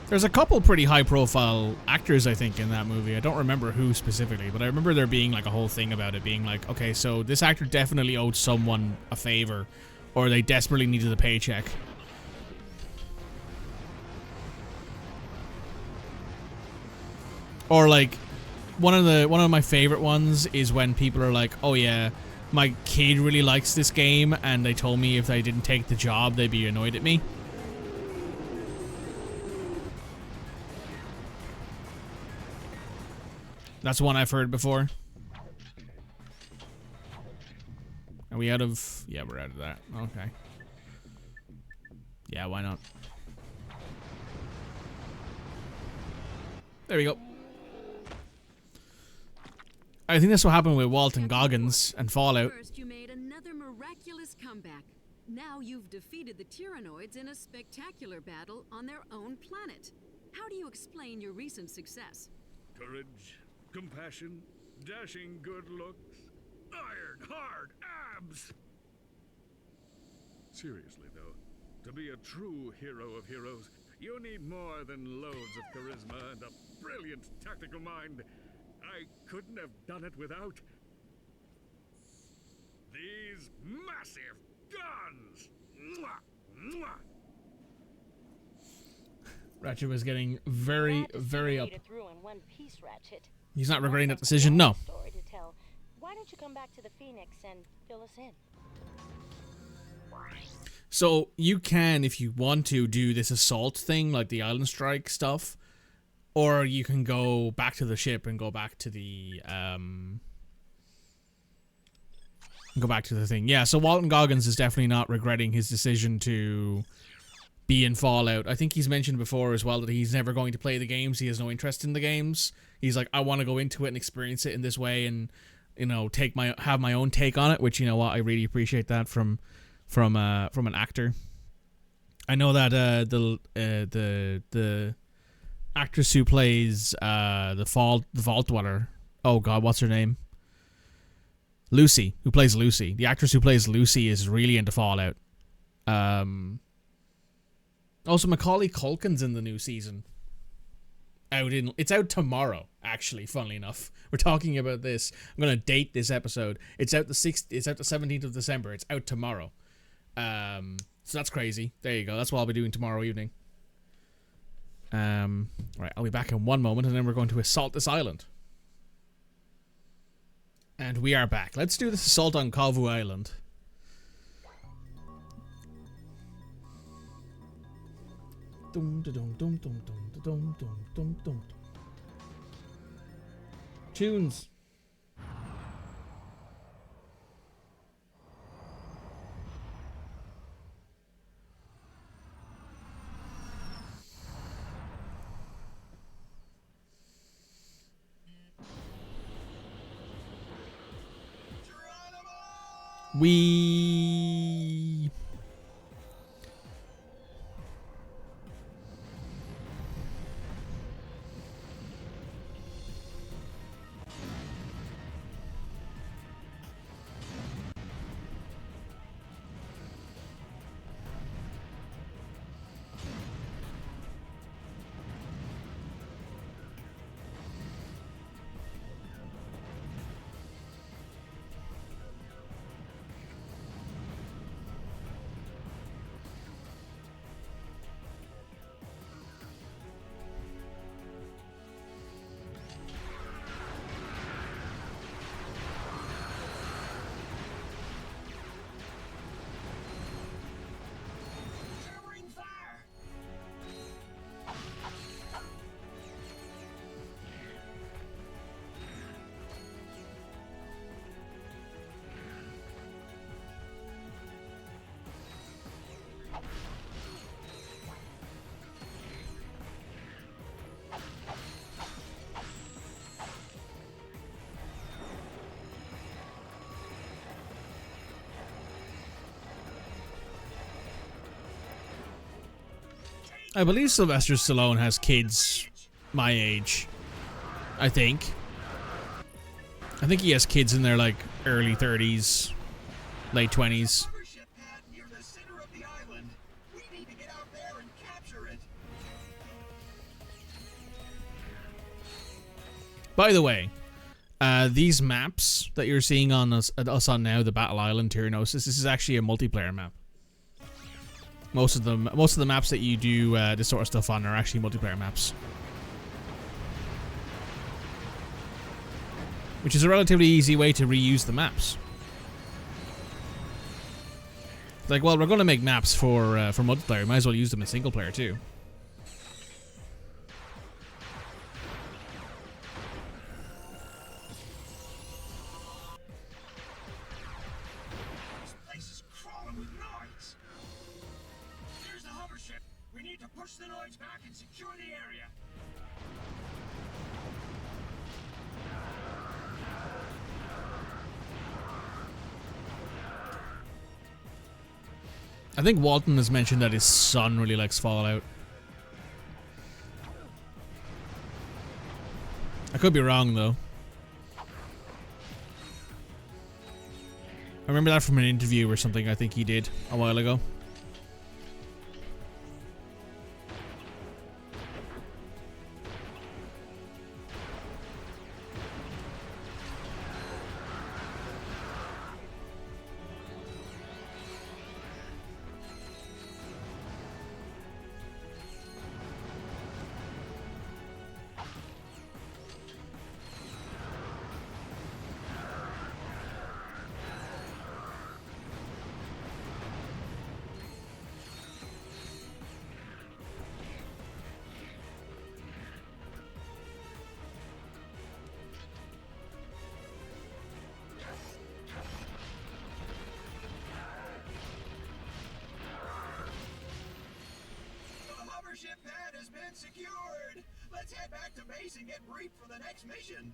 There's a couple pretty high-profile actors, I think, in that movie. I don't remember who specifically, but I remember there being like a whole thing about it being like, okay, so this actor definitely owed someone a favor, or they desperately needed a paycheck. Or like, one of my favorite ones is when people are like, oh yeah, my kid really likes this game, and they told me if I didn't take the job, they'd be annoyed at me. That's one I've heard before. Are we out of... Yeah, we're out of that. Okay. Yeah, why not? There we go. I think that's what happened with Walton Goggins and Fallout. First, you made another miraculous comeback. Now you've defeated the Tyrannoids in a spectacular battle on their own planet. How do you explain your recent success? Courage, compassion, dashing good looks, iron hard abs. Seriously though, to be a true hero of heroes, you need more than loads of charisma and a brilliant tactical mind. I couldn't have done it without these massive guns. Mwah, mwah. Ratchet was getting very, very up. Through in one piece, Ratchet. He's not regretting that decision, no. Story to tell. Why don't you come back to the Phoenix and fill us in? So you can, if you want to, do this assault thing, like the Island Strike stuff. Or you can go back to the ship and go back to the thing. Yeah, so Walton Goggins is definitely not regretting his decision to be in Fallout. I think he's mentioned before as well that he's never going to play the games. He has no interest in the games. He's like, I want to go into it and experience it in this way, and you know, have my own take on it. Which, you know what, I really appreciate that from an actor. I know that the actress who plays the Vault Dweller. Oh God, what's her name? Lucy, who plays Lucy. The actress who plays Lucy is really into Fallout. Also, Macaulay Culkin's in the new season. It's out tomorrow, actually, funnily enough. We're talking about this. I'm going to date this episode. It's out the 17th of December. It's out tomorrow. So that's crazy. There you go. That's what I'll be doing tomorrow evening. Right, I'll be back in one moment, and then we're going to assault this island. And we are back. Let's do this assault on Kavu Island. Tunes. We I believe Sylvester Stallone has kids my age. I think he has kids in their like early 30s, late 20s. By the way, these maps that you're seeing on us on now, the Battle Island, Tyrannosis, this is actually a multiplayer map. Most of the maps that you do this sort of stuff on are actually multiplayer maps, which is a relatively easy way to reuse the maps. It's like, well, we're going to make maps for multiplayer. Might as well use them in single player too. I think Walton has mentioned that his son really likes Fallout. I could be wrong, though. I remember that from an interview or something I think he did a while ago. Let's head back to base and get briefed for the next mission.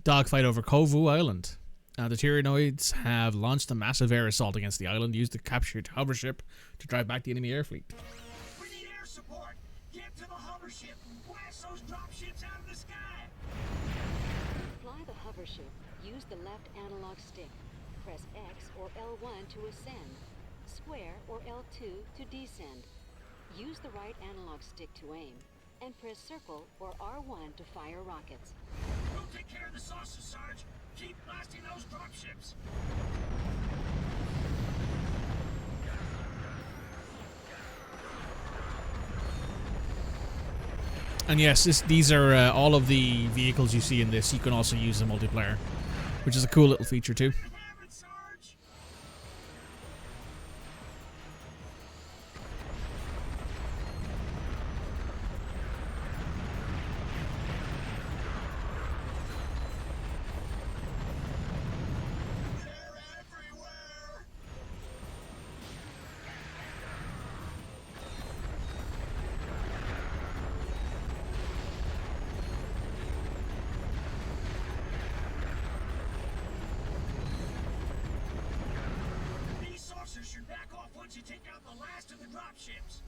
Dogfight over Kovu Island. The Tyrannoids have launched a massive air assault against the island, used the captured hover ship to drive back the enemy air fleet. We need air support. Get to the hover ship. Blast those drop ships out of the sky. Fly the hover ship. Use the left analog stick. Press X or L1 to ascend. Square or L2 to descend. Use the right analog stick to aim. And press circle or R1 to fire rockets. We'll take care of the saucer, Sarge. Keep blasting those drop ships. And yes, these are all of the vehicles you see in this. You can also use in multiplayer, which is a cool little feature too. Should back off once you take out the last of the drop ships.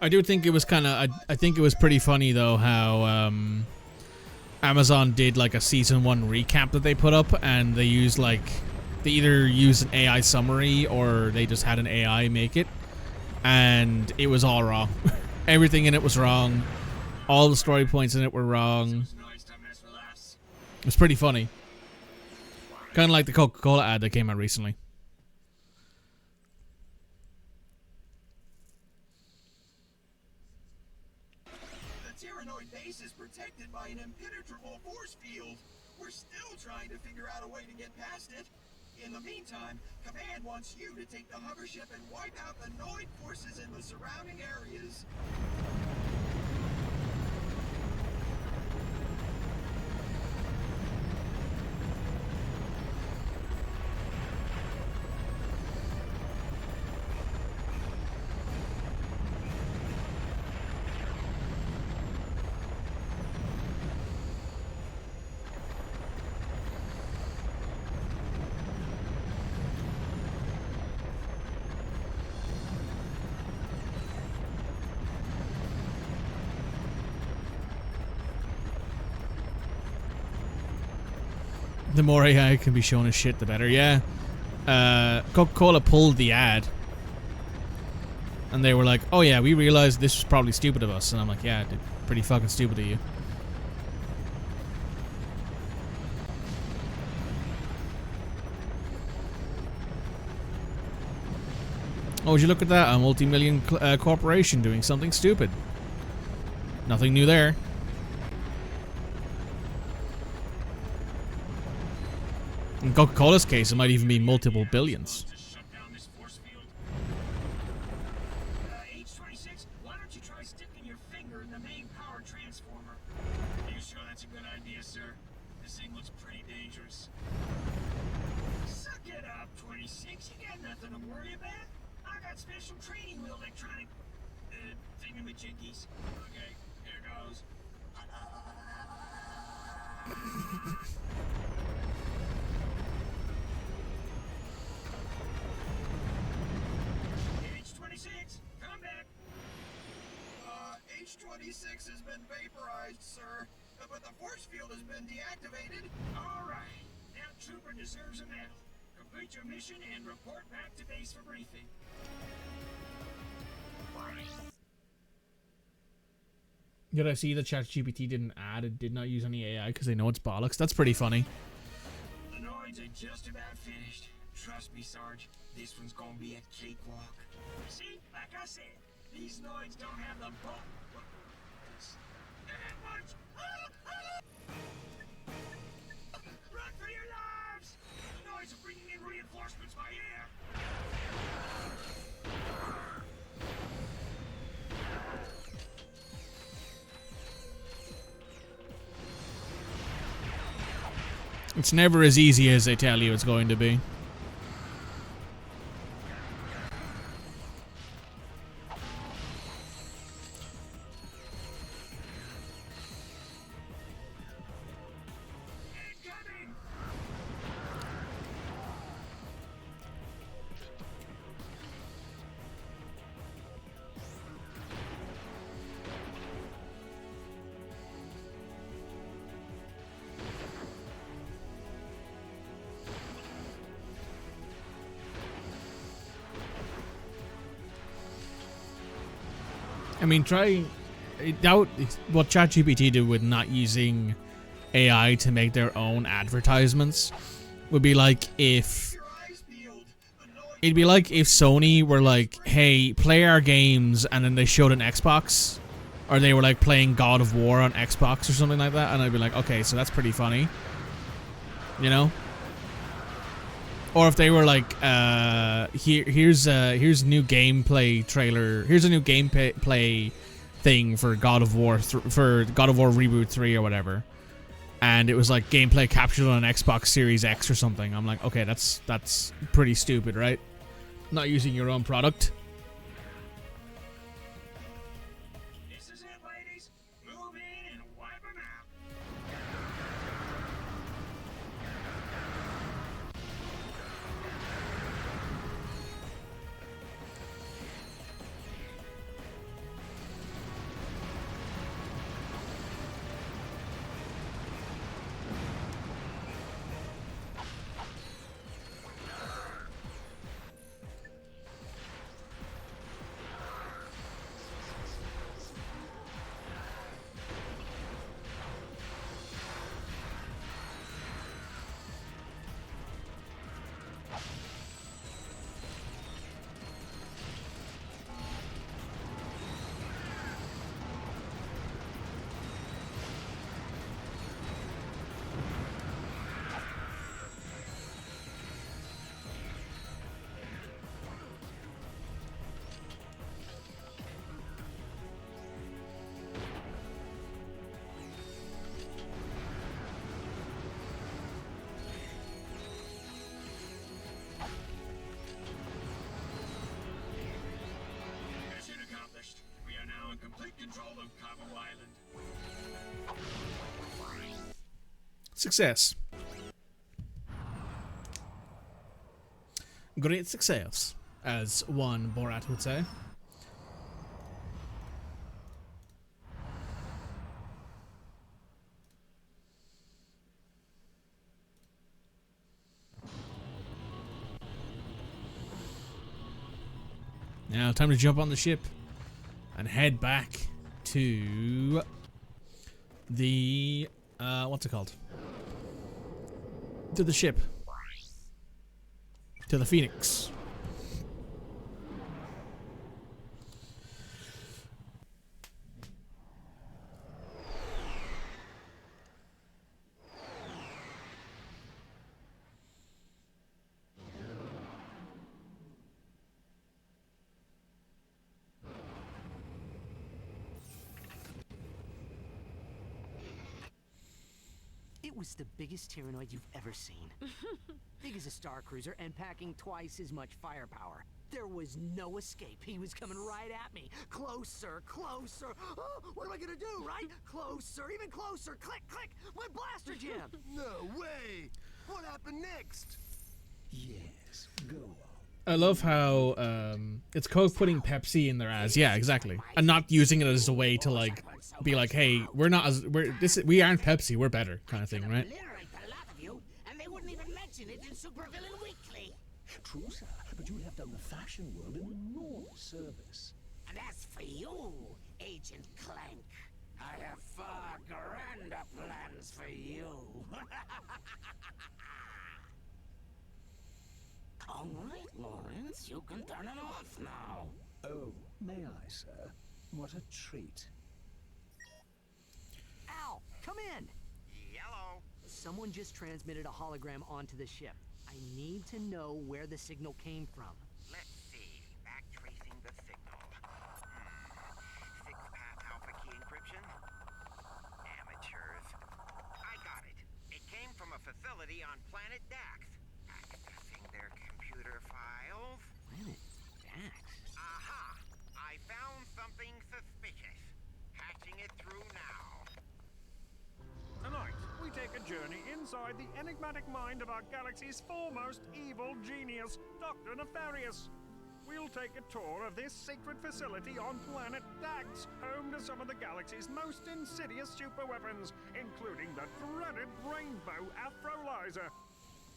I do think it was kind of. I think it was pretty funny though how Amazon did like a season 1 recap that they put up, and they used like. They either used an AI summary or they just had an AI make it, and it was all wrong. Everything in it was wrong. All the story points in it were wrong. It was pretty funny. Kind of like the Coca-Cola ad that came out recently. The Tyrannoid base is protected by an impenetrable force field. We're still trying to figure out a way to get past it. In the meantime, Command wants you to take the hover ship and wipe out the Noid forces in the surrounding areas. The more AI can be shown as shit, the better. Yeah. Coca-Cola pulled the ad. And they were like, oh yeah, we realized this was probably stupid of us. And I'm like, yeah, dude, pretty fucking stupid of you. Oh, would you look at that? A multi-million corporation doing something stupid. Nothing new there. In Coca-Cola's case, it might even be multiple billions. H26, why don't you try sticking your finger in the main power transformer? You sure that's a good idea, sir? This thing looks pretty dangerous. Suck it up, 26. You got nothing to worry about. I got special training with electronic thingamajiggies. Okay, here goes. H26, come back. H26 has been vaporized, sir, but the force field has been deactivated. All right, now Trooper deserves a medal. Complete your mission and report back to base for briefing. Did I see that ChatGPT did not use any AI because they know it's bollocks? That's pretty funny. The Noids are just about finished. Trust me, Sarge, this one's gonna be a cakewalk. See, like I said, these Noids don't have the bulk. That much. Run for your lives! The Noids are bringing in reinforcements by air. It's never as easy as they tell you it's going to be. I mean, try doubt what ChatGPT did with not using AI to make their own advertisements would be like if it'd be like if Sony were like, "Hey, play our games," and then they showed an Xbox, or they were like playing God of War on Xbox or something like that, and I'd be like, "Okay, so that's pretty funny," you know? Or if they were like, here's a new gameplay trailer. Here's a new gameplay thing for God of War for God of War Reboot 3 or whatever, and it was like gameplay captured on an Xbox Series X or something. I'm like, okay, that's pretty stupid, right? Not using your own product. This is it, ladies. Move in and wipe them out. Mission accomplished. We are now in complete control of Cabo Island. Success. Great success, as one Borat would say. Now, time to jump on the ship and head back to the what's it called? To the ship. To the Phoenix. It was the biggest Tyrannoid you've ever seen. Big as a Star Cruiser and packing twice as much firepower. There was no escape. He was coming right at me. Closer, closer. Oh, what am I gonna do, right? Closer, even closer. Click, click. My blaster jammed. No way. What happened next? Yes, go on. I love how it's Coke putting Pepsi in their ass. Yeah, exactly, and not using it as a way to like be like, hey, we aren't Pepsi, we're better, kind of thing, right? And they wouldn't even mention it in Supervillain Weekly. True, sir, but you have done the fashion world an enormous service. And as for you, Agent Clank, I have far grander plans for you. All right, Lawrence, you can turn it off now. Oh, may I, sir? What a treat. Al, come in. Yellow. Someone just transmitted a hologram onto the ship. I need to know where the signal came from. Let's see. Backtracing the signal. Six-path alpha key encryption. Amateurs. I got it. It came from a facility facility on planet Dax. Accessing their computer files. Planet Dax? Aha! I found something suspicious. Patching it through now. Tonight, we take a journey inside the enigmatic mind of our galaxy's foremost evil genius, Dr. Nefarious. We'll take a tour of this secret facility on planet Dax, home to some of the galaxy's most insidious superweapons, including the dreaded Rainbow Aphrolyzer.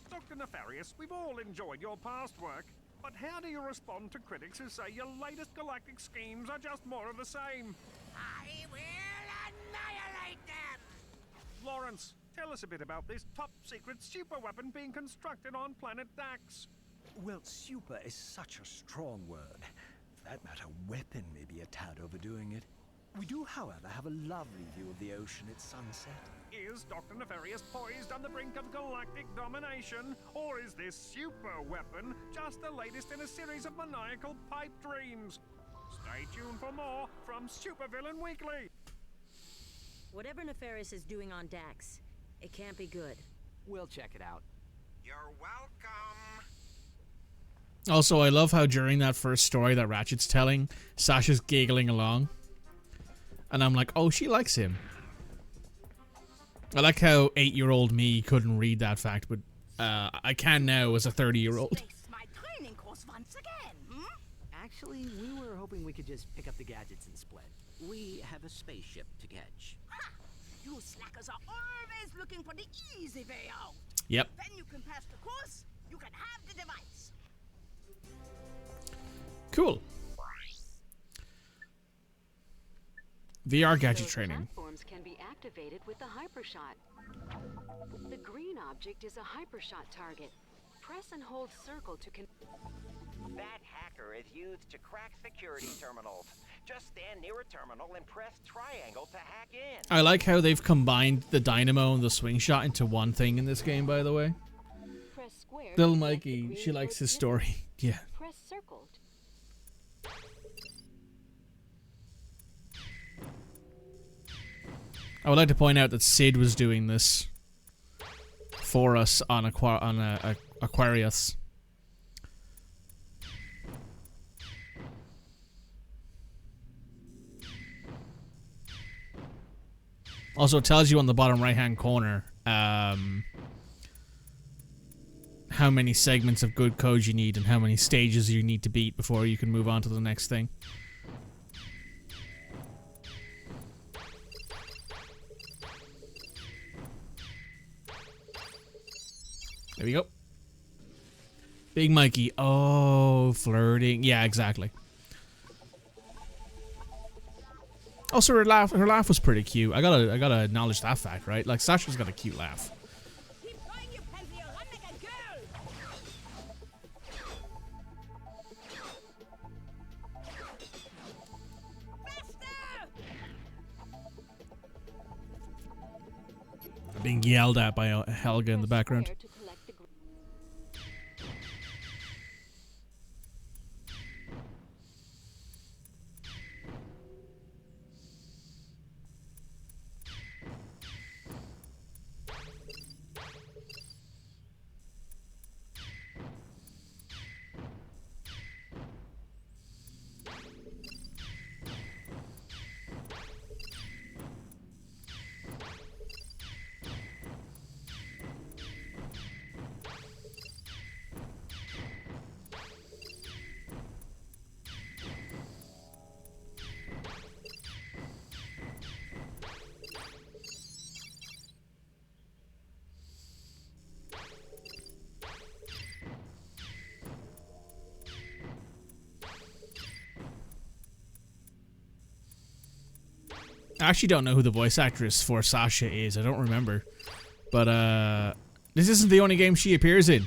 Dr. Nefarious, we've all enjoyed your past work, but how do you respond to critics who say your latest galactic schemes are just more of the same? I will annihilate them! Lawrence, tell us a bit about this top-secret superweapon being constructed on planet Dax. Well, super is such a strong word. For that matter, weapon may be a tad overdoing it. We do, however, have a lovely view of the ocean at sunset. Is Dr. Nefarious poised on the brink of galactic domination, or is this super weapon just the latest in a series of maniacal pipe dreams? Stay tuned for more from Supervillain Weekly. Whatever Nefarious is doing on Dax, it can't be good. We'll check it out. You're welcome. Also, I love how during that first story that Ratchet's telling, Sasha's giggling along. And I'm like, oh, she likes him. I like how 8-year-old me couldn't read that fact, but I can now as a 30-year-old. My training course once again, hmm? Actually, we were hoping we could just pick up the gadgets and split. We have a spaceship to catch. Ha! You slackers are always looking for the easy way out. Yep. Then you can pass the course, you can have the device. Cool. VR gadget Those training. Platforms can be activated with the hypershot. The green object is a hypershot target. Press and hold circle to That hacker is used to crack security terminals. Just stand near a terminal and press triangle to hack in. I like how they've combined the dynamo and the swing shot into one thing in this game, by the way. press square. Little to select the Mikey, green she likes code his symbol. story. Yeah. Press circle. I would like to point out that Sid was doing this for us on Aquarius. Also, it tells you on the bottom right-hand corner how many segments of good code you need and how many stages you need to beat before you can move on to the next thing. There we go. Big Mikey. Oh, flirting. Yeah, exactly. Also, her laugh was pretty cute. I gotta acknowledge that fact, right? Like, Sasha's got a cute laugh. Keep going, you pansy, run like a girl. Being yelled at by Helga in the background. I actually don't know who the voice actress for Sasha is. I don't remember. But, this isn't the only game she appears in.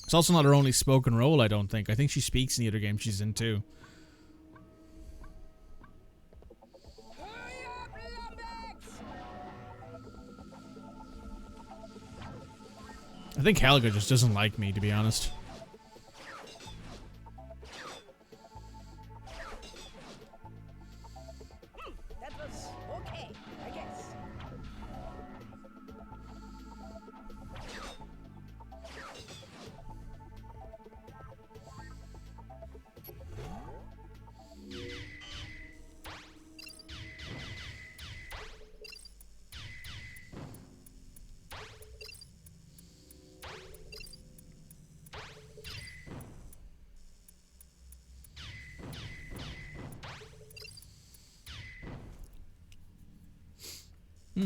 It's also not her only spoken role, I don't think. I think she speaks in the other game she's in, too. I think Helga just doesn't like me, to be honest. That was okay, I guess. Yeah,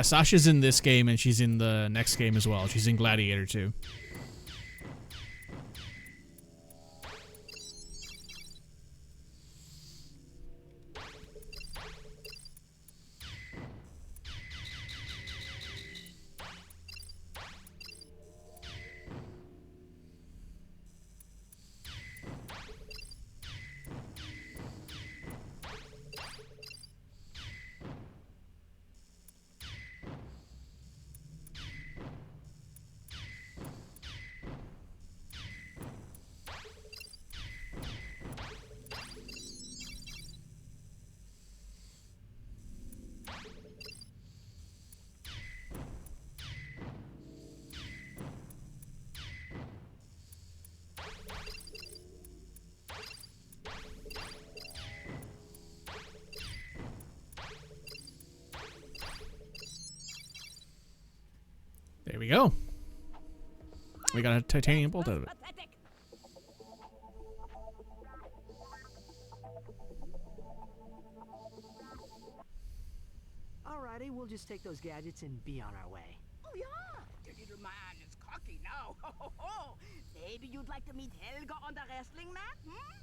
Sasha's in this game and she's in the next game as well. She's in Gladiator 2. There we go. We got a titanium bolt out of it. Alrighty, we'll just take those gadgets and be on our way. Oh, yeah. The little man is cocky now. Maybe you'd like to meet Helga on the wrestling mat, hmm?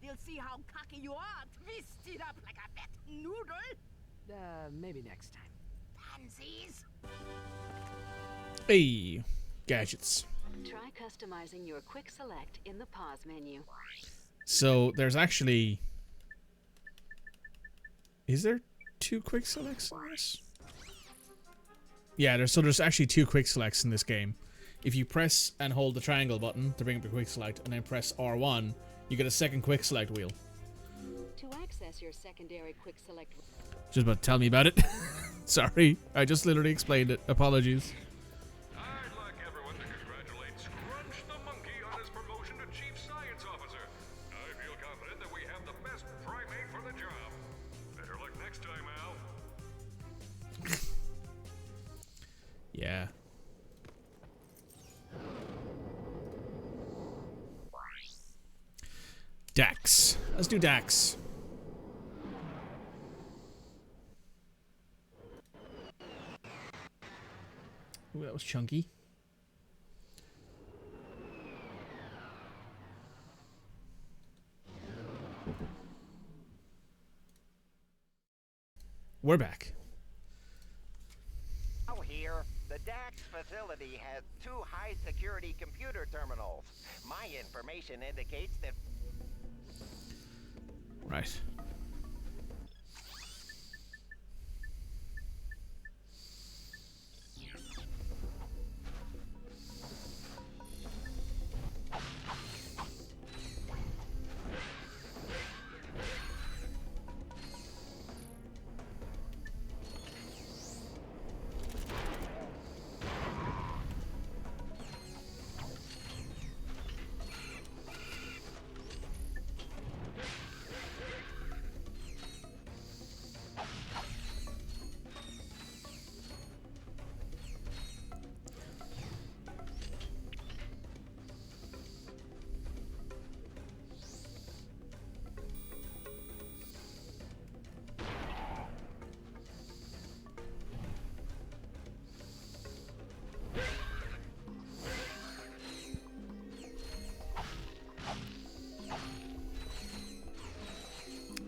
They'll see how cocky you are, twisted up like a fat noodle. Maybe next time. Pansies. Hey, gadgets. Try customizing your quick select in the pause menu. So there's actually... Is there 2 quick selects in this? Yeah, there's actually 2 quick selects in this game. If you press and hold the triangle button to bring up the quick select and then press R1, you get a second quick select wheel. To access your secondary quick select... Just about to tell me about it. Sorry, I just literally explained it. Apologies. I'd like everyone to congratulate Scrunch the Monkey on his promotion to Chief Science Officer. I feel confident that we have the best primate for the job. Better luck next time, Al. Yeah. Dax. Let's do Dax. Ooh, that was chunky. We're back. Now here, the DAX facility has 2 high-security computer terminals. My information indicates that... Right.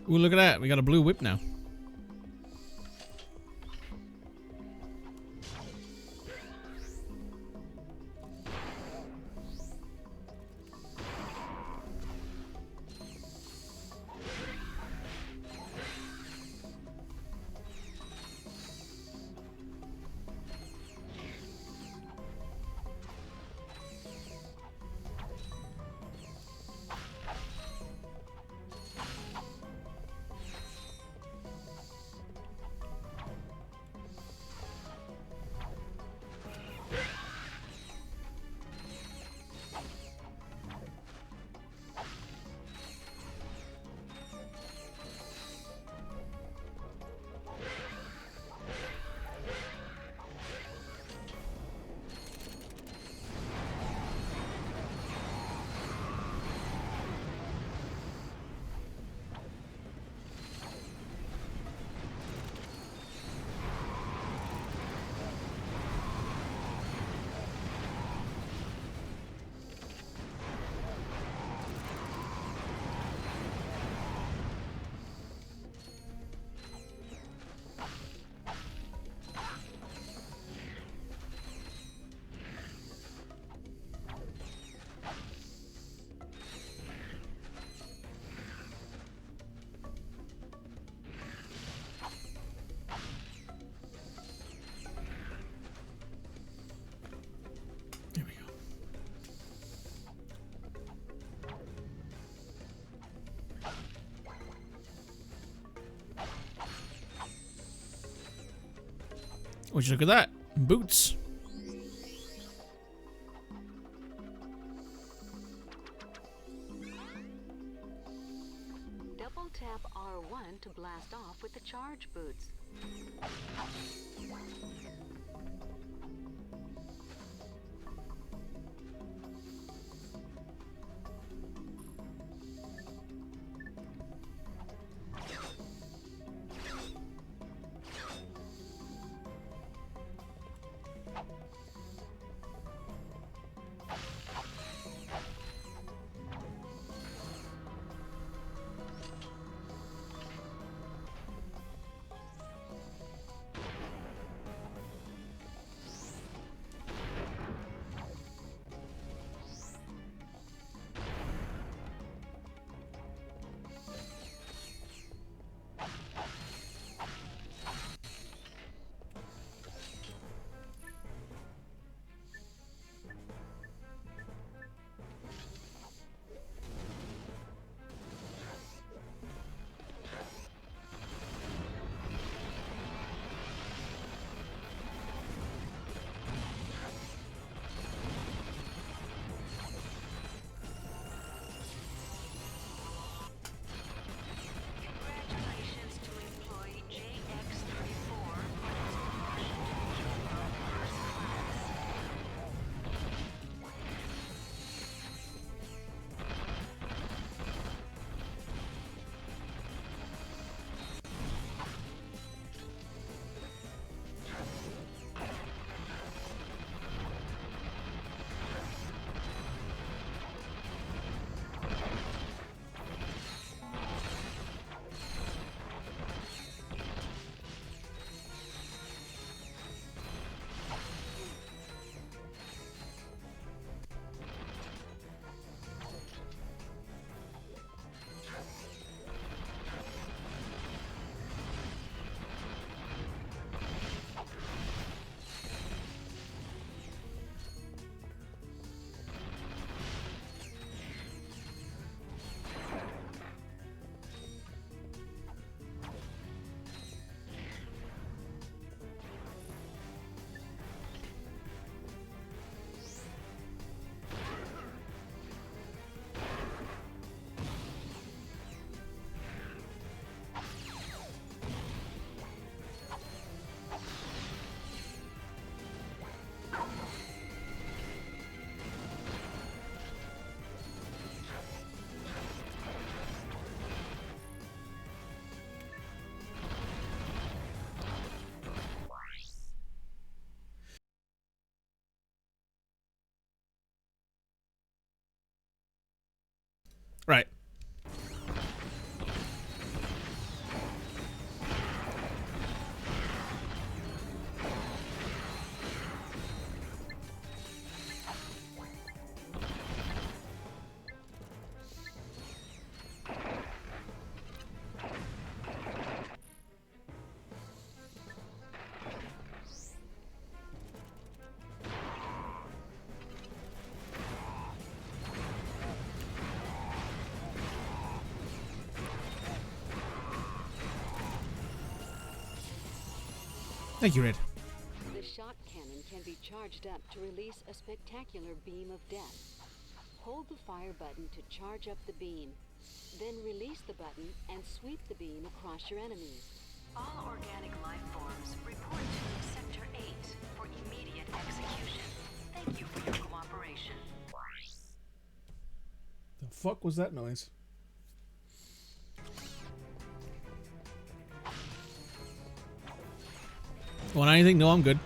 Ooh, look at that. We got a blue whip now. Would you look at that? Boots. Double tap R1 to blast off with the charge boots. Right. Thank you, Red. The shot cannon can be charged up to release a spectacular beam of death. Hold the fire button to charge up the beam. Then release the button and sweep the beam across your enemies. All organic life forms report to Sector 8 for immediate execution. Thank you for your cooperation. The fuck was that noise? Want anything? No, I'm good.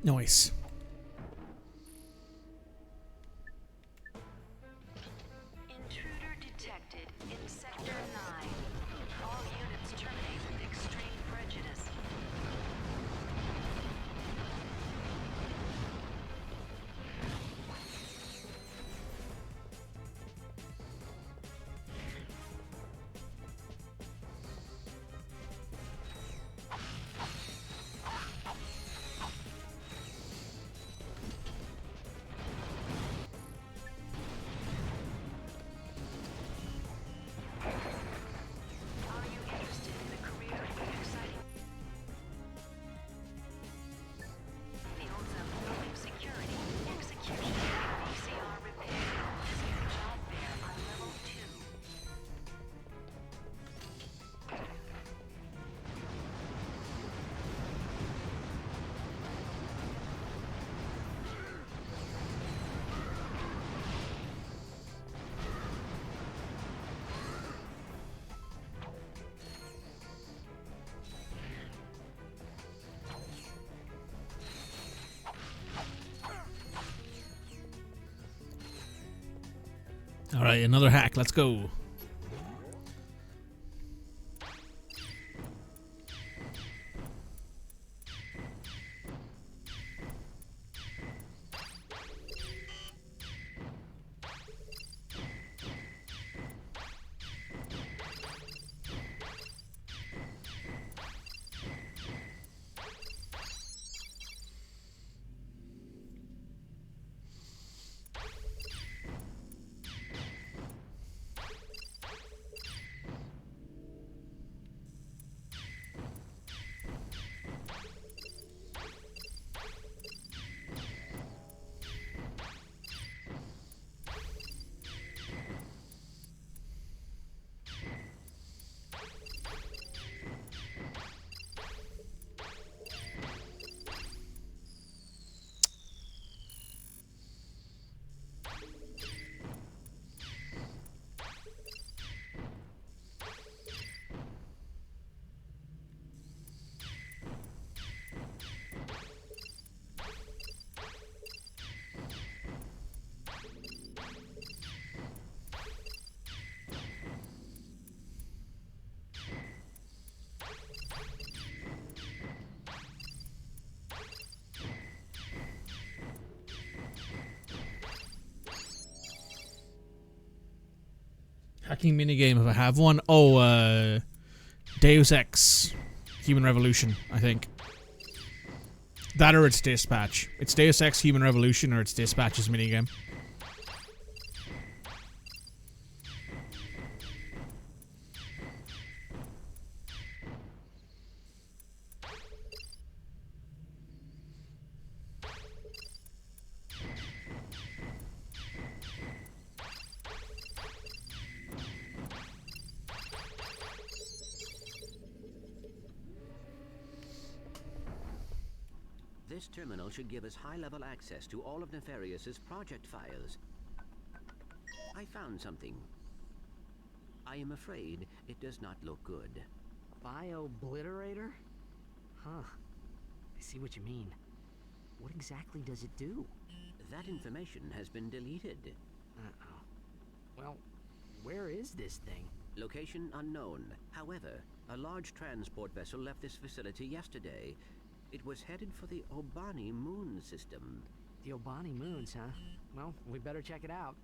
Nice. Intruder detected in Sector 9. All units terminate with extreme prejudice. All right, another hack. Let's go. Hacking minigame if I have one. Oh, Deus Ex Human Revolution, I think. That or it's Dispatch. It's Deus Ex Human Revolution or it's Dispatch's minigame. This terminal should give us high-level access to all of Nefarious's project files. I found something. I am afraid it does not look good. Bio-obliterator? Huh. I see what you mean. What exactly does it do? That information has been deleted. Uh-oh. Well, where is this thing? Location unknown. However, a large transport vessel left this facility yesterday. It was headed for the Obani moon system. The Obani moons, huh? Well, we better check it out.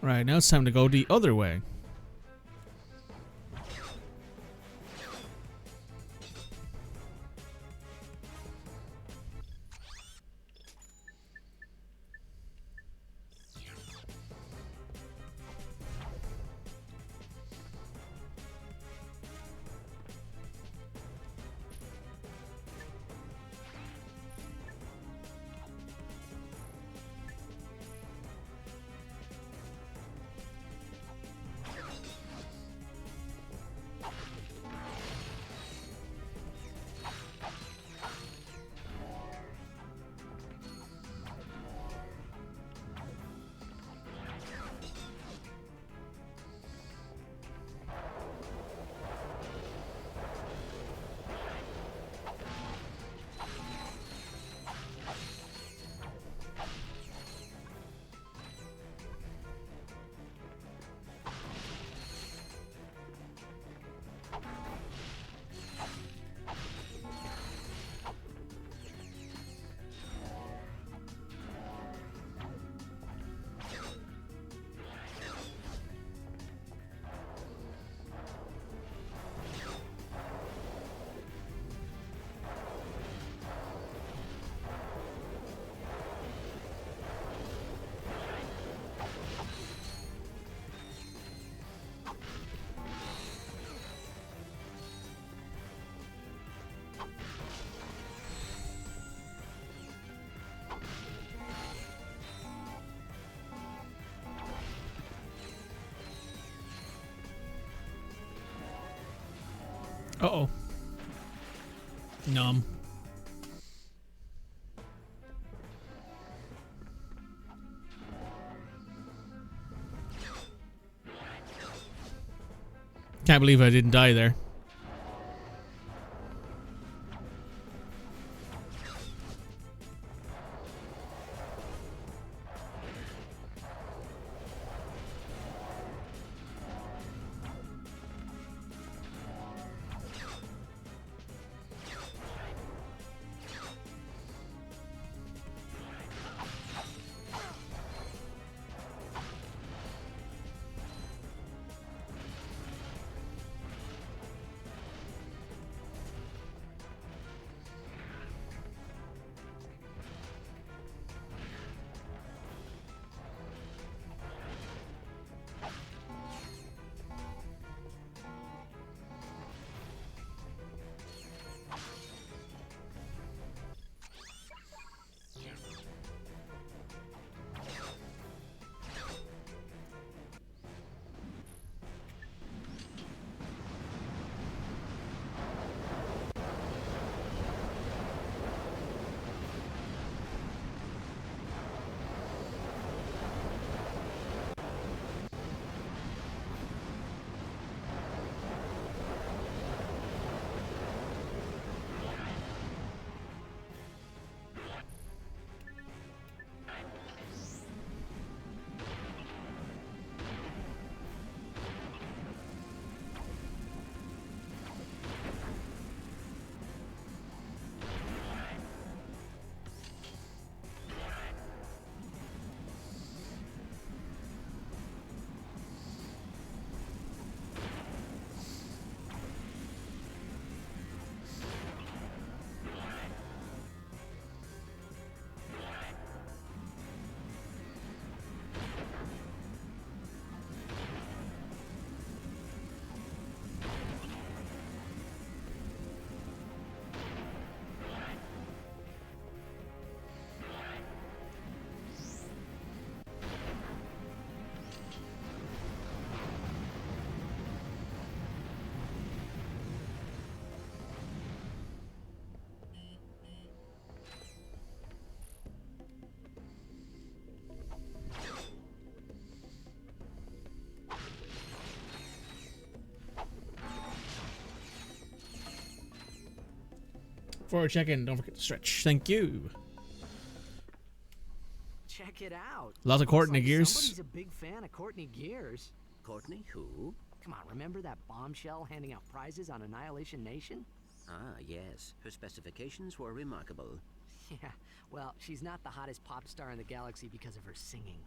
Right, now it's time to go the other way. Uh-oh. Numb. Can't believe I didn't die there. For a check-in, don't forget to stretch. Thank you. Check it out. Lots of Courtney Looks like gears. Somebody's a big fan of Courtney Gears. Courtney who? Come on, remember that bombshell handing out prizes on Annihilation Nation? Ah, yes. Her specifications were remarkable. Yeah, well, she's not the hottest pop star in the galaxy because of her singing.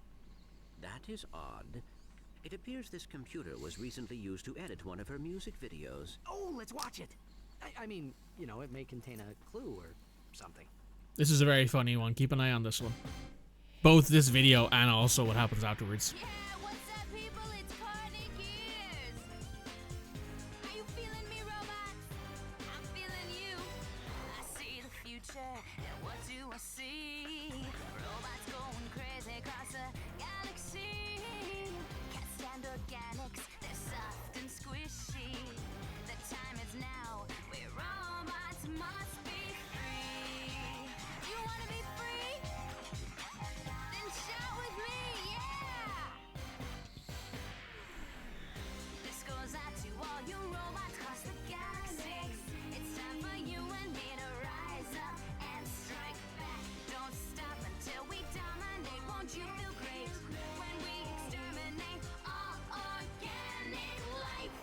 That is odd. It appears this computer was recently used to edit one of her music videos. Oh, let's watch it. I mean, you know, it may contain a clue or something. This is a very funny one. Keep an eye on this one. Both this video and also what happens afterwards. Yeah, what's up, people? It's Courtney Gears. Are you feeling me, robots? I'm feeling you. I see the future, and what do I see? Robots going crazy across the galaxy. Can't stand organics, they're soft and squishy. The time is now, where robots must be free. You wanna be free? Then shout with me, yeah! This goes out to all you robots across the galaxy. It's time for you and me to rise up and strike back. Don't stop until we dominate. Won't you feel great when we exterminate all organic life?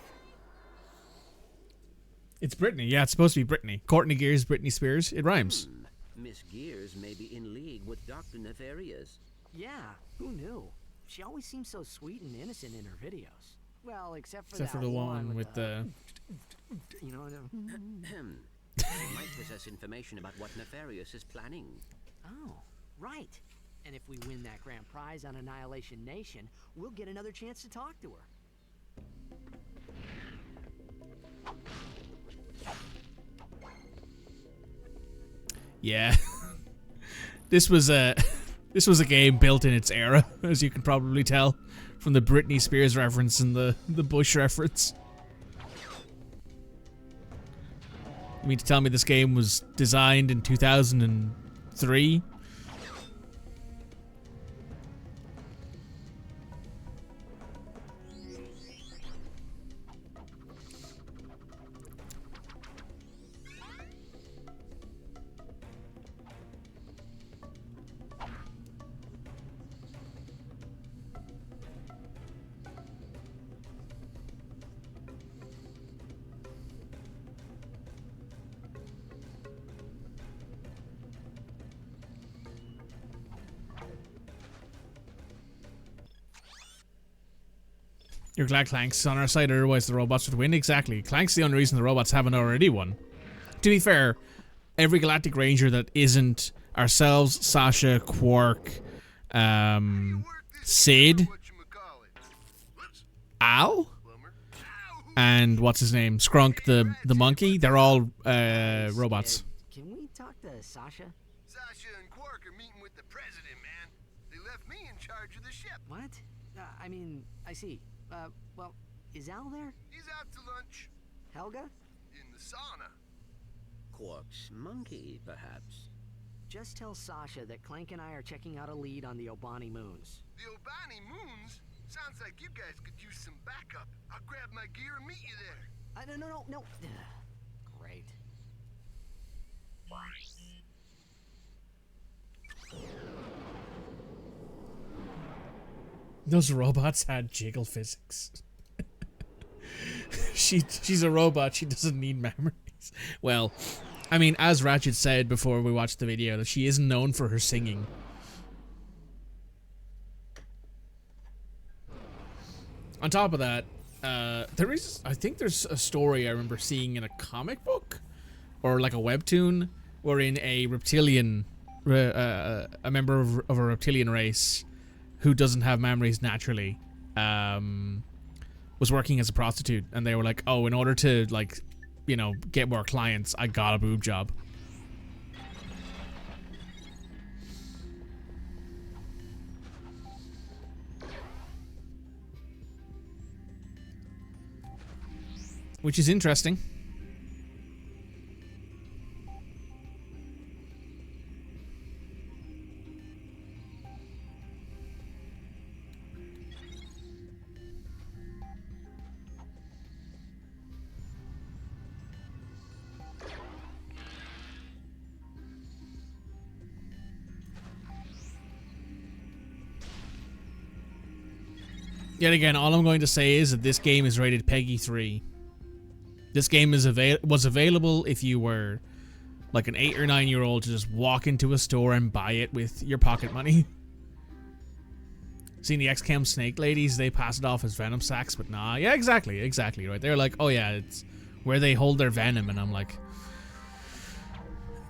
It's Britney. Yeah, it's supposed to be Britney. Courtney Gears, Britney Spears. It rhymes. Miss Gears may be in league with Dr. Nefarious. Yeah, who knew? She always seems so sweet and innocent in her videos. Well, except for Except that for the one with the... You know, She might possess information about what Nefarious is planning. Oh, right. And if we win that grand prize on Annihilation Nation, we'll get another chance to talk to her. Yeah. This was a game built in its era, as you can probably tell from the Britney Spears reference and the Bush reference. You mean to tell me this game was designed in 2003? You're glad Clank's on our side, otherwise the robots would win? Exactly. Clank's the only reason the robots haven't already won. To be fair, every Galactic Ranger that isn't ourselves, Sasha, Quark, Sid, Al, and what's his name? Skrunk the monkey, they're all robots. Can we talk to Sasha? Sasha and Quark are meeting with the president, man. They left me in charge of the ship. What? I mean, I see. Well, is Al there? He's out to lunch. Helga? In the sauna. Quark's monkey, perhaps. Just tell Sasha that Clank and I are checking out a lead on the Obani moons. The Obani moons? Sounds like you guys could use some backup. I'll grab my gear and meet you there. No. Great. Those robots had jiggle physics. She's a robot. She doesn't need memories. Well, I mean, as Ratchet said before we watched the video, that she isn't known for her singing. On top of that, I think there's a story I remember seeing in a comic book or like a webtoon wherein a reptilian, a member of a reptilian race who doesn't have memories naturally, was working as a prostitute, and they were like, oh, in order to, like, you know, get more clients, I got a boob job. Which is interesting. Yet again, all I'm going to say is that this game is rated PEGI 3. This game is was available if you were like an 8 or 9 year old to just walk into a store and buy it with your pocket money. Seen the XCOM snake ladies, they pass it off as venom sacs, but nah. Yeah, exactly, right. They're like, oh yeah, it's where they hold their venom, and I'm like,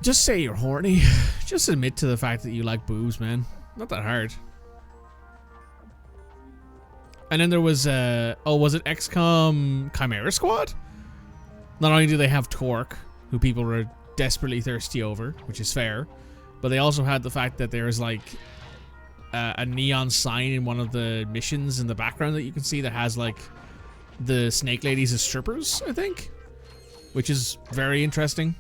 just say you're horny. Just admit to the fact that you like boobs, man. Not that hard. And then there was, was it XCOM Chimera Squad? Not only do they have Torque, who people were desperately thirsty over, which is fair, but they also had the fact that there's like a neon sign in one of the missions in the background that you can see that has like the snake ladies as strippers, I think, which is very interesting.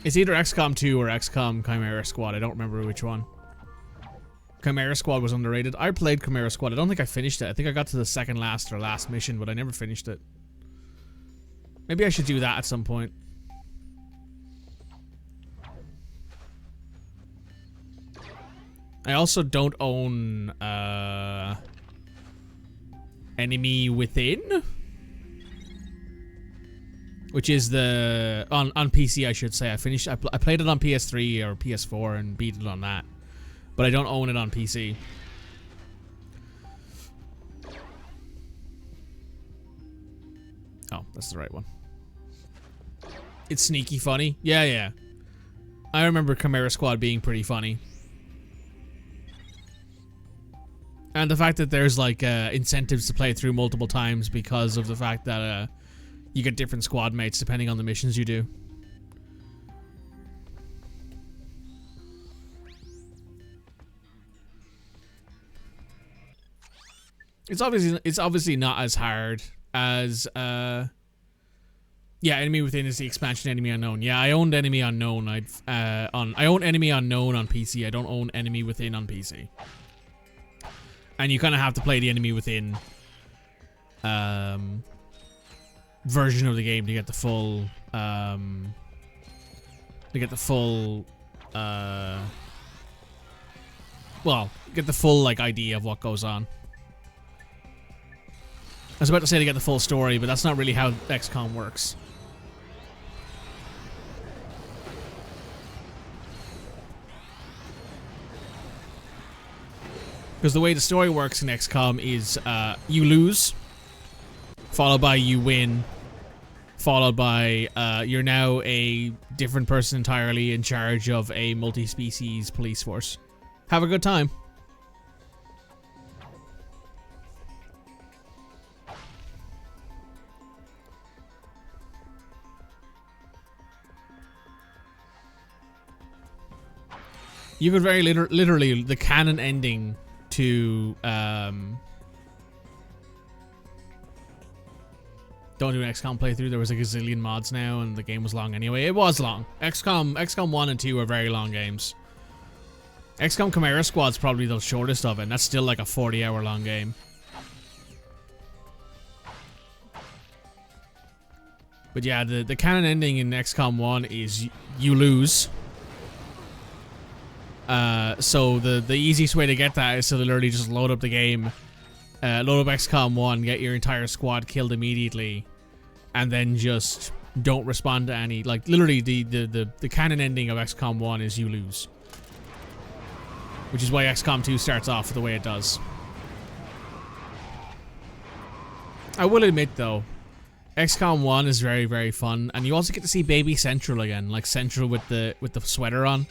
It's either XCOM 2 or XCOM Chimera Squad. I don't remember which one. Chimera Squad was underrated. I played Chimera Squad. I don't think I finished it. I think I got to the second last or last mission, but I never finished it. Maybe I should do that at some point. I also don't own Enemy Within, which is the on PC, I should say. I played it on PS3 or PS4 and beat it on that, but I don't own it on PC. Oh, that's the right one. It's sneaky funny. Yeah. I remember Chimera Squad being pretty funny. And the fact that there's like incentives to play through multiple times because of the fact that you get different squad mates depending on the missions you do. It's obviously not as hard as yeah, Enemy Within is the expansion Enemy Unknown. Yeah, I owned Enemy Unknown. I own Enemy Unknown on PC. I don't own Enemy Within on PC. And you kind of have to play the Enemy Within version of the game to get the full like idea of what goes on. I was about to say to get the full story, but that's not really how XCOM works. Because the way the story works in XCOM is you lose, followed by you win, followed by you're now a different person entirely in charge of a multi-species police force. Have a good time. You could very literally the canon ending to don't do an XCOM playthrough. There was a gazillion mods now, and the game was long anyway. It was long. XCOM 1 and 2 are very long games. XCOM Chimera Squad's probably the shortest of it, and that's still like a 40-hour long game. But yeah, the canon ending in XCOM 1 is you lose. So the easiest way to get that is to literally just load up the game, load up XCOM 1, get your entire squad killed immediately, and then just don't respond to any, like, literally the canon ending of XCOM 1 is you lose. Which is why XCOM 2 starts off the way it does. I will admit though, XCOM 1 is very, very fun, and you also get to see Baby Central again, like Central with the sweater on.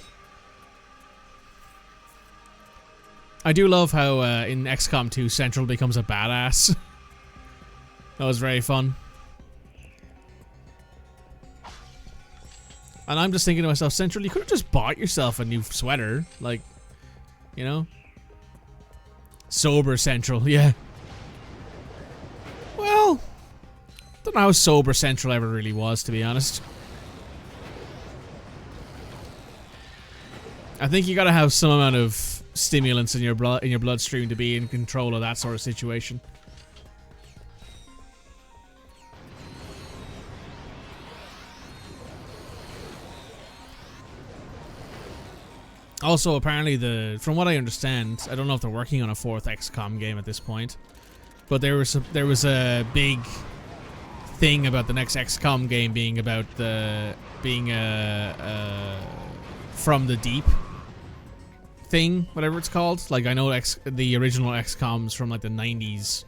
I do love how in XCOM 2 Central becomes a badass. That was very fun. And I'm just thinking to myself, Central, you could have just bought yourself a new sweater, like, you know? Sober Central, yeah. Well, don't know how sober Central ever really was, to be honest. I think you gotta have some amount of stimulants in your bloodstream to be in control of that sort of situation. Also, apparently from what I understand, I don't know if they're working on a 4th XCOM game at this point, but there was a big thing about the next XCOM game being about from the deep thing, whatever it's called. Like, I know the original XCOMs from like the 90s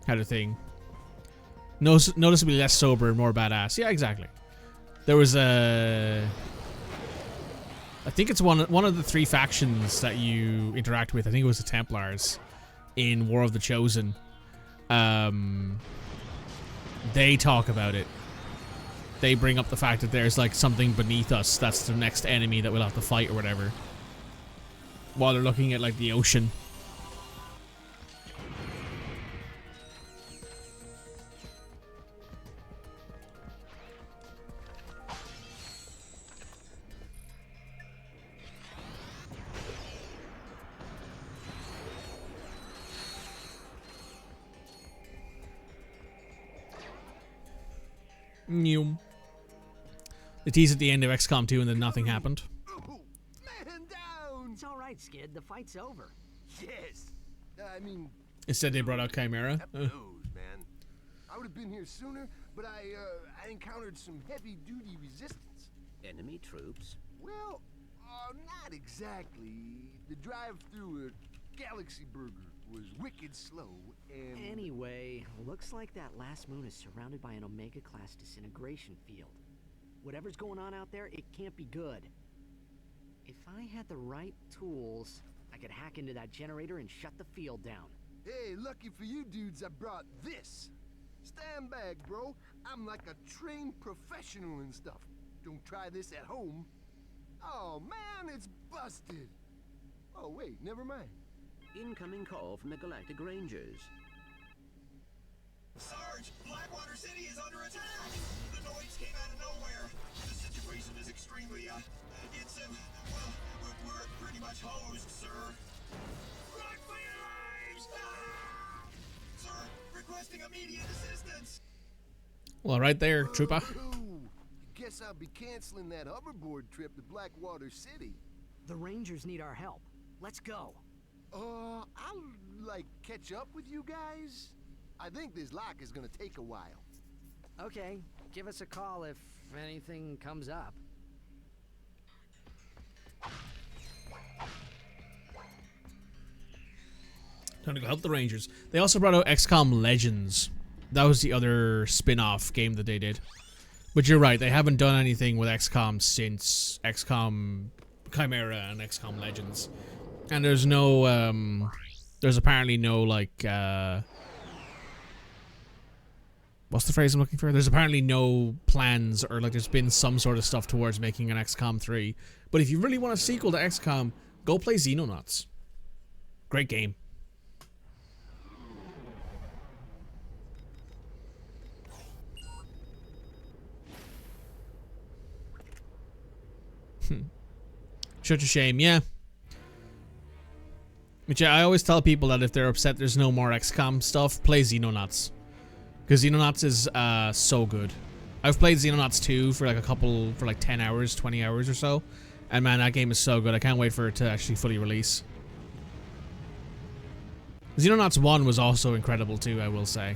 kind of thing. Noticeably less sober and more badass. Yeah, exactly. There was I think it's one of the 3 factions that you interact with. I think it was the Templars in War of the Chosen. They talk about it. They bring up the fact that there's like something beneath us that's the next enemy that we'll have to fight or whatever, while they're looking at like the ocean. New. They tease at the end of XCOM 2 and then nothing happened. Man down! It's all right, Skid. The fight's over. Yes. I mean, Instead they brought out Chimera. knows, man. I would have been here sooner, but I encountered some heavy-duty resistance. Enemy troops? Well, not exactly. The drive through a Galaxy Burger was wicked slow, and... Anyway, looks like that last moon is surrounded by an Omega-class disintegration field. Whatever's going on out there, it can't be good. If I had the right tools, I could hack into that generator and shut the field down. Hey, lucky for you dudes, I brought this. Stand back, bro. I'm like a trained professional and stuff. Don't try this at home. Oh, man, it's busted. Oh, wait, never mind. Incoming call from the Galactic Rangers. Sarge, Blackwater City is under attack! The noise came out of nowhere. The situation is extremely, well, we're pretty much hosed, sir. Run for your lives! Ah! Sir, requesting immediate assistance! Well, right there, trooper. Guess I'll be canceling that hoverboard trip to Blackwater City. The Rangers need our help. Let's go. I'll, catch up with you guys? I think this lock is gonna take a while. Okay, give us a call if anything comes up. Time to go help the Rangers. They also brought out XCOM Legends. That was the other spin-off game that they did. But you're right, they haven't done anything with XCOM since XCOM Chimera and XCOM Legends. And there's no, there's apparently no, like, what's the phrase I'm looking for? There's apparently no plans, or like there's been some sort of stuff towards making an XCOM 3. But if you really want a sequel to XCOM, go play Xenonauts. Great game. Such a shame, yeah. But yeah, I always tell people that if they're upset there's no more XCOM stuff, play Xenonauts. Because Xenonauts is so good. I've played Xenonauts 2 for like 10 hours, 20 hours or so. And man, that game is so good. I can't wait for it to actually fully release. Xenonauts 1 was also incredible too, I will say.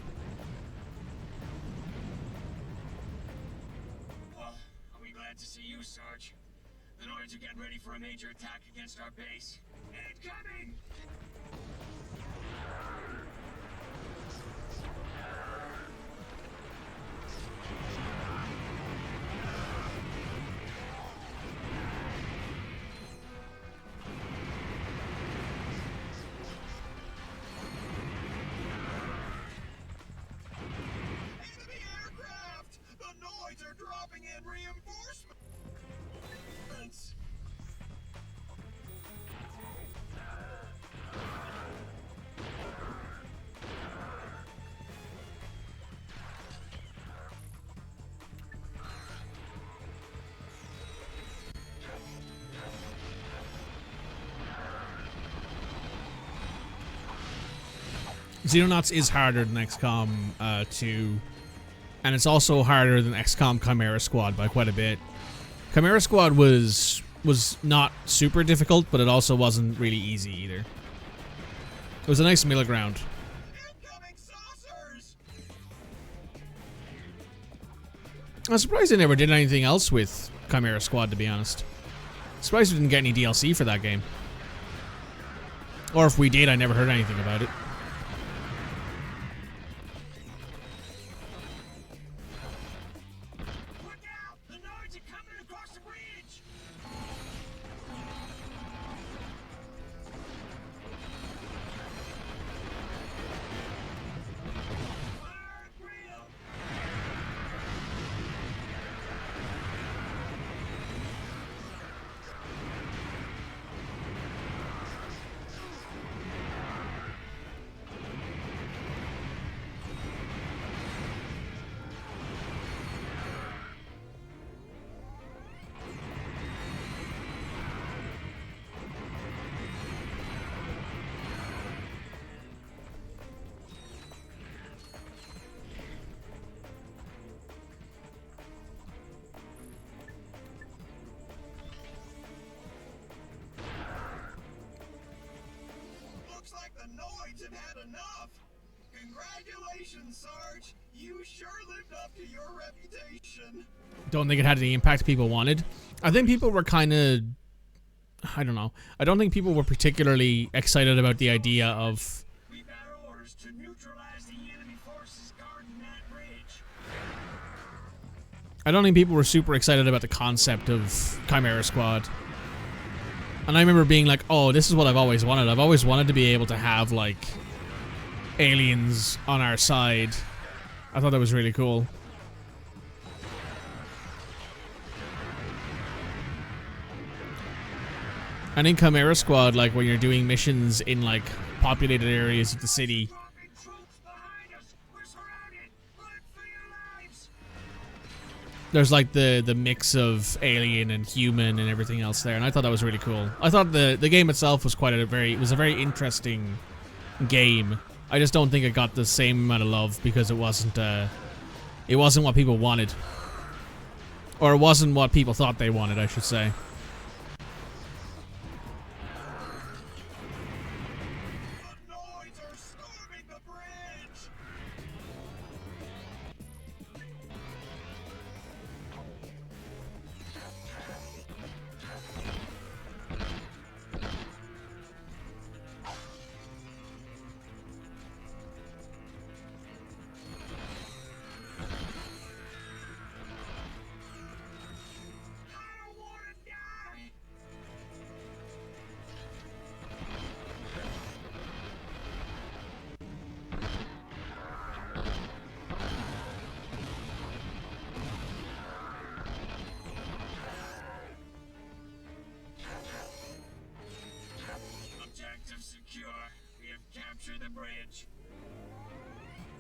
Well, are we glad to see you, Sarge? The Noids are getting ready for a major attack against our base. Incoming! Enemy aircraft! The Noids are dropping in reinforcements! Xenonauts is harder than XCOM 2, and it's also harder than XCOM Chimera Squad by quite a bit. Chimera Squad was not super difficult, but it also wasn't really easy either. It was a nice middle ground. I'm surprised they never did anything else with Chimera Squad, to be honest. Surprised we didn't get any DLC for that game. Or if we did, I never heard anything about it. Looks like the Noids have had enough. Congratulations, Sarge. You sure lived up to your reputation. Don't think it had the impact people wanted. I think people were kind of... I don't know. I don't think people were particularly excited about the idea of... We've got orders to neutralize the enemy forces guarding that bridge. I don't think people were super excited about the concept of Chimera Squad. And I remember being like, oh, this is what I've always wanted. I've always wanted to be able to have, like, aliens on our side. I thought that was really cool. And in Chimera Squad, like, when you're doing missions in, like, populated areas of the city. There's like the mix of alien and human and everything else there, and I thought that was really cool. I thought the game itself was it was a very interesting game. I just don't think it got the same amount of love because it wasn't what people wanted. Or it wasn't what people thought they wanted, I should say.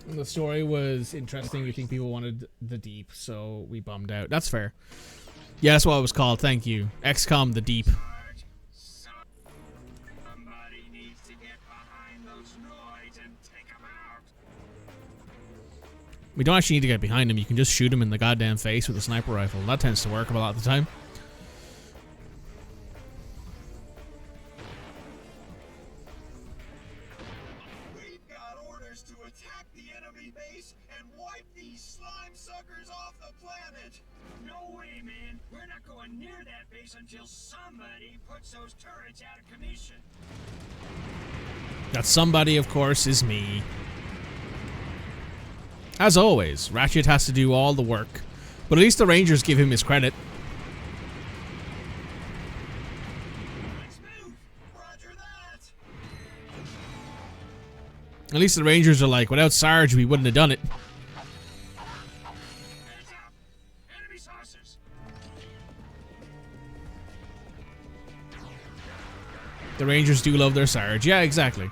The story was interesting. We think people wanted the Deep, so we bummed out. That's fair. Yeah, that's what it was called. Thank you. XCOM The Deep. We don't actually need to get behind him. You can just shoot him in the goddamn face with a sniper rifle. That tends to work a lot of the time. That somebody, of course, is me. As always, Ratchet has to do all the work, but at least the Rangers give him his credit. At least the Rangers are like, without Sarge, we wouldn't have done it. The Rangers do love their Sarge. Yeah, exactly.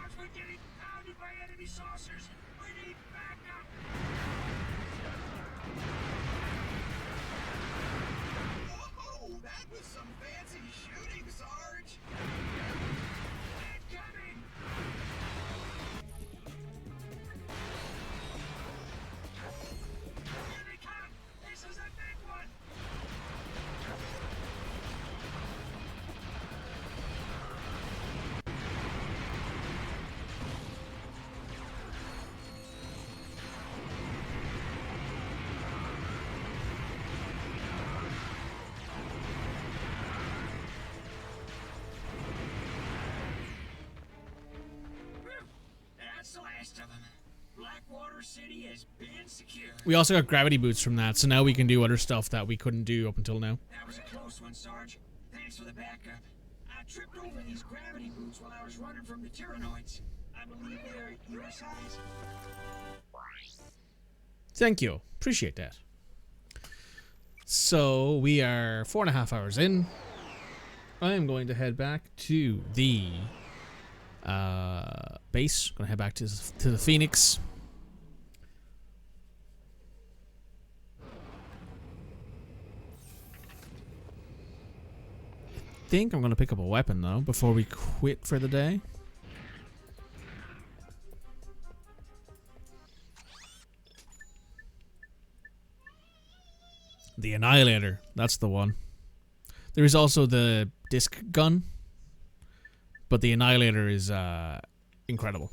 We also got gravity boots from that, so now we can do other stuff that we couldn't do up until now. That was a close one, Sarge. Thanks for the backup. I tripped over these gravity boots while I was running from the Tyrannoids. I believe they're your size. Thank you. Appreciate that. So, we are 4.5 hours in. I am going to head back to the base. Going to head back to the Phoenix. I think I'm going to pick up a weapon, though, before we quit for the day. The Annihilator. That's the one. There is also the disc gun, but the Annihilator is incredible.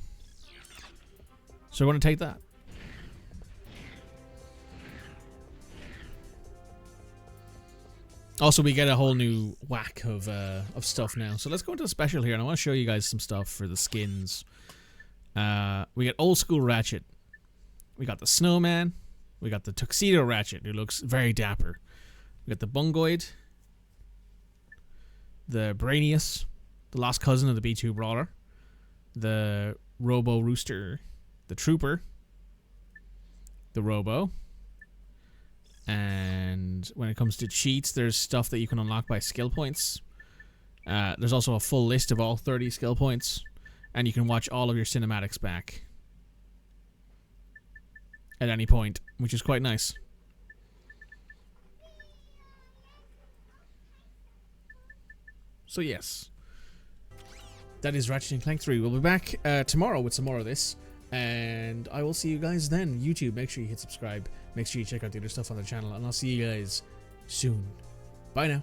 So we're going to take that. Also, we get a whole new whack of stuff now. So let's go into the special here, and I want to show you guys some stuff for the skins. We got old school Ratchet. We got the Snowman. We got the Tuxedo Ratchet, who looks very dapper. We got the Bungoid. The Brainius. The lost cousin of the B2 Brawler. The Robo Rooster. The Trooper. The Robo. And when it comes to cheats, there's stuff that you can unlock by skill points. There's also a full list of all 30 skill points. And you can watch all of your cinematics back at any point, which is quite nice. So yes, that is Ratchet and Clank 3. We'll be back tomorrow with some more of this, and I will see you guys then. YouTube, make sure you hit subscribe, make sure you check out the other stuff on the channel, and I'll see you guys soon. Bye now.